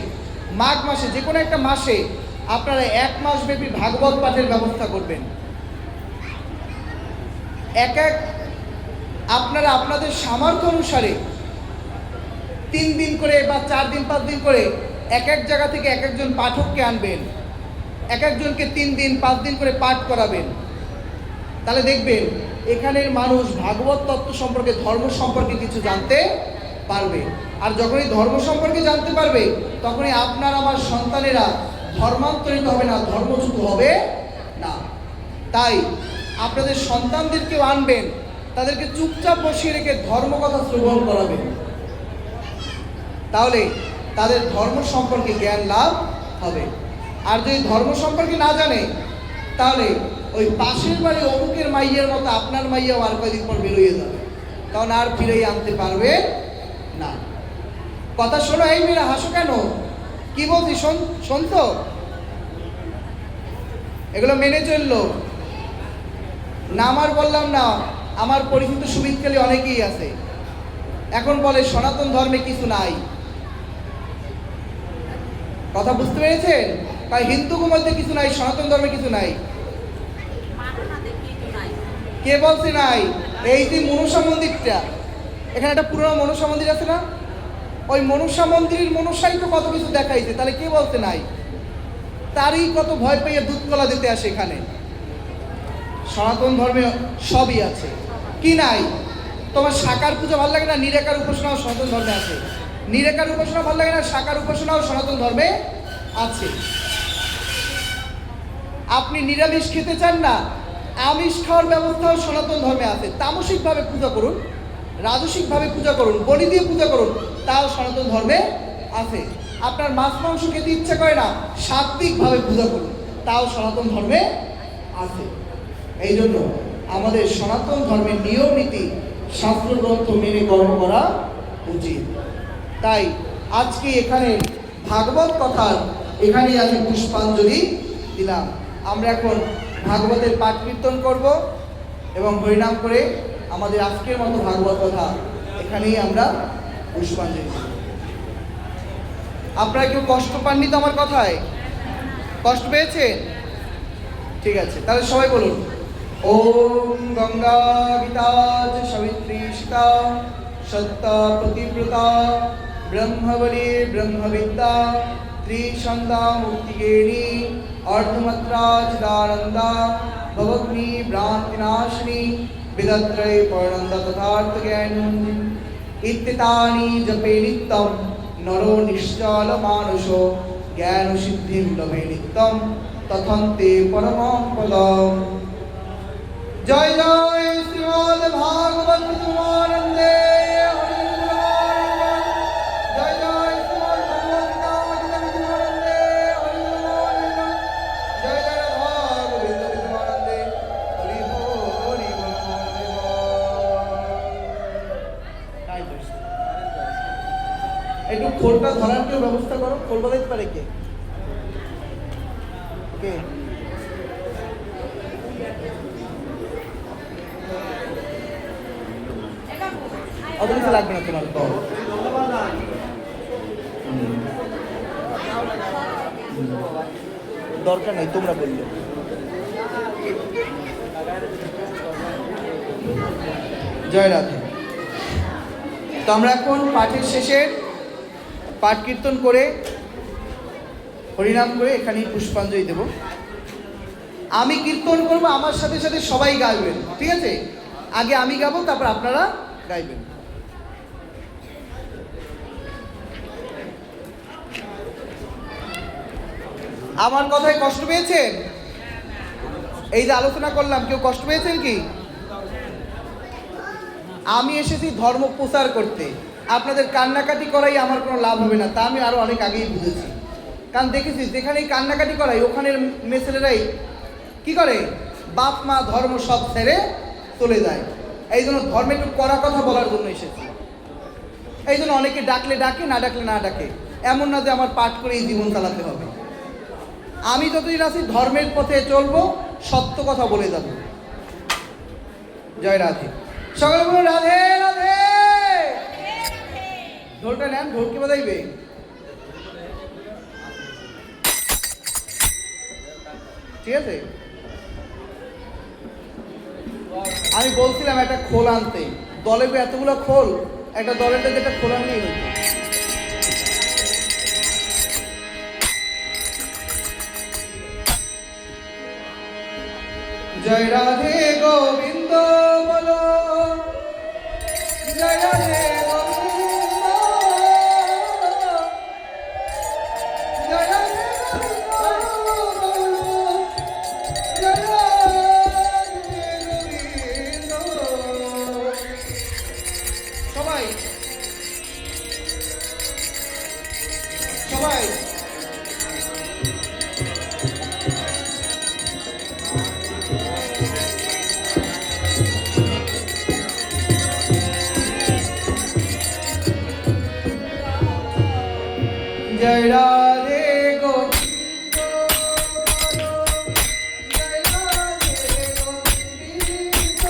[SPEAKER 1] মাঘ মাসে, যে কোনো একটা মাসে আপনারা 1 মাস ব্যাপী ভাগবত পাঠের ব্যবস্থা করবেন। আপনারা আপনাদের সামর্থ্য অনুসারে 3 দিন করে বা 4 দিন 5 দিন করে এক জায়গা থেকে এক একজন পাঠককে আনবেন, এক একজনকে 3 দিন 5 দিন করে পাঠ করাবেন। তাহলে দেখবেন এখানের মানুষ ভাগবত তত্ত্ব সম্পর্কে, ধর্ম সম্পর্কে কিছু জানতে পারবে। আর যখনই ধর্ম সম্পর্কে জানতে পারবে তখনই আপনার আমার সন্তানেরা ধর্মান্তরিত হবে না, ধর্মচ্যুত হবে না। তাই আপনাদের সন্তানদেরকেও আনবেন, তাদেরকে চুপচাপ বসিয়ে রেখে ধর্মকথা শ্রবণ করাবেন। তাহলে তাদের ধর্ম সম্পর্কে জ্ঞান লাভ হবে। আর যদি ধর্ম সম্পর্কে না জানে তাহলে ওই পাশের বাড়ি অমুকের মাইয়ের মতো আপনার মাইয়াও আর কয়েকদিন পর বেরোয় যাবে, তখন আর ফিরেই আনতে পারবে না। কথা শোনো, এই মেয়েরা হাসো কেন? কি বলছি শুনতো? এগুলো মেনে চললো না? আমার বললাম না, আমার পরিচিত সুবিদখালী অনেকেই আছে, এখন বলে সনাতন ধর্মে কিছু নাই। কথা বুঝতে পেরেছেন? তাই হিন্দু মধ্যে কিছু নাই, সনাতন ধর্মে কিছু নাই। কে বলছে নাই? এই যে মনসা মন্দিরটা, এখানে একটা পুরনো মনসা মন্দির আছে না? ওই মনসা মন্দিরের মনসাই তো কত কিছু দেখাইছে, তাহলে কে বলতে নাই? তারই কত ভয় পাইয়ে দুধ কলা দিতে আসে এখানে। সনাতন ধর্মে সবই আছে। কি নাই? তোমার সাকার পূজা ভালো লাগে না? নিরাকার উপাসনাও সনাতন ধর্মে আছে। নিরাকার উপাসনা ভালো লাগে না? সাকার উপাসনাও সনাতন ধর্মে আছে। আপনি নিরামিষ খেতে চান না? আমিষ খাওয়ার ব্যবস্থাও সনাতন ধর্মে আছে। তামসিকভাবে পূজা করুন, রাজসিকভাবে পূজা করুন, বলি দিয়ে পূজা করুন, তাও সনাতন ধর্মে আছে। আপনার মাছ মাংস খেতে ইচ্ছা করে না, সাত্বিকভাবে পূজা করুন, তাও সনাতন ধর্মে আছে। এই জন্য আমাদের সনাতন ধর্মের নিয়ম নীতি শাস্ত্রগ্রন্থ মেনে কর্ম করা উচিত। তাই আজকে এখানে ভাগবত কথার এখানেই আমি পুষ্পাঞ্জলি দিলাম। আমরা এখন ভাগবতের পাঠ কীর্তন করব এবং হরিনাম করে আমাদের আজকের মতো ভাগবত কথা এখানেই আমরা পুষ্পাঞ্জলি দেব। আপনারা কেউ কষ্ট পাননি তো আমার কথায়? কষ্ট পেয়েছেন? ঠিক আছে, তাহলে সবাই বলুন, ওম গঙ্গা গীতাজ সবিত্রী সীতা সত্তা প্রতিব্রতা ব্রহ্মবলী ব্রহ্মবিদ্যা ত্রিসন্ধ্যা মুক্তিগেনী অর্ধমাত্রা চিদানন্দা ভবগ্নি ভ্রান্তিনাশিনী বিদত্রয় পর্ণন্দ তথার্থ জ্ঞান ইত্যেতানি জপে নিত্যম নরো নিশ্চল মানস জ্ঞান সিদ্ধিম লভে নিত্যম তথন্তে পরমং পদম। জয় জয় শ্রীমদ্ ভাগবত প্রেমানন্দে। জয় জয় শ্রীমদ্ ভগবদ্গীতা প্রেমানন্দে। জয় জয় রাধা গোবিন্দ। একটু খোলটা ধরার কেউ ব্যবস্থা করো, খোল বাজাইতে পারে কে? কে? অত কিছু লাগবে না তোমার দল। দরকার নেই, তোমরা বললে। জয় রাধে। তো আমরা এখন পাঠের শেষের পাঠ কীর্তন করে হরিনাম করে এখানেই পুষ্পাঞ্জলি দেব। আমি কীর্তন করবো, আমার সাথে সাথে সবাই গাইবেন, ঠিক আছে? আগে আমি গাবো, তারপর আপনারা গাইবেন। আমার কথায় কষ্ট পেয়েছেন? এই যে আলোচনা করলাম, কেউ কষ্ট পেয়েছেন কি? আমি এসেছি ধর্ম প্রচার করতে, আপনাদের কান্নাকাটি করাই আমার কোনো লাভ হবে না, তা আমি আরো অনেক আগেই বুঝেছি। কারণ দেখেছি যেখানেই কান্নাকাটি করাই ওখানের মেয়েছেলেরাই কি করে, বাপ মা ধর্ম সব ছেড়ে চলে যায়। এই জন্য ধর্মে একটু কড়া কথা বলার জন্য এসেছি। এই জন্য অনেকে ডাকলে ডাকে, না ডাকলে না ডাকে, এমন না যে আমার পাঠ করে এই জীবন চালাতে হবে। আমি যতদিন আছি ধর্মের পথে চলবো, সত্য কথা বলে যাব। জয় রাধে। সকলে বলুন রাধে রাধে। ঢোলটা নেন, ঢোল কে বাজাইবে? ঠিক আছে, আমি বলছিলাম একটা খোল আনতে, দলে এতগুলো খোল, একটা দলের যেটা খোল আনলেই হতো। জয় রাধে গোবিন্দ বলো, জয় রাধে গোবিন্দ, জয় রাধে গোবিন্দ, জয় রাধে গোবিন্দ। সবাই সবাই জয় রাধে গোবিন্দ বলো, জয় রাধে গোবিন্দ,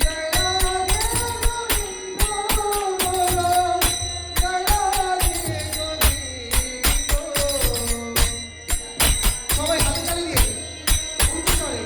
[SPEAKER 1] জয় রাধে গোবিন্দ বলো, জয় রাধে গোবিন্দ। সবাই হাতে তালি দিয়ে উচ্চ স্বরে।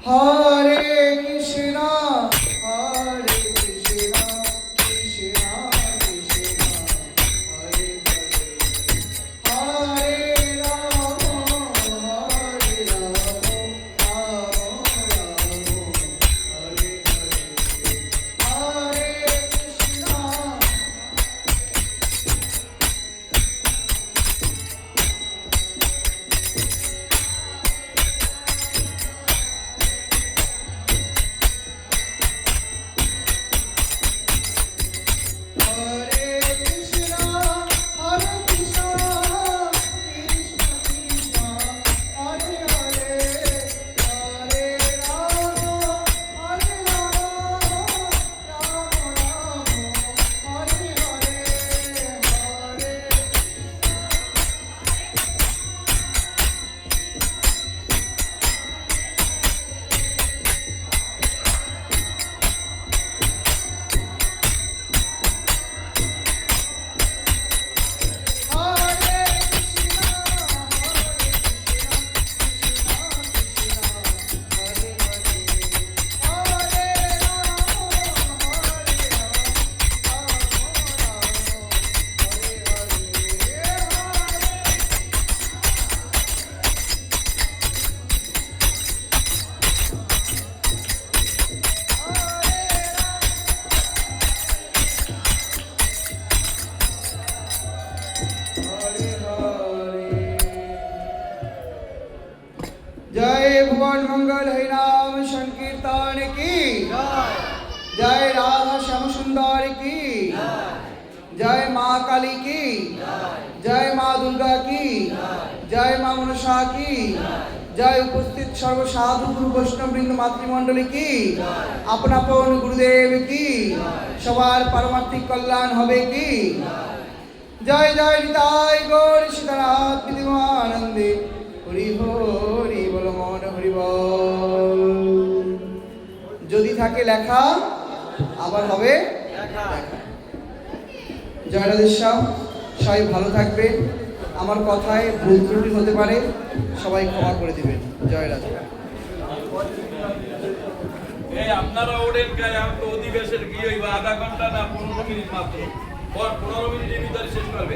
[SPEAKER 1] হরে কৃষ্ণ হরে কৃষ্ণ কৃষ্ণ কৃষ্ণ হরে হরে হরে রাম হরে রাম রাম রাম হরে হরে কৃষ্ণ। হরে কৃষ্ণ হরে কৃষ্ণ কৃষ্ণ কৃষ্ণ হরে হরে হরে রাম হরে রাম রাম রাম হরে হরে হরে। হরে কৃষ্ণ হরে কৃষ্ণ কৃষ্ণ কৃষ্ণ হরে হরে হরে রাম হরে রাম রাম রাম হরে হরে হরে। হরে হরে। জয় ভুবন মঙ্গল হরি নাম সংকীর্তন কি জয় রাধা শ্যাম সুন্দর কি জয় মা কালী কি জয় মা দুর্গা কি জয় মা মনসা কি জয় উপস্থিত সর্বসাধু গুরু বৈষ্ণববৃন্দ মাতৃমণ্ডলী কি আপন আপন গুরুদেব কি সবার পারমার্থিক কল্যাণ হবে কি জয় জয় নিতাই গৌর সীতানাথ বিধিমানন্দে হরি হরি বল মন হরি বল। যদি থাকে লেখা আবার হবে লেখা। জয় রাধেশ্যাম। সবাই ভালো থাকবে। আমার কথায় ভুল ত্রুটি হতে পারে, সবাই ক্ষমা করে দিবেন। জয় রাধে।
[SPEAKER 2] এই আপনারা ওড়েন গায়ে আমি তো অধিবেশের কি হইবা আধা ঘন্টা না 15 মিনিট মাত্র 15 মিনিটের ভিতরে শেষ করবে।